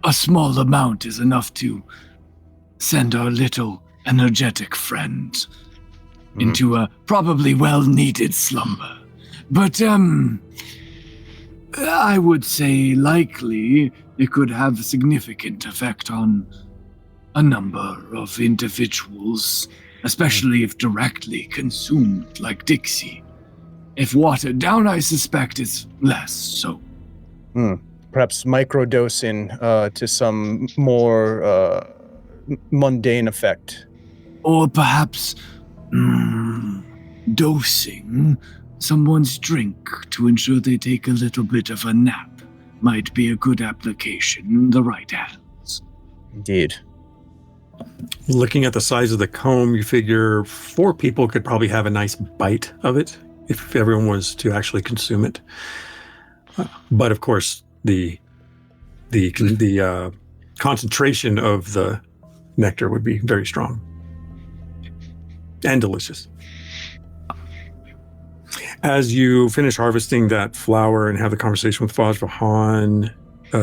S6: a small amount is enough to send our little energetic friend into a probably well-needed slumber. But, I would say likely it could have a significant effect on a number of individuals, especially if directly consumed like Dixie. If watered down, I suspect it's less so.
S1: Perhaps microdosing to some more mundane effect.
S6: Or perhaps dosing someone's drink to ensure they take a little bit of a nap might be a good application in the right hands.
S1: Indeed.
S2: Looking at the size of the comb, you figure 4 people could probably have a nice bite of it if everyone was to actually consume it. But of course, the concentration of the nectar would be very strong and delicious. As you finish harvesting that flower and have the conversation with Vajrahan,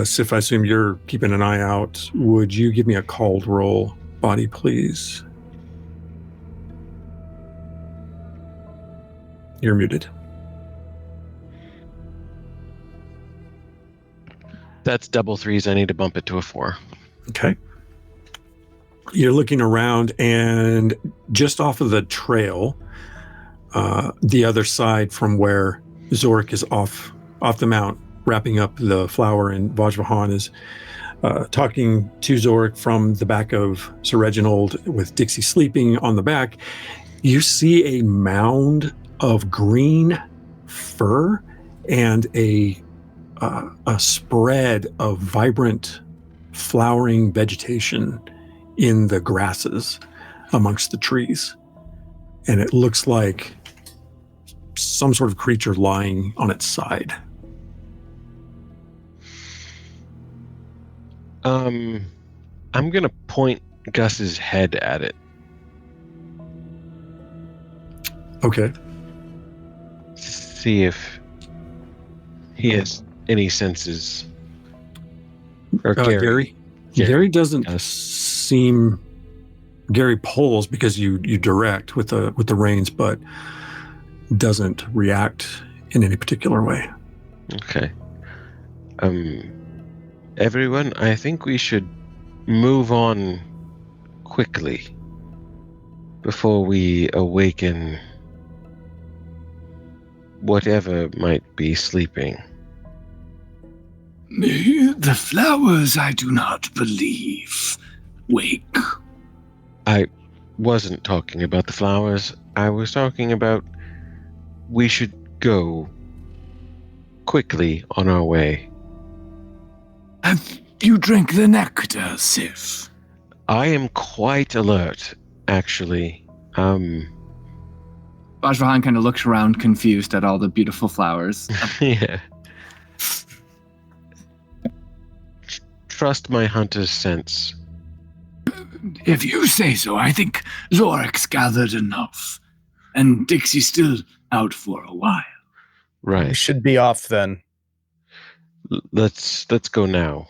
S2: Sif, I assume you're keeping an eye out. Would you give me a called roll, body, please? You're muted.
S7: That's double 3s. I need to bump it to a 4.
S2: Okay. You're looking around, and just off of the trail, the other side from where Zorik is off the mount, wrapping up the flower, and Vajrahan is talking to Zorik from the back of Sir Reginald with Dixie sleeping on the back. You see a mound of green fur and a spread of vibrant flowering vegetation in the grasses amongst the trees. And it looks like some sort of creature lying on its side.
S7: I'm going to point Gus's head at it.
S2: Okay.
S7: See if he has any senses. Or Gary.
S2: Gary doesn't seem... Gary pulls because you direct with the reins, but doesn't react in any particular way.
S7: Okay. Everyone, I think we should move on quickly before we awaken whatever might be sleeping.
S6: The flowers, I do not believe, wake.
S7: I wasn't talking about the flowers. I was talking about we should go quickly on our way.
S6: Have you drank the nectar, Sif?
S7: I am quite alert, actually.
S5: Vajrahan kind of looks around confused at all the beautiful flowers.
S7: Yeah. Trust my hunter's sense.
S6: If you say so, I think Zorik's gathered enough. And Dixie's still out for a while.
S1: We
S7: Right.
S1: should be off then.
S7: Let's go now.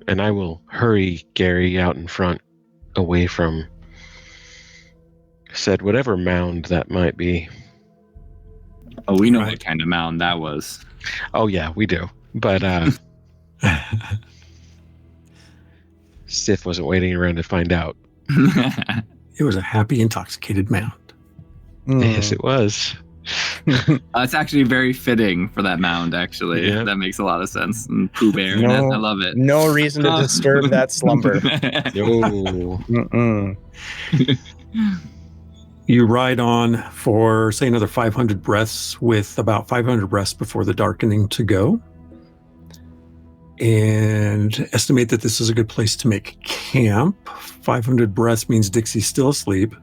S7: And I will hurry Gary out in front, away from said whatever mound that might be.
S5: Oh, we know
S2: Right.
S5: what kind of mound that was.
S7: Oh yeah, we do. But Sif wasn't waiting around to find out.
S2: It was a happy, intoxicated mound.
S7: Yes, it was.
S5: It's actually very fitting for that mound, actually.
S7: Yeah.
S5: That makes a lot of sense. And Pooh Bear in it.
S1: No.
S5: I love it.
S1: No reason to disturb that slumber.
S7: No.
S1: Mm-mm.
S2: You ride on for, say, another 500 breaths, with about 500 breaths before the darkening to go. And estimate that this is a good place to make camp. 500 breaths means Dixie's still asleep.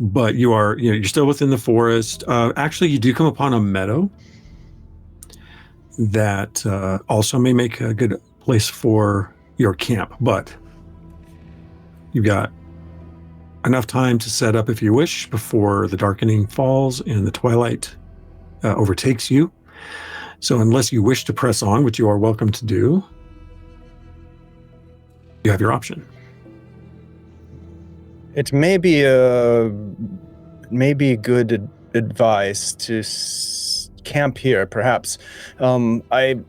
S2: But you're still within the forest. Actually, you do come upon a meadow that also may make a good place for your camp. But You've got enough time to set up if you wish before the darkening falls and the twilight overtakes you. So unless you wish to press on, which you are welcome to do, you have your option.
S1: It may be good advice to camp here, perhaps. I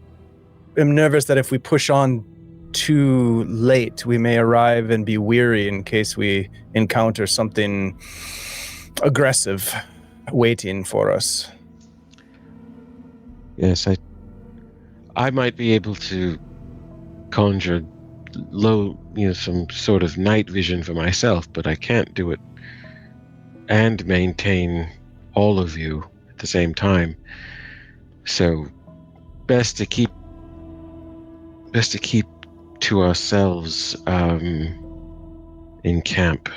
S1: am nervous that if we push on too late, we may arrive and be weary in case we encounter something aggressive waiting for us.
S7: Yes, I might be able to conjure some sort of night vision for myself, but I can't do it and maintain all of you at the same time. So best to keep to ourselves in camp.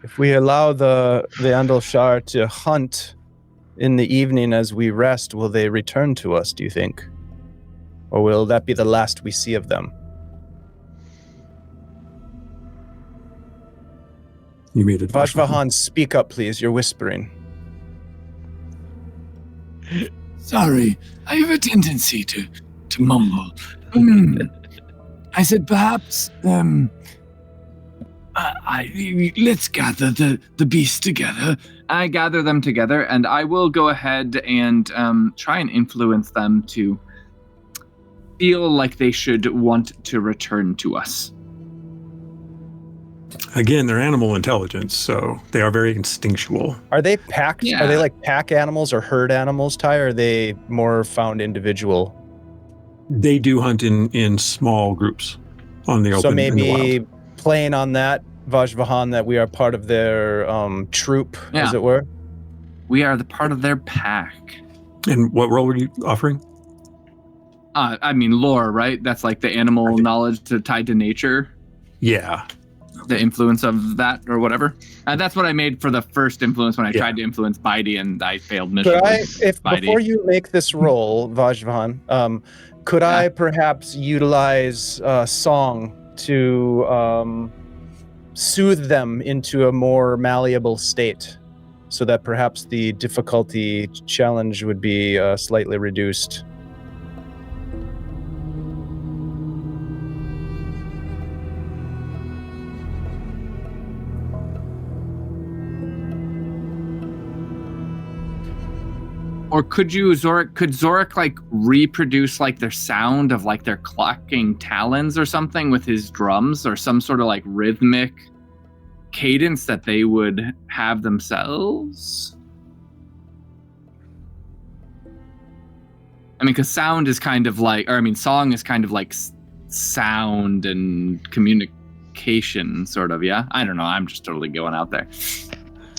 S1: If we allow the Andalshar to hunt in the evening as we rest, will they return to us, do you think? Or will that be the last we see of them?
S2: You made it.
S1: Vajvahan, speak up, please. You're whispering.
S6: Sorry, I have a tendency to mumble. I said perhaps let's gather the beasts together.
S5: I gather them together, and I will go ahead and try and influence them to feel like they should want to return to us.
S2: Again, they're animal intelligence, so they are very instinctual.
S1: Are they pack?
S5: Yeah.
S1: Are they like pack animals or herd animals, Ty? Or are they more found individual?
S2: They do hunt in small groups on the open.
S1: So
S2: in the
S1: maybe
S2: wild.
S1: playing on that, Vajvahan, that we are part of their troop,
S5: Yeah.
S1: as it were.
S5: We are the part of their pack.
S2: And what role were you offering?
S5: I mean, lore, right? That's like the animal knowledge tied to nature.
S2: Yeah.
S5: The influence of that or whatever. That's what I made for the first influence when I tried to influence Bidey and I failed miserably.
S1: Before you make this roll, Vajvahan, could I perhaps utilize song to soothe them into a more malleable state, so that perhaps the difficulty challenge would be slightly reduced?
S5: Or could Zorik like reproduce like their sound of like their clucking talons or something with his drums, or some sort of like rhythmic cadence that they would have themselves? I mean, because sound is kind of like, song is kind of like sound and communication, sort of, yeah? I don't know, I'm just totally going out there.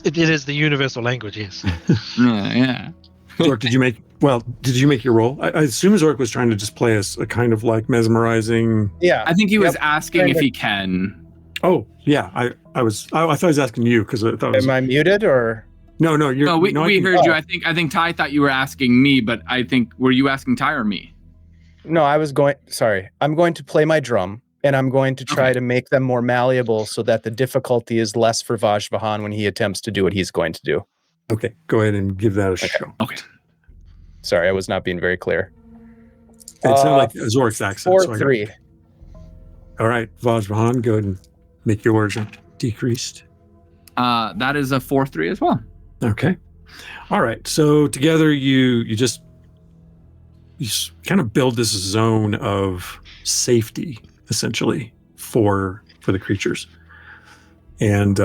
S3: It is the universal language, yes.
S5: Yeah.
S2: Zork, did you make your role? I assume Zork was trying to just play a kind of like mesmerizing.
S1: Yeah.
S5: I think he was asking if he can.
S2: Oh, yeah. I thought he was asking you because I thought.
S1: Am I muted or?
S2: No,
S5: we heard you. I think Ty thought you were asking me, but I think, were you asking Ty or me?
S1: No, I'm going to play my drum, and I'm going to try to make them more malleable so that the difficulty is less for Vajvahan when he attempts to do what he's going to do.
S2: Okay, go ahead and give that a show.
S5: Okay.
S1: Sorry, I was not being very clear.
S2: It sounded like Zork's accent.
S1: 4-3.
S2: All right, Vajvahan, go ahead and make yours decreased.
S5: That is a 4-3 as well.
S2: Okay. All right. So together you kind of build this zone of safety, essentially, for the creatures. And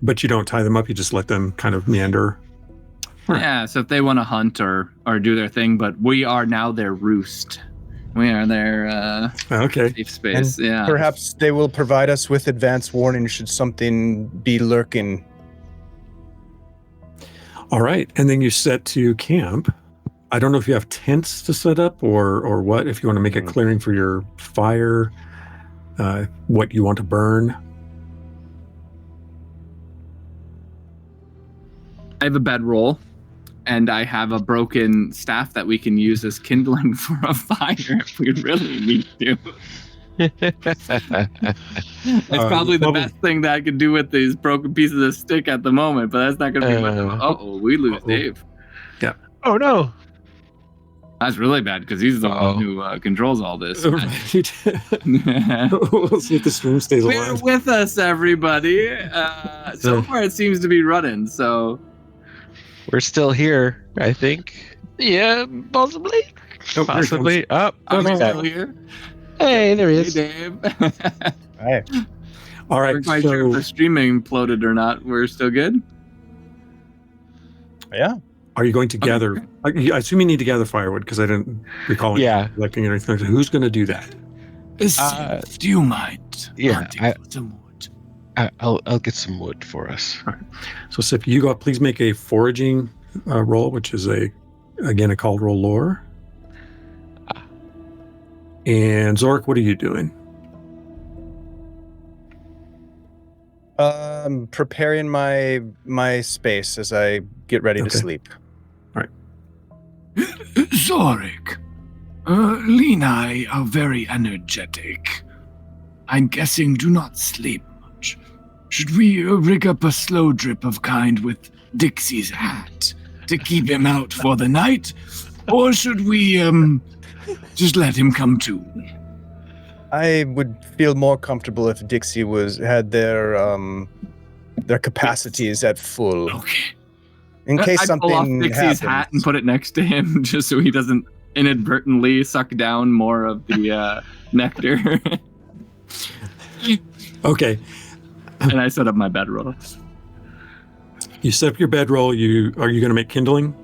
S2: but you don't tie them up, you just let them kind of meander. Right.
S5: Yeah, so if they want to hunt or do their thing, but we are now their roost. We are their safe space.
S1: And
S5: yeah.
S1: Perhaps they will provide us with advance warning should something be lurking.
S2: All right. And then you set to camp. I don't know if you have tents to set up or what, if you want to make a clearing for your fire, what you want to burn.
S5: I have a bedroll, and I have a broken staff that we can use as kindling for a fire if we really need to. It's probably the best thing that I could do with these broken pieces of stick at the moment, but that's not going to be much. We lose Dave.
S2: Yeah.
S3: Oh no.
S5: That's really bad because he's the one who controls all this.
S2: We'll see if the stream stays
S5: We're
S2: alive.
S5: with us, everybody. So far, it seems to be running. So
S7: We're still here, I think.
S3: Yeah, possibly.
S7: Possibly.
S5: I'm still here.
S3: Hey, there he is.
S5: Hey, Dave.
S1: Hi.
S2: All right.
S5: We're quite sure if the streaming imploded or not. We're still good.
S1: Yeah.
S2: Are you going to gather? I assume you need to gather firewood because I didn't recall collecting anything. So who's going to do that?
S6: Do you mind?
S7: Yeah,
S6: Some wood?
S7: I'll get some wood for us.
S2: All right. So Sif, you got. Please make a foraging roll, which is a called roll lore. And Zorik, what are you doing?
S1: Preparing my space as I get ready to sleep.
S6: Zorik, Lenai are very energetic. I'm guessing do not sleep much. Should we rig up a slow drip of kind with Dixie's hat to keep him out for the night? Or should we just let him come to?
S1: I would feel more comfortable if Dixie had their capacities at full.
S6: Okay.
S1: In case
S5: I'd
S1: something
S5: pull off Dixie's
S1: happens.
S5: hat and put it next to him just so he doesn't inadvertently suck down more of the nectar.
S2: Okay.
S5: And I set up my bedroll.
S2: You set up your bedroll. Are you going to make kindling?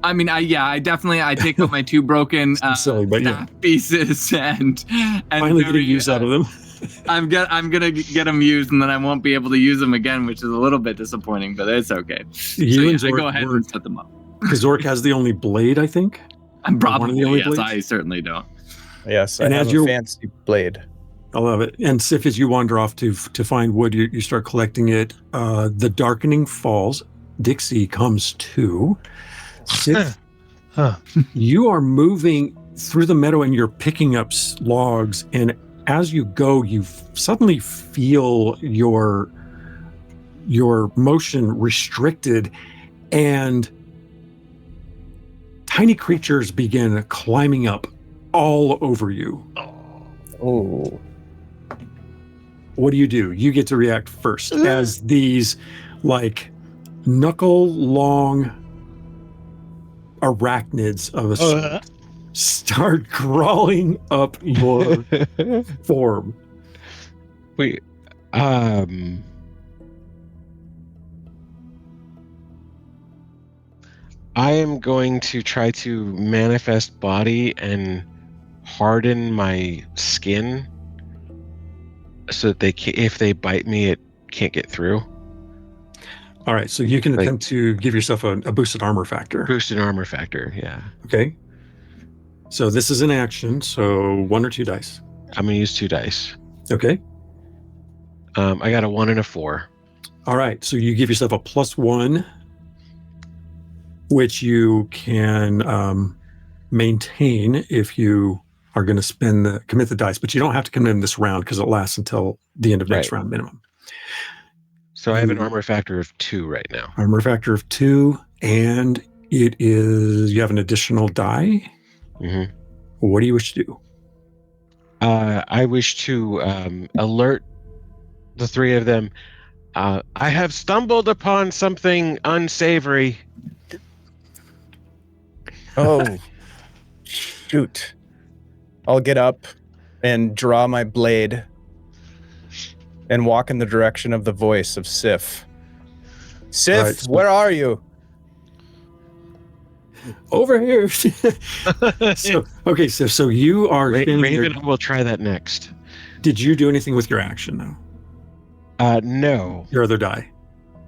S5: I mean, I take out my 2 broken
S2: Silly, but
S5: staff pieces and
S2: finally get a use out of them.
S5: I'm gonna get them used, and then I won't be able to use them again, which is a little bit disappointing, but it's okay.
S2: You
S5: so go ahead and set them up.
S2: Because Zorik has the only blade, I think.
S5: I'm probably
S2: one of the only blades?
S5: I certainly don't.
S1: Yes,
S2: And
S1: I
S2: as
S1: have
S2: you're-
S1: a fancy blade.
S2: I love it. And Sif, as you wander off to find wood, you start collecting it. The darkening falls. Dixie comes too. Sif, you are moving through the meadow and you're picking up logs. And as you go, you suddenly feel your motion restricted, and tiny creatures begin climbing up all over you.
S1: Oh.
S2: What do? You get to react first as these knuckle long arachnids of a sort start crawling up your form.
S7: Wait, I am going to try to manifest body and harden my skin so that if they bite me, it can't get through.
S2: All right, so you can attempt to give yourself a boosted armor factor.
S7: Boosted armor factor, yeah.
S2: Okay. So this is an action, so 1 or 2 dice.
S7: I'm going to use 2 dice.
S2: Okay.
S7: I got a 1 and a 4.
S2: All right, so you give yourself a +1, which you can maintain if you are going to commit the dice, but you don't have to commit them this round because it lasts until the end of next round minimum.
S7: So I have an armor factor of 2 right now.
S2: Armor factor of 2, and you have an additional die.
S7: Mm-hmm.
S2: What do you wish to do?
S7: I wish to alert the 3 of them. I have stumbled upon something unsavory.
S1: Oh, shoot. I'll get up and draw my blade and walk in the direction of the voice of Sif. Sif,
S2: Right, so-
S1: where are you?
S2: Over here. So you are standing there.
S7: Raven will try that next.
S2: Did you do anything with your action, though?
S7: No.
S2: Your other die?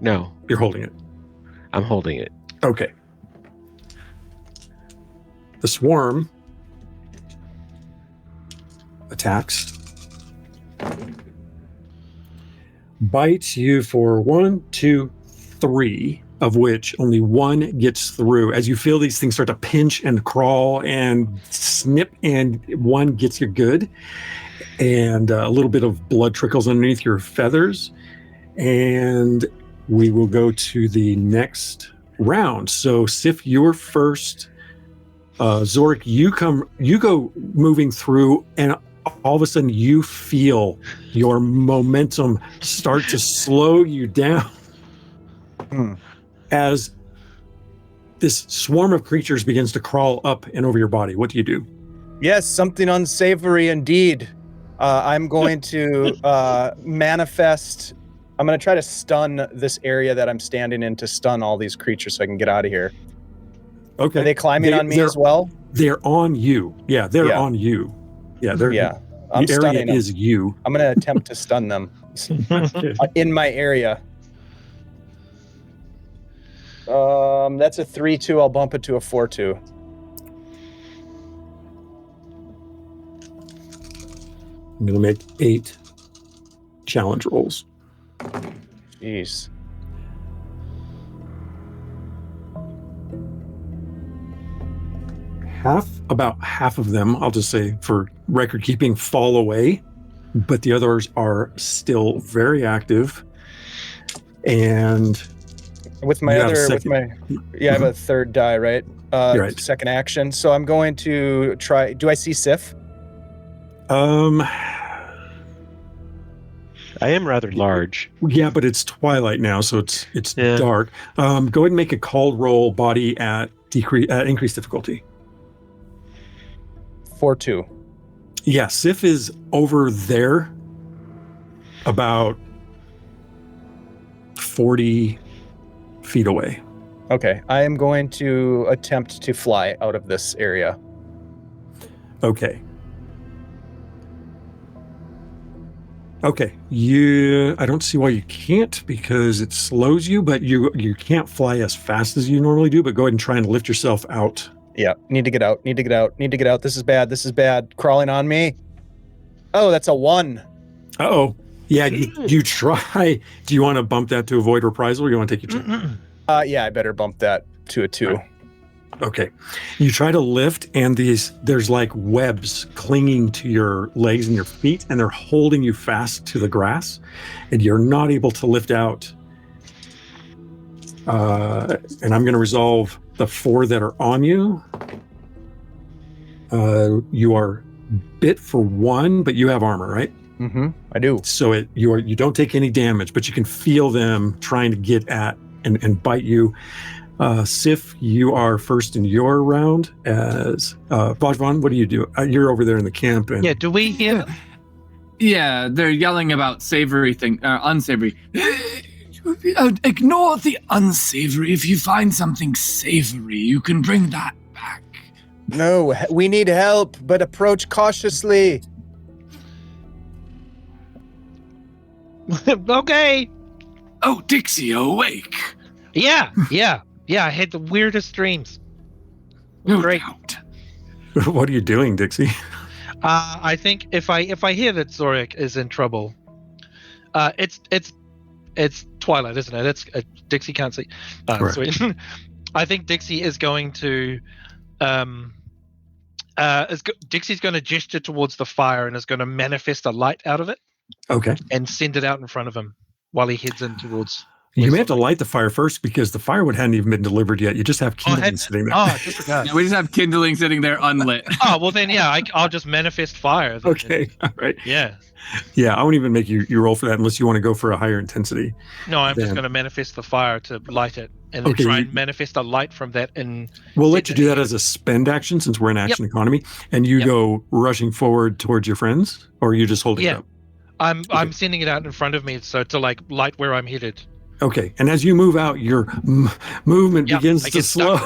S7: No.
S2: You're holding it.
S7: I'm holding it.
S2: Okay. The swarm attacks. Bites you for 1, 2, 3. of which only one gets through. As you feel these things start to pinch and crawl and snip, and one gets you good. And a little bit of blood trickles underneath your feathers. And we will go to the next round. So Sif, you're first. Zorik, you go moving through, and all of a sudden you feel your momentum start to slow you down as this swarm of creatures begins to crawl up and over your body. What do you do?
S1: Yes, something unsavory indeed. I'm going to manifest. I'm going to try to stun this area that I'm standing in, to stun all these creatures so I can get out of here.
S2: Okay.
S1: Are they climbing on me as well?
S2: They're on you. Yeah, they're on you. Yeah, they're.
S1: Yeah, I'm
S2: the
S1: stunning
S2: area
S1: them.
S2: is you.
S1: I'm going to attempt to stun them in my area. That's a 3-2. I'll bump it to a 4-2.
S2: I'm going to make 8 challenge rolls.
S1: Jeez.
S2: About half of them, I'll just say for record keeping, fall away, but the others are still very active. And
S1: with my I have a third die, right?
S2: Right.
S1: Second action. So I'm going to try. Do I see Sif?
S7: I am rather large.
S2: Yeah, but it's twilight now, so it's dark. Go ahead and make a called roll, body at increased difficulty.
S1: 4-2.
S2: Yeah, Sif is over there, about 40 feet away.
S1: Okay, I am going to attempt to fly out of this area.
S2: Okay. I don't see why you can't, because it slows you, but you can't fly as fast as you normally do, but go ahead and try and lift yourself out.
S1: Yeah, need to get out. This is bad. Crawling on me. Oh, that's a 1.
S2: Uh-oh. Yeah, you try. Do you want to bump that to avoid reprisal, or you want to take your turn?
S1: Yeah, I better bump that to a 2.
S2: Right. Okay. You try to lift, and there's like webs clinging to your legs and your feet, and they're holding you fast to the grass, and you're not able to lift out. And I'm going to resolve the 4 that are on you. You are bit for 1, but you have armor, right?
S1: Mm-hmm. I do.
S2: So you don't take any damage, but you can feel them trying to get at and bite you. Sif, you are first in your round. As Bajvan, what do you do? You're over there in the camp. And
S3: do we hear them?
S5: Yeah, they're yelling about unsavory. Ignore the unsavory. If you find something savory, you can bring that back.
S1: No, we need help, but approach cautiously.
S3: Okay.
S6: Oh, Dixie, awake.
S3: Yeah. I had the weirdest dreams.
S6: No
S3: Great.
S6: doubt.
S2: What are you doing, Dixie?
S3: I think if I hear that Zorik is in trouble, it's twilight, isn't it? It's Dixie can't see. Sweet. I think Dixie is going to Dixie's going to gesture towards the fire and is going to manifest a light out of it.
S2: Okay.
S3: And send it out in front of him while he heads in towards.
S2: You may have to light the fire first, because the firewood hadn't even been delivered yet. You just have kindling sitting there.
S3: Oh, I just forgot.
S5: Yeah, we just have kindling sitting there unlit.
S3: Oh, well then, yeah, I'll just manifest fire. Then.
S2: Okay, all right.
S3: Yeah.
S2: Yeah, I won't even make you roll for that unless you want to go for a higher intensity.
S3: No, I'm just going to manifest the fire to light it, and then try and manifest a light from that. And
S2: we'll let you do that as a spend action, since we're in action economy, and you go rushing forward towards your friends, or are you just holding it up?
S3: I'm sending it out in front of me, so to like light where I'm headed.
S2: Okay, and as you move out, your movement begins to slow.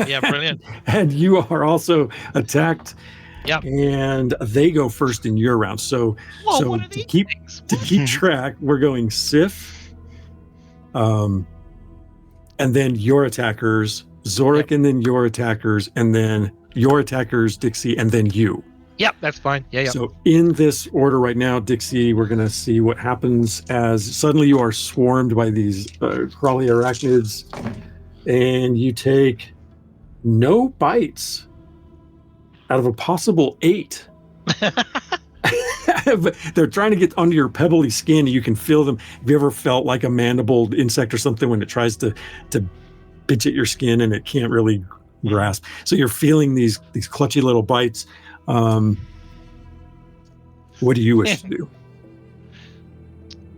S3: Yeah, brilliant.
S2: And you are also attacked.
S3: Yeah.
S2: And they go first in your round. So to keep track, we're going Sif, and then your attackers, Zorik, and then your attackers, Dixie, and then you.
S3: Yep, that's fine. Yeah.
S2: So in this order right now, Dixie, we're going to see what happens as suddenly you are swarmed by these crawly arachnids, and you take no bites out of a possible 8. They're trying to get under your pebbly skin. You can feel them. Have you ever felt like a mandibled insect or something when it tries to pinch at your skin and it can't really grasp? So you're feeling these clutchy little bites. What do you wish to do?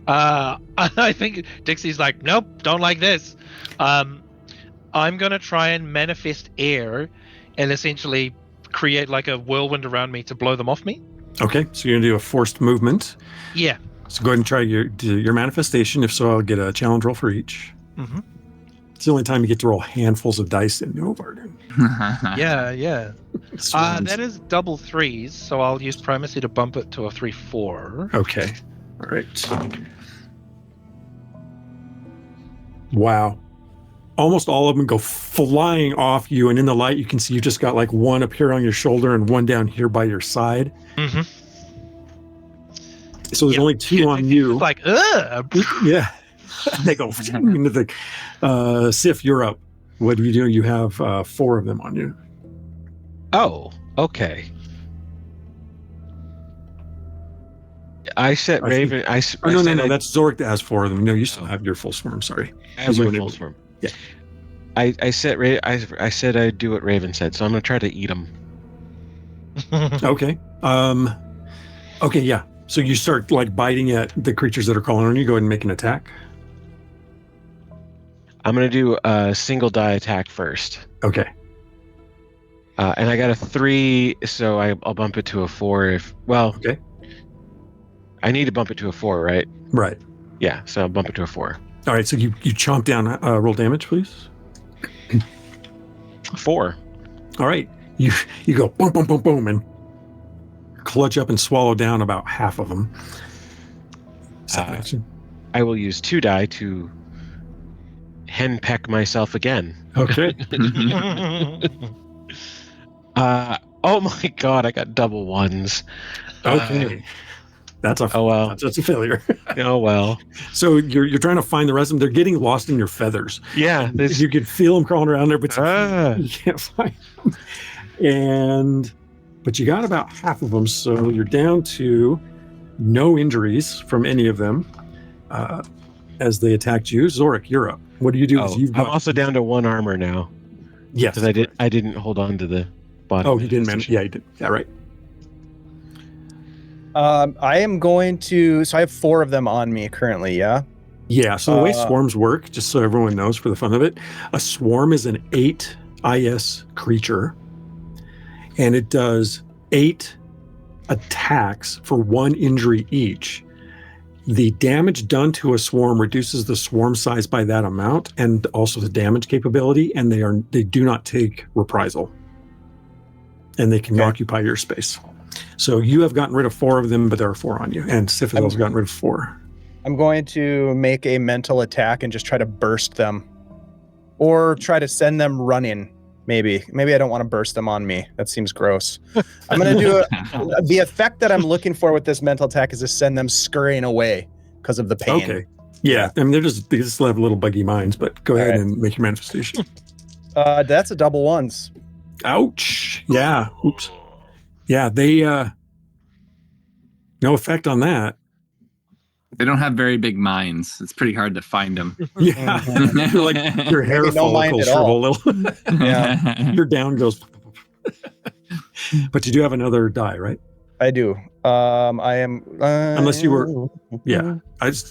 S3: I think Dixie's like, nope, don't like this. I'm gonna try and manifest air, and essentially create like a whirlwind around me to blow them off me.
S2: Okay, so you're gonna do a forced movement.
S3: Yeah.
S2: So go ahead and try your manifestation. If so, I'll get a challenge roll for each.
S3: Mm-hmm.
S2: It's the only time you get to roll handfuls of dice in Nuovarden.
S3: Yeah. That is double 3s, so I'll use primacy to bump it to a 3-4.
S2: Okay. All right. Wow. Almost all of them go flying off you, and in the light, you can see you just got like one up here on your shoulder and one down here by your side.
S3: Mm-hmm.
S2: So there's only 2 on you.
S3: It's like, ugh.
S2: Yeah. They go into the Sif, you're up. What do you do? You have 4 of them on you.
S7: Oh, okay. I set Raven.
S2: No, that's Zorik that has 4 of them. No, you still have your full swarm. Sorry.
S7: I have my full swarm.
S2: Yeah.
S7: I said I'd do what Raven said, so I'm gonna try to eat them.
S2: Okay. Okay. Yeah. So you start like biting at the creatures that are calling on you. Go ahead and make an attack.
S7: I'm gonna do a single die attack first.
S2: Okay.
S7: And I got a 3, so I'll bump it to a 4 if. Well.
S2: Okay.
S7: I need to bump it to a 4, right?
S2: Right.
S7: Yeah. So I'll bump it to a 4.
S2: All right. So you chomp down. Roll damage, please.
S7: 4.
S2: All right. You go boom, boom, boom, boom, and clutch up and swallow down about half of them.
S7: I will use 2 die to henpeck myself again.
S2: Okay.
S7: Oh my god, I got double 1s.
S2: Okay. That's a that's a failure.
S7: Oh well.
S2: So you're trying to find the rest of them. They're getting lost in your feathers.
S7: Yeah,
S2: you can feel them crawling around there, but you can't find them. But you got about half of them, so you're down to no injuries from any of them as they attacked you. Zorik, you're up. What do you do?
S7: I'm also down to 1 armor now.
S2: Yes,
S7: because I didn't hold on to the bottom.
S2: Oh, you didn't manage. Yeah, you did. Yeah, right.
S8: I am going to. So I have 4 of them on me currently. Yeah.
S2: Yeah. So the way swarms work, just so everyone knows for the fun of it, a swarm is an 8 IS creature, and it does 8 attacks for 1 injury each. The damage done to a swarm reduces the swarm size by that amount, and also the damage capability. And they do not take reprisal, and they can occupy your space. So you have gotten rid of 4 of them, but there are 4 on you, and Sif has also gotten rid of 4.
S8: I'm going to make a mental attack and just try to burst them, or try to send them running. Maybe I don't want to burst them on me. That seems gross. I'm going to do the effect that I'm looking for with this mental attack is to send them scurrying away because of the pain.
S2: Okay. Yeah. I mean, they just have little buggy minds, but go ahead and make your manifestation.
S8: That's a double 1s.
S2: Ouch. Yeah. Oops. Yeah. They, no effect on that.
S5: They don't have very big minds. It's pretty hard to find them.
S2: Yeah. You're like your hair follicles shrivel a little.
S8: Yeah.
S2: Your down goes. But you do have another die, right?
S8: I do. I am.
S2: Unless you were. Yeah.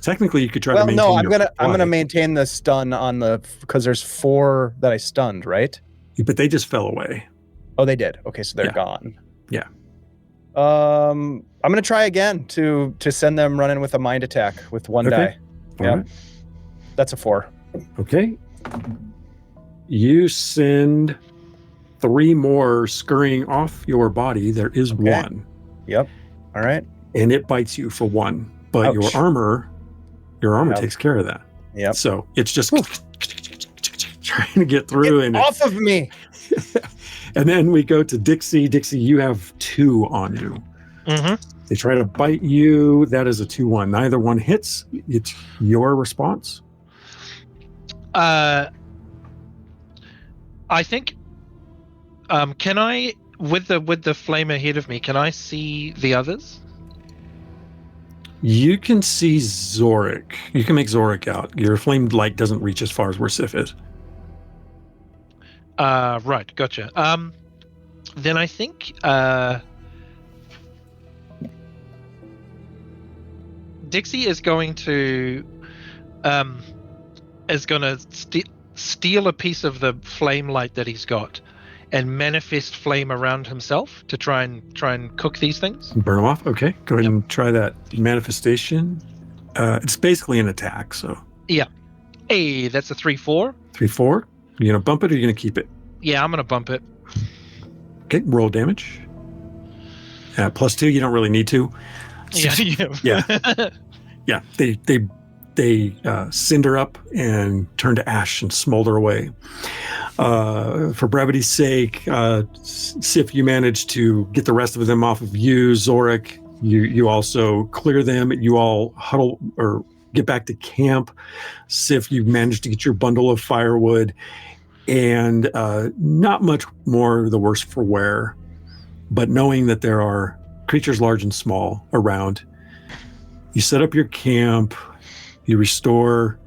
S2: Technically, you could try to maintain.
S8: Well, no. I'm gonna maintain the stun on because there's 4 that I stunned, right?
S2: But they just fell away.
S8: Oh, they did. Okay, so they're gone.
S2: Yeah.
S8: I'm gonna try again to send them running with a mind attack with 1 die. Yeah. Right. That's a 4.
S2: Okay. You send 3 more scurrying off your body. There is 1.
S8: Yep. All right.
S2: And it bites you for 1. But your armor takes care of that.
S8: Yep.
S2: So it's just trying to get through.
S8: Get off of me.
S2: And then we go to Dixie. Dixie, you have 2 on you.
S3: Mm-hmm.
S2: They try to bite you. That is a 2-1. Neither one hits. It's your response.
S3: I think. Can I, with the flame ahead of me, can I see the others?
S2: You can see Zorik. You can make Zorik out. Your flame light doesn't reach as far as where Sif is.
S3: Right, gotcha. Then I think Dixie is going to steal a piece of the flame light that he's got and manifest flame around himself to try and cook these things.
S2: Burn them off. Okay, go ahead and try that manifestation. It's basically an attack. So
S3: yeah. Hey, that's a 3-4.
S2: 3-4. You gonna bump it or you gonna keep it?
S3: Yeah, I'm gonna bump it.
S2: Okay, roll damage. +2. You don't really need to. Yeah. They cinder up and turn to ash and smolder away. For brevity's sake, Sif, you managed to get the rest of them off of you. Zorik, you also clear them. You all huddle or get back to camp. Sif, you managed to get your bundle of firewood, and not much more the worse for wear. But knowing that there are creatures large and small around, you set up your camp. You restore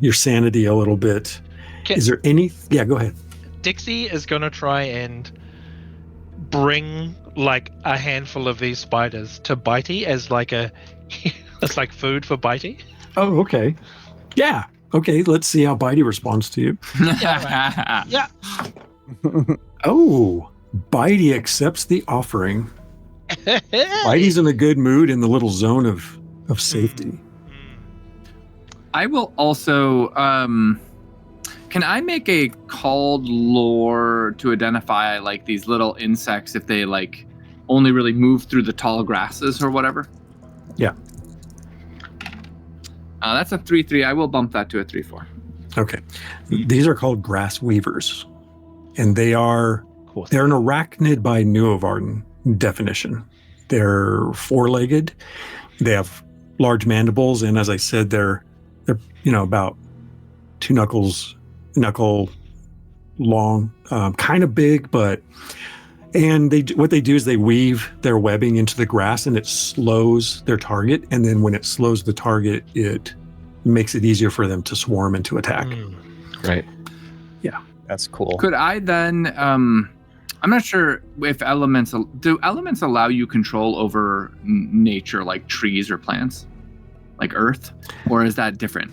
S2: your sanity a little bit. Is there any? Yeah, go ahead.
S3: Dixie is going to try and bring like a handful of these spiders to Bitey as like it's like food for Bitey.
S2: Oh, okay. Yeah. Okay, let's see how Bitey responds to you.
S3: Yeah.
S2: Oh, Bitey accepts the offering. Bitey's in a good mood in the little zone of safety.
S5: I will also. Can I make a called lore to identify like these little insects if they like only really move through the tall grasses or whatever?
S2: Yeah.
S5: That's a 3-3. I will bump that to a 3-4.
S2: Okay. These are called grass weavers, and they're an arachnid by Nuovarden definition. They're 4-legged. They have large mandibles, and as I said, they're about 2 knuckle long, kind of big, and what they do is they weave their webbing into the grass, and it slows their target, and then when it slows the target, it makes it easier for them to swarm and to attack.
S7: Right.
S2: Yeah,
S8: That's cool.
S5: Could I then? I'm not sure if do elements allow you control over nature, like trees or plants, like earth, or is that different?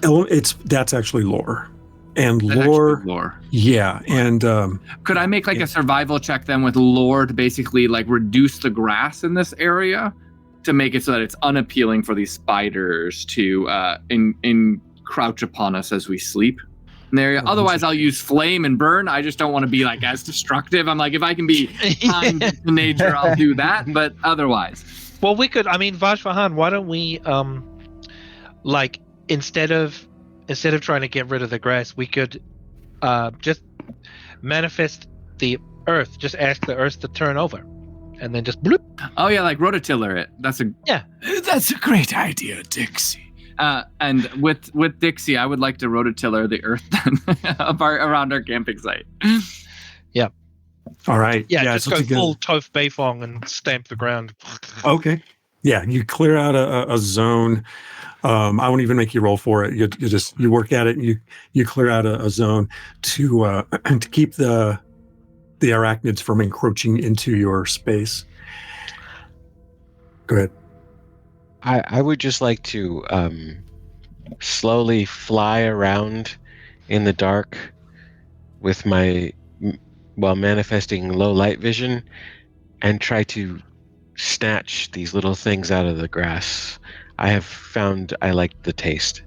S2: That's actually lore, and
S5: That's
S2: lore.
S5: actually lore.
S2: Yeah, and
S5: Could I make like a survival check then with lore to basically like reduce the grass in this area to make it so that it's unappealing for these spiders to encroach upon us as we sleep in the area? Otherwise, I'll use flame and burn. I just don't want to be like as destructive. I'm like, if I can be kind to nature, I'll do that. But otherwise,
S3: well, we could. I mean, Vajvahan, why don't we like instead of trying to get rid of the grass, we could just manifest the earth. Just ask the earth to turn over, and then just bloop.
S5: Oh yeah, like rototiller it. That's a
S6: great idea, Dixie.
S5: And with Dixie, I would like to rototiller the earth then around our camping site.
S3: Yeah.
S2: all right.
S3: Yeah, just go
S2: it's a
S3: full Toph Beifong and stamp the ground.
S2: Okay. Yeah, you clear out a zone. I won't even make you roll for it. You work at it. And you clear out a zone to keep the arachnids from encroaching into your space. Go ahead.
S7: I would just like to slowly fly around in the dark with while manifesting low light vision, and try to snatch these little things out of the grass. I have found I like the taste.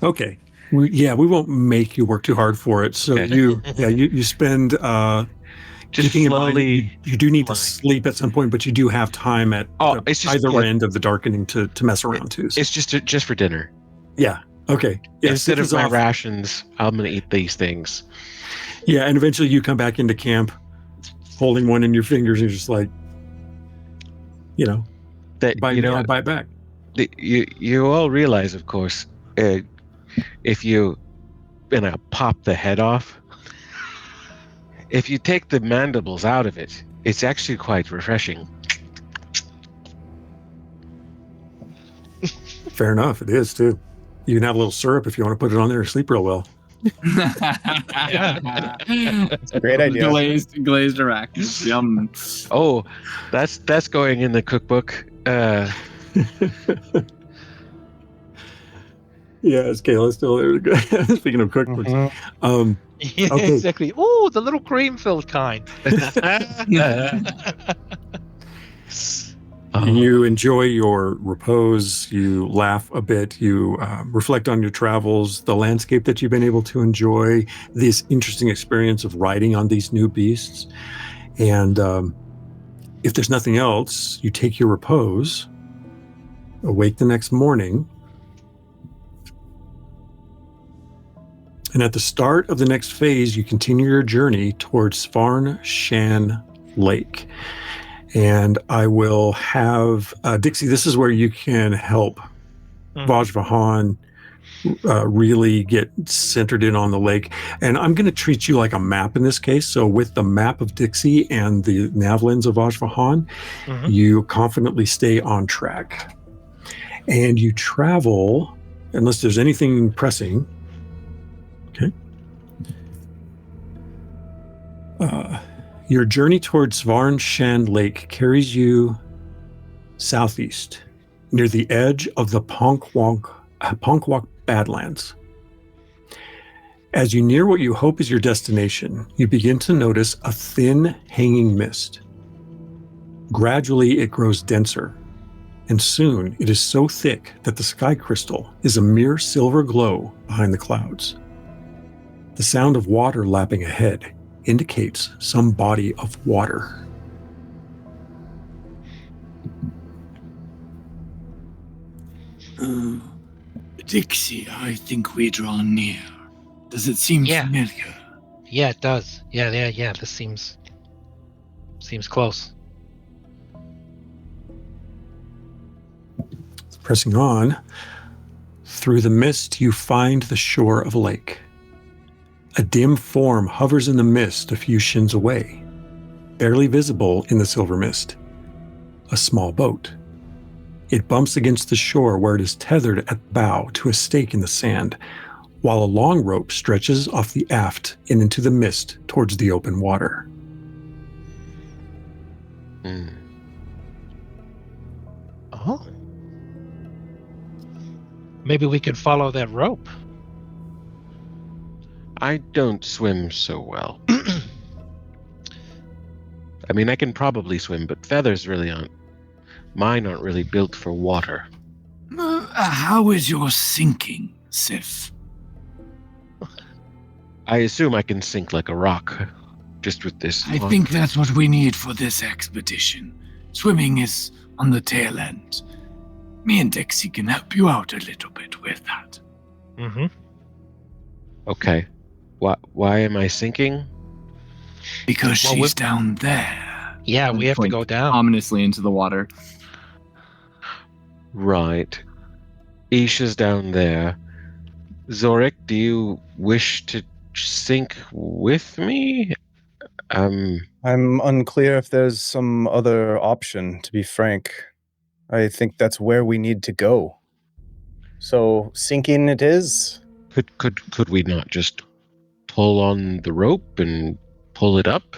S2: Okay. We won't make you work too hard for it. So
S7: Okay.
S2: you spend
S7: Just
S2: keeping in mind,
S7: slowly.
S2: you do need to
S7: flying.
S2: sleep at some point, but you do have time at
S7: Oh, it's just
S2: either
S7: yeah,
S2: end of the darkening to mess around too. So,
S7: It's just for dinner.
S2: yeah. Okay. Yeah,
S7: Instead
S2: Sif
S7: of
S2: is
S7: my
S2: off.
S7: rations, I'm going to eat these things.
S2: Yeah, and eventually you come back into camp holding one in your fingers and you're just like,
S7: That
S2: bite me, I'll bite back.
S7: you all realize, of course, if you pop the head off, if you take the mandibles out of it, it's actually quite refreshing.
S2: Fair enough, it is too. You can have a little syrup if you want to put it on there and sleep real well.
S5: That's
S8: a great idea.
S5: Glazed arachnids. Yum.
S7: Oh, that's going in the cookbook.
S2: Yeah, is Kayla still there? Speaking of cookbooks.
S8: Mhm.
S3: Yeah,
S2: Okay.
S3: exactly. Oh, the little cream-filled kind.
S2: You enjoy your repose, you laugh a bit, you reflect on your travels, the landscape that you've been able to enjoy, this interesting experience of riding on these new beasts. And if there's nothing else, you take your repose, awake the next morning, and at the start of the next phase, you continue your journey towards Thorn Shan Lake. And I will have Dixie, this is where you can help Vajrahan really get centered in on the lake. And I'm going to treat you like a map in this case. So with the map of Dixie and the Navlins of Vajrahan, you confidently stay on track. And you travel, unless there's anything pressing. Okay. Your journey towards Thorn Shan Lake carries you southeast, near the edge of the Ponkwok Badlands. As you near what you hope is your destination, you begin to notice a thin, hanging mist. Gradually, it grows denser, and soon it is so thick that the sky crystal is a mere silver glow behind the clouds. The sound of water lapping ahead indicates some body of water.
S6: Dixie, I think we draw near. Does it seem familiar?
S3: Yeah, it does. Yeah. This seems close.
S2: Pressing on, through the mist, you find the shore of a lake. A dim form hovers in the mist a few shins away, barely visible in the silver mist. A small boat. It bumps against the shore where it is tethered at the bow to a stake in the sand, while a long rope stretches off the aft and into the mist towards the open water.
S3: Oh. Maybe we could follow that rope.
S7: I don't swim so well. I mean, I can probably swim, but feathers really aren't. Mine aren't really built for water.
S6: How is your sinking, Sif?
S7: I assume I can sink like a rock, just with this.
S6: I think that's what we need for this expedition. Swimming is on the tail end. Me and Dixie can help you out a little bit with that.
S7: Okay. Why am I sinking?
S6: Because she's down there.
S3: Yeah, we have to go down.
S5: Ominously into the water.
S7: Right. Isha's down there. Zorik, do you wish to sink with me?
S8: I'm unclear if there's some other option, to be frank. I think that's where we need to go. So sinking it is.
S7: Could we not just pull on the rope and pull it up?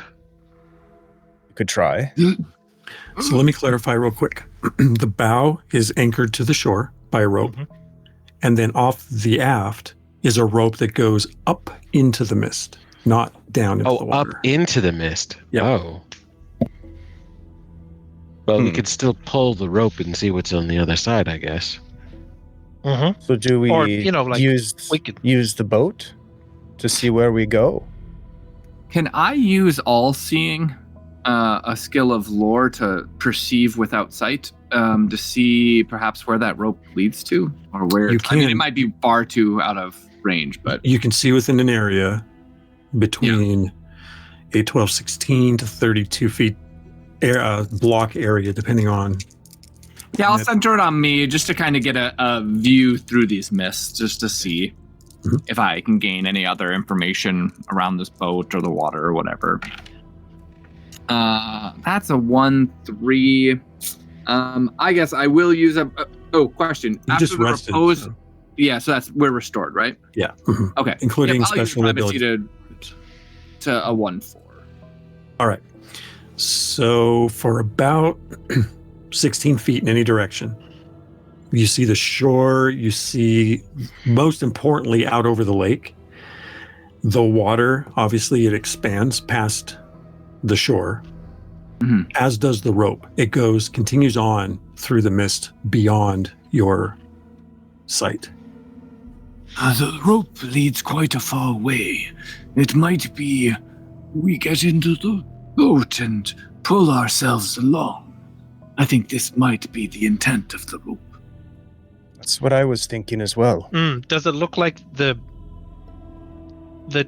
S8: You could try.
S2: So let me clarify real quick. The bow is anchored to the shore by a rope, and then off the aft is a rope that goes up into the mist, not down into the water.
S7: Up into the mist.
S2: Yep.
S7: Oh. Well, we could still pull the rope and see what's on the other side, I guess.
S8: So do we use the boat to see where we go?
S5: Can I use all seeing? a skill of lore to perceive without sight, to see perhaps where that rope leads to, or where?
S2: You
S5: I mean,
S2: can.
S5: it might be far too out of range, but
S2: You can see within an area between 8, 12, 16 to 32 feet block area, depending on.
S5: yeah, I'll center it on me just to kind of get a view through these mists, just to see if I can gain any other information around this boat or the water or whatever. That's a 1-3. I guess I will use a. Question.
S2: You just rested. So.
S5: Yeah, so we're restored, right?
S2: Yeah.
S5: Okay.
S2: Including
S5: I'll
S2: special
S5: use
S2: ability.
S5: to a 1-4.
S2: All right. So for about 16 feet in any direction, you see the shore. You see, most importantly, out over the lake, the water. Obviously, it expands past the shore, as does the rope. It continues on through the mist beyond your sight.
S6: The rope leads quite a far away. It might be we get into the boat and pull ourselves along. I think this might be the intent of the rope.
S8: That's what I was thinking as well.
S3: Does it look like the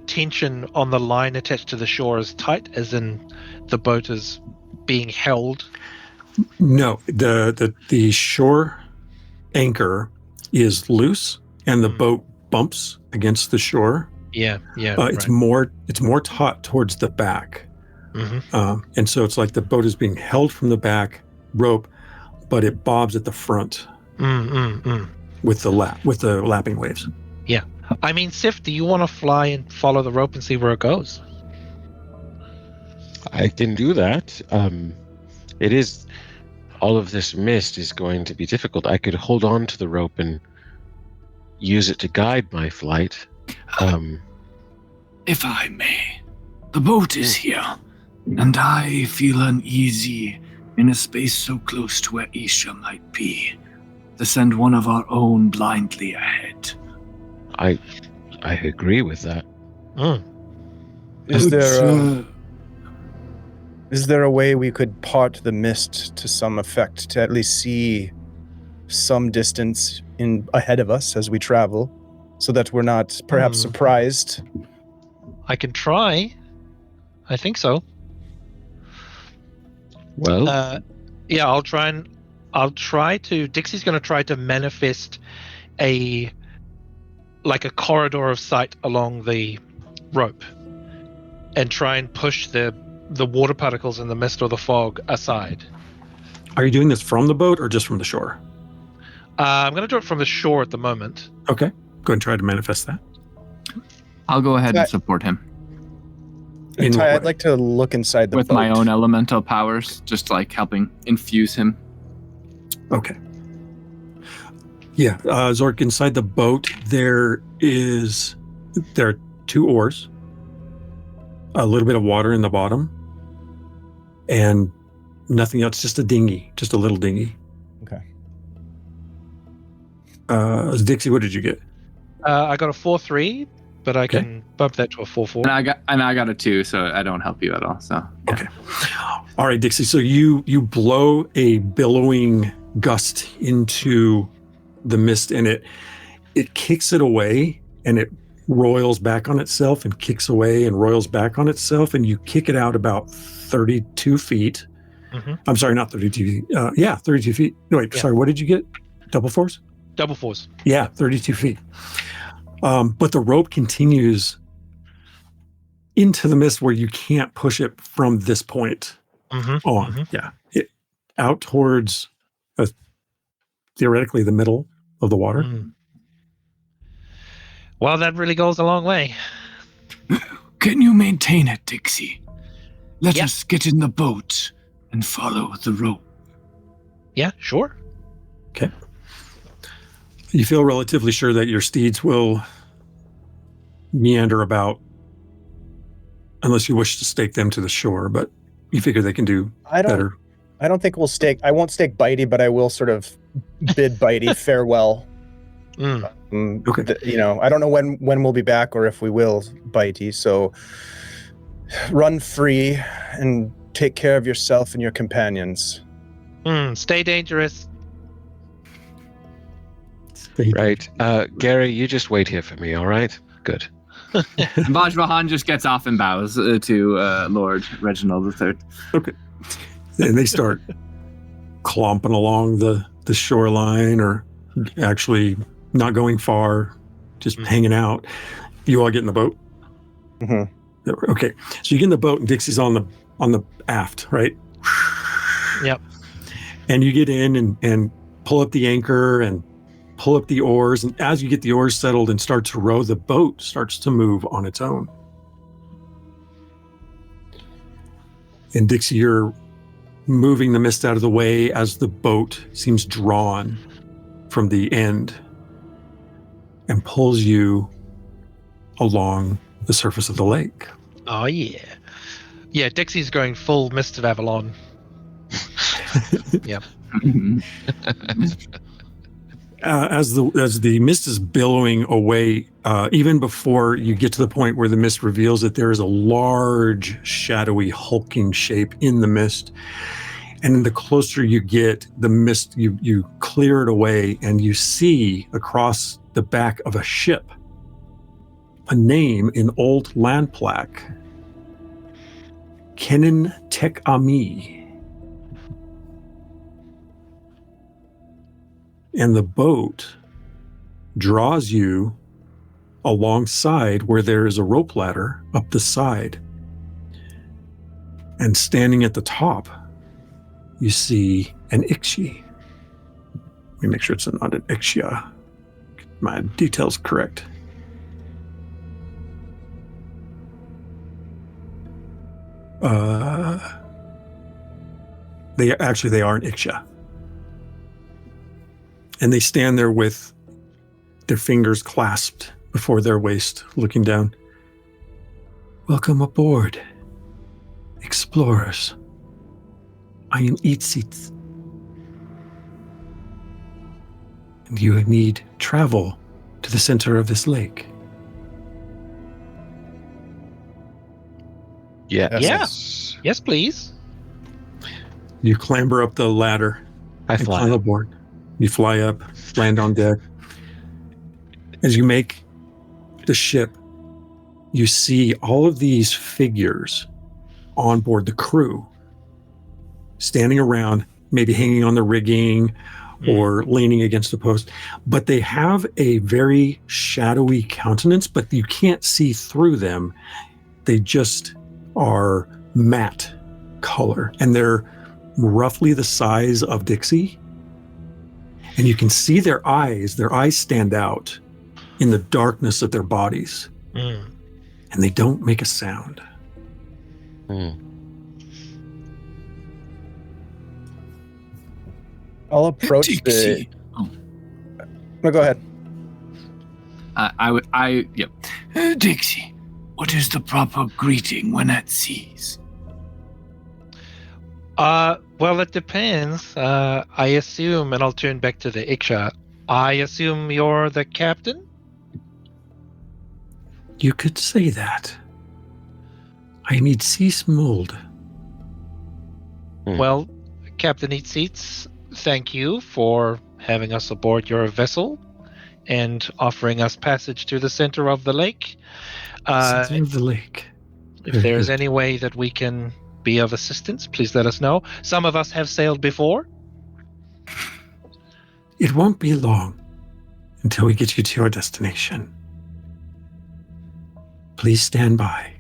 S3: tension on the line attached to the shore is tight, as in the boat is being held?
S2: No, the shore anchor is loose, and the boat bumps against the shore.
S3: Yeah.
S2: It's more taut towards the back, and so it's like the boat is being held from the back rope, but it bobs at the front with the lapping waves.
S3: Yeah. I mean, Sif, do you want to fly and follow the rope and see where it goes?
S7: I can do that. It is, all of this mist is going to be difficult. I could hold on to the rope and use it to guide my flight.
S6: If I may, the boat is here, and I feel uneasy in a space so close to where Isha might be, to send one of our own blindly ahead.
S7: I agree with that.
S8: Is there a way we could part the mist to some effect to at least see some distance ahead of us as we travel, so that we're not perhaps surprised?
S3: I can try. I think so.
S7: Well,
S3: yeah, I'll try to. Dixie's going to try to manifest a corridor of sight along the rope, and try and push the water particles in the mist or the fog aside.
S2: Are you doing this from the boat or just from the shore?
S3: I'm going to do it from the shore at the moment.
S2: Okay, go ahead and try to manifest that.
S5: I'll go ahead and support him.
S8: Ty, I'd like to look inside the
S5: with
S8: boat.
S5: my own elemental powers, just like helping infuse him.
S2: Okay. Yeah, Zork, inside the boat, there are 2 oars, a little bit of water in the bottom, and nothing else, just a dinghy, just a little dinghy.
S8: Okay.
S2: Dixie, what did you get?
S3: I got a 4-3, but I can bump that to a 4-4.
S5: And I got a 2, so I don't help you at all. So yeah.
S2: Okay. All right, Dixie. So you blow a billowing gust into the mist, and it kicks it away, and it roils back on itself and kicks away and roils back on itself, and you kick it out about 32 feet. I'm sorry, not 32 feet. 32 feet. No, wait, sorry, what did you get? Double fours?
S3: Double fours.
S2: Yeah, 32 feet. But the rope continues into the mist where you can't push it from this point on. Yeah. Out towards theoretically the middle of the water.
S3: Well, that really goes a long way.
S6: Can you maintain it, Dixie? Let us get in the boat and follow the rope.
S3: Yeah, sure.
S2: Okay. You feel relatively sure that your steeds will meander about, unless you wish to stake them to the shore, but you figure they can do better.
S8: I don't think I won't stake Bitey, but I will sort of bid Bitey farewell.
S2: Okay.
S8: I don't know when we'll be back or if we will, Bitey, so run free and take care of yourself and your companions.
S3: Stay dangerous.
S7: Right. Gary, you just wait here for me, all right? Good.
S5: Vajrahan just gets off and bows to Lord Reginald III.
S2: Okay. And they start clomping along the shoreline, or actually not going far, just hanging out. You all get in the boat?
S8: Mm-hmm.
S2: Okay. So you get in the boat and Dixie's on the aft, right?
S3: Yep.
S2: And you get in and pull up the anchor and pull up the oars. And as you get the oars settled and start to row, the boat starts to move on its own. And Dixie, you're moving the mist out of the way as the boat seems drawn from the end and pulls you along the surface of the lake.
S3: Oh, yeah. Yeah, Dixie's going full Mist of Avalon. Yep.
S2: As the mist is billowing away, even before you get to the point where the mist reveals that there is a large, shadowy, hulking shape in the mist. And the closer you get, the mist, you clear it away, and you see across the back of a ship a name in old land plaque. Kenin Tek Ami. And the boat draws you alongside where there is a rope ladder up the side. And standing at the top, you see an Ixi. Let me make sure it's not an Ixia. Get my details correct. They are an Ixia. And they stand there with their fingers clasped before their waist, looking down. Welcome aboard, explorers. I am Itsit. And you need travel to the center of this lake.
S7: Yeah.
S3: Yes. Yes, please.
S2: You clamber up the ladder
S7: I
S2: and
S7: fly.
S2: climb aboard. You fly up, land on deck. As you make the ship, you see all of these figures on board, the crew, standing around, maybe hanging on the rigging or leaning against the post. But they have a very shadowy countenance, but you can't see through them. They just are matte color, and they're roughly the size of Dixie. And you can see their eyes stand out in the darkness of their bodies. And they don't make a sound.
S8: I'll approach
S6: Dixie.
S8: No, go ahead.
S6: Yep. Dixie, what is the proper greeting when at seas?
S3: Well, it depends. I assume, and I'll turn back to the Iksha. I assume you're the captain?
S2: You could say that. I am Idsis Mold.
S3: Well, Captain Eat Seats, thank you for having us aboard your vessel and offering us passage to the center of the lake.
S2: Center of the lake.
S3: If there's any way that we can be of assistance, please let us know. Some of us have sailed before.
S2: It won't be long until we get you to your destination. Please stand by.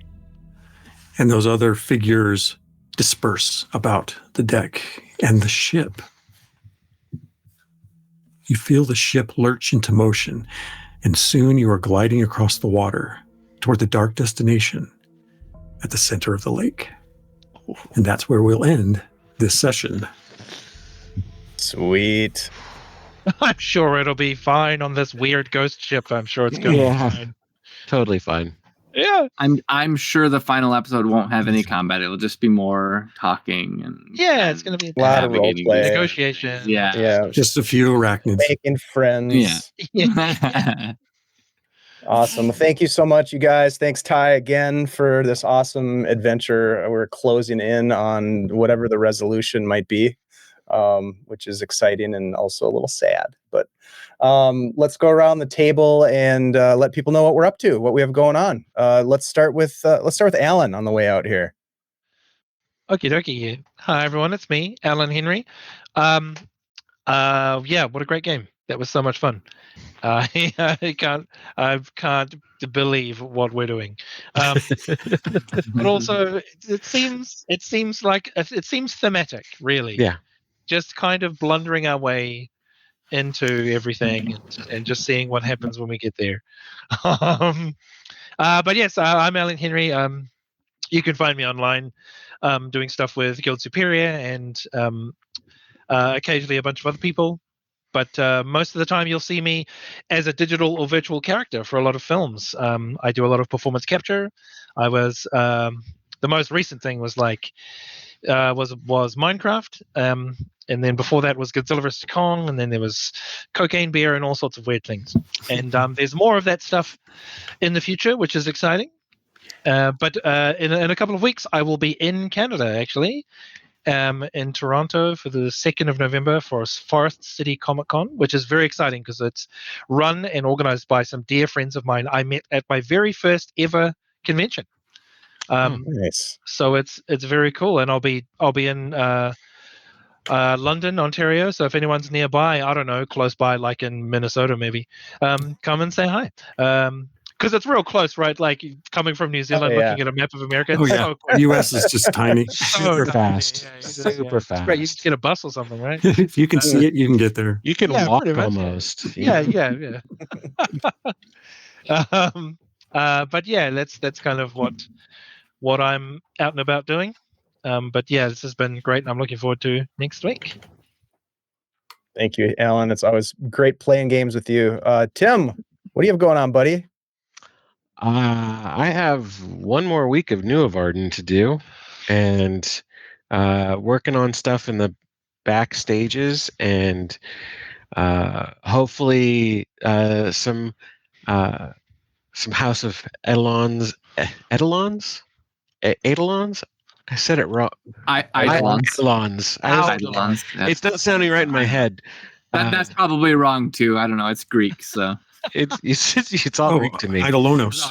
S2: And those other figures disperse about the deck and the ship. You feel the ship lurch into motion, and soon you are gliding across the water toward the dark destination at the center of the lake. And that's where we'll end this session.
S8: Sweet.
S3: I'm sure it'll be fine on this weird ghost ship. I'm sure it's going to be fine.
S7: Totally fine.
S3: Yeah.
S5: I'm sure the final episode won't have any combat. It'll just be more talking and
S3: Yeah, it's going to be
S8: A lot of role
S5: navigating
S8: play.
S3: negotiation.
S5: Yeah.
S8: Yeah.
S2: Just a few arachnids.
S8: Making friends.
S5: Yeah.
S8: Awesome. Thank you so much, you guys. Thanks, Ty, again for this awesome adventure. We're closing in on whatever the resolution might be, which is exciting and also a little sad. But let's go around the table and let people know what we're up to, what we have going on. Let's start with Alan on the way out here.
S3: Okie dokie. Hi everyone, it's me, Alan Henry. Yeah, what a great game. That was so much fun. I can't believe what we're doing. But also it seems thematic, really.
S7: Yeah.
S3: Just kind of blundering our way into everything and just seeing what happens when we get there. But yes, I'm Alan Henry. You can find me online doing stuff with Guild Superior and occasionally a bunch of other people. But most of the time you'll see me as a digital or virtual character for a lot of films. I do a lot of performance capture. I was the most recent thing was was Minecraft, and then before that was Godzilla vs. Kong, and then there was Cocaine Bear and all sorts of weird things. And there's more of that stuff in the future, which is exciting. But in a couple of weeks, I will be in Canada actually. In Toronto for the 2nd of November for Forest City Comic Con, which is very exciting because it's run and organized by some dear friends of mine I met at my very first ever convention.
S8: Nice.
S3: So it's very cool, and I'll be in London, Ontario. So if anyone's nearby, I don't know, close by, like in Minnesota maybe, come and say hi. Because it's real close, right? Like coming from New Zealand, looking at a map of America.
S2: Oh, yeah.
S3: So cool.
S2: The U.S. is just tiny.
S7: Super fast.
S3: Yeah,
S7: Super
S3: it's
S7: fast.
S3: great. You just get a bus or something, right?
S2: If you can see it, you can get there.
S7: You can
S3: Yeah,
S7: walk
S3: pretty much.
S7: almost.
S3: Yeah. But yeah, that's kind of what I'm out and about doing. But yeah, this has been great, and I'm looking forward to next week.
S8: Thank you, Alan. It's always great playing games with you. Tim, what do you have going on, buddy?
S7: I have one more week of Nuovarden to do, and working on stuff in the back stages, and hopefully some House of Eidolons. I said it wrong.
S5: Eidolons.
S7: Eidolons.
S5: Eidolons. Yeah.
S7: It's not sounding right in my head.
S5: That's probably wrong too. I don't know. It's Greek, so
S7: It's all Greek to me.
S2: Eidolonos.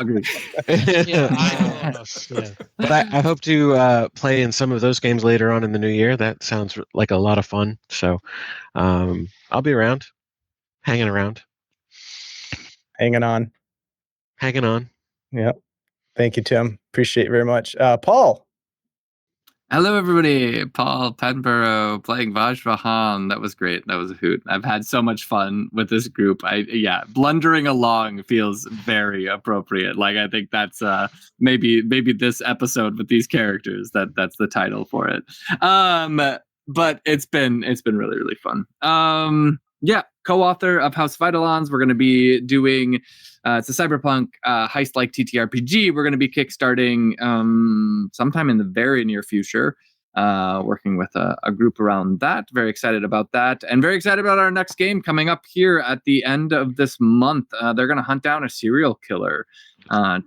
S7: But I hope to play in some of those games later on in the new year. That sounds like a lot of fun. So I'll be around, hanging around.
S8: Hanging on. Yep. Thank you, Tim. Appreciate it very much. Paul.
S5: Hello, everybody. Paul Penborough playing Vajrahan. That was great. That was a hoot. I've had so much fun with this group. Blundering along feels very appropriate. Like, I think that's maybe this episode with these characters. That's the title for it. But it's been really, really fun. Co-author of House of Eidolons. We're going to be doing. It's a cyberpunk heist-like TTRPG. We're going to be kickstarting sometime in the very near future, working with a group around that. Very excited about that, and very excited about our next game coming up here at the end of this month. They're going to hunt down a serial killer,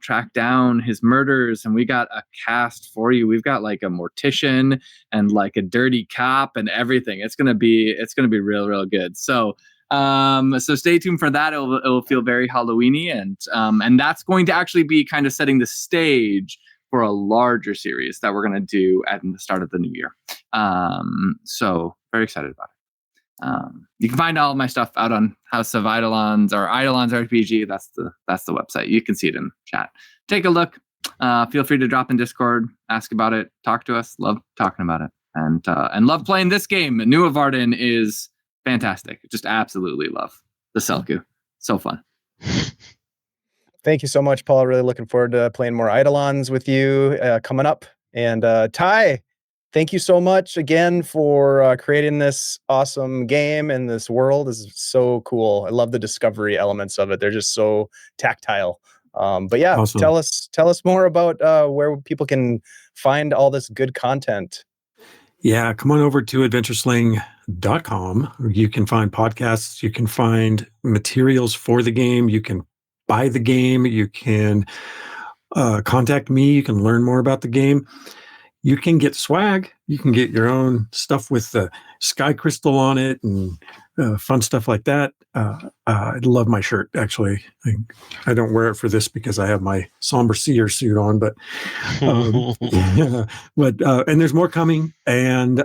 S5: track down his murders, and we got a cast for you. We've got like a mortician and like a dirty cop and everything. It's going to be real, real good. So stay tuned for that. It'll feel very Halloween-y, and that's going to actually be kind of setting the stage for a larger series that we're going to do at the start of the new year. So very excited about it. You can find all of my stuff out on House of Eidolons or Eidolons RPG. That's the website. You can see it in chat. Take a look. Feel free to drop in Discord, ask about it, talk to us. Love talking about it, and love playing this game. Nuovarden is fantastic. Just absolutely love the Selku. So fun.
S8: Thank you so much, Paul. Really looking forward to playing more Eidolons with you coming up. And Ty, thank you so much again for creating this awesome game, and this world is so cool. I love the discovery elements of it. They're just so tactile. But yeah,
S2: Awesome.
S8: tell us more about where people can find all this good content.
S2: Yeah, come on over to adventuresling.com. You can find podcasts. You can find materials for the game. You can buy the game. You can contact me. You can learn more about the game. You can get swag. You can get your own stuff with the sky crystal on it and fun stuff like that. I love my shirt, actually. I don't wear it for this because I have my somber seer suit on, but yeah. But and there's more coming. And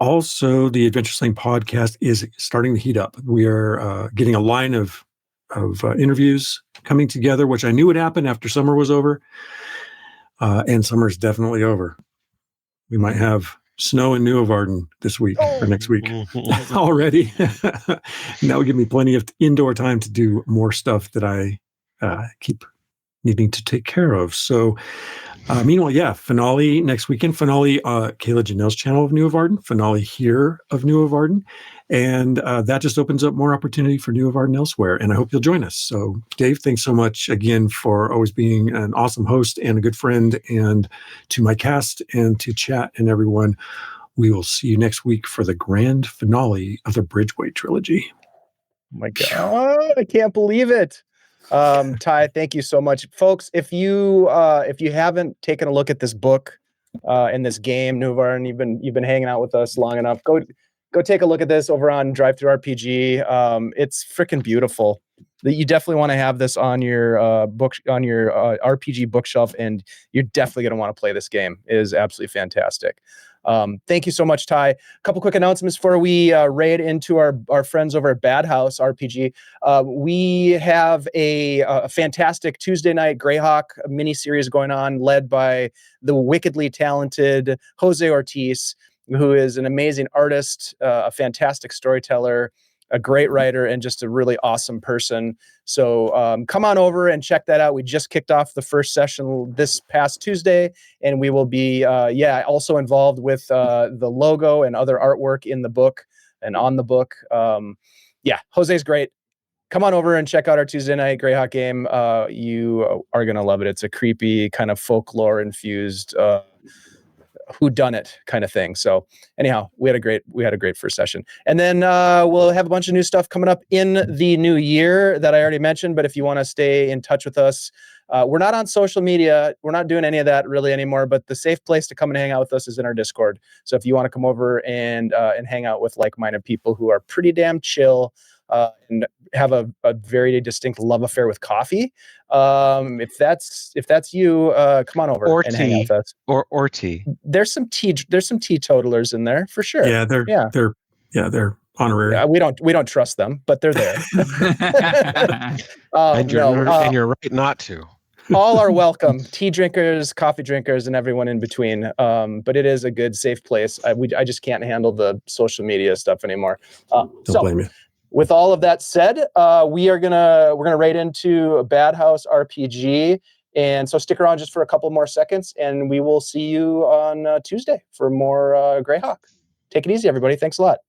S2: also, the Adventure Sling podcast is starting to heat up. We are getting a line of interviews coming together, which I knew would happen after summer was over. And summer is definitely over. We might have snow in Nuovarden this week or next week already. And that will give me plenty of indoor time to do more stuff that I keep needing to take care of. So meanwhile, yeah, finale next weekend. Finale, Kayla Janelle's channel of Nuovarden. Finale here of Nuovarden. And that just opens up more opportunity for Nuovarden elsewhere. And I hope you'll join us. So Dave, thanks so much again for always being an awesome host and a good friend. And to my cast and to chat and everyone, we will see you next week for the grand finale of the Bridgeway trilogy.
S8: Oh my God, I can't believe it. Ty, thank you so much. Folks, if you haven't taken a look at this book and this game, Nuovarden, you've been hanging out with us long enough. Go take a look at this over on Drive Through RPG. It's freaking beautiful. You definitely want to have this on your RPG bookshelf, and you're definitely going to want to play this game. It is absolutely fantastic. Thank you so much, Ty. A couple quick announcements before we raid into our friends over at Bad House RPG. We have a fantastic Tuesday night Greyhawk mini series going on, led by the wickedly talented Jose Ortiz, who is an amazing artist, a fantastic storyteller, a great writer, and just a really awesome person. So come on over and check that out. We just kicked off the first session this past Tuesday, and we will be, also involved with the logo and other artwork in the book and on the book. Jose's great. Come on over and check out our Tuesday night Greyhawk game. You are going to love it. It's a creepy kind of folklore-infused whodunit kind of thing. So anyhow, we had a great first session, and then we'll have a bunch of new stuff coming up in the new year that I already mentioned. But if you want to stay in touch with us, we're not on social media. We're not doing any of that really anymore. But the safe place to come and hang out with us is in our Discord. So if you want to come over and hang out with like-minded people who are pretty damn chill and have a very distinct love affair with coffee, if that's you, come on over and hang out with us.
S7: Or tea.
S8: There's some teetotalers in there for sure.
S2: Yeah, they're honorary.
S8: Yeah, we don't trust them, but they're there.
S7: And you're right not to.
S8: All are welcome. Tea drinkers, coffee drinkers, and everyone in between. But it is a good, safe place. I just can't handle the social media stuff anymore.
S2: Don't blame you.
S8: With all of that said, we're gonna raid into Bad House RPG, and so stick around just for a couple more seconds, and we will see you on Tuesday for more Greyhawk. Take it easy, everybody. Thanks a lot.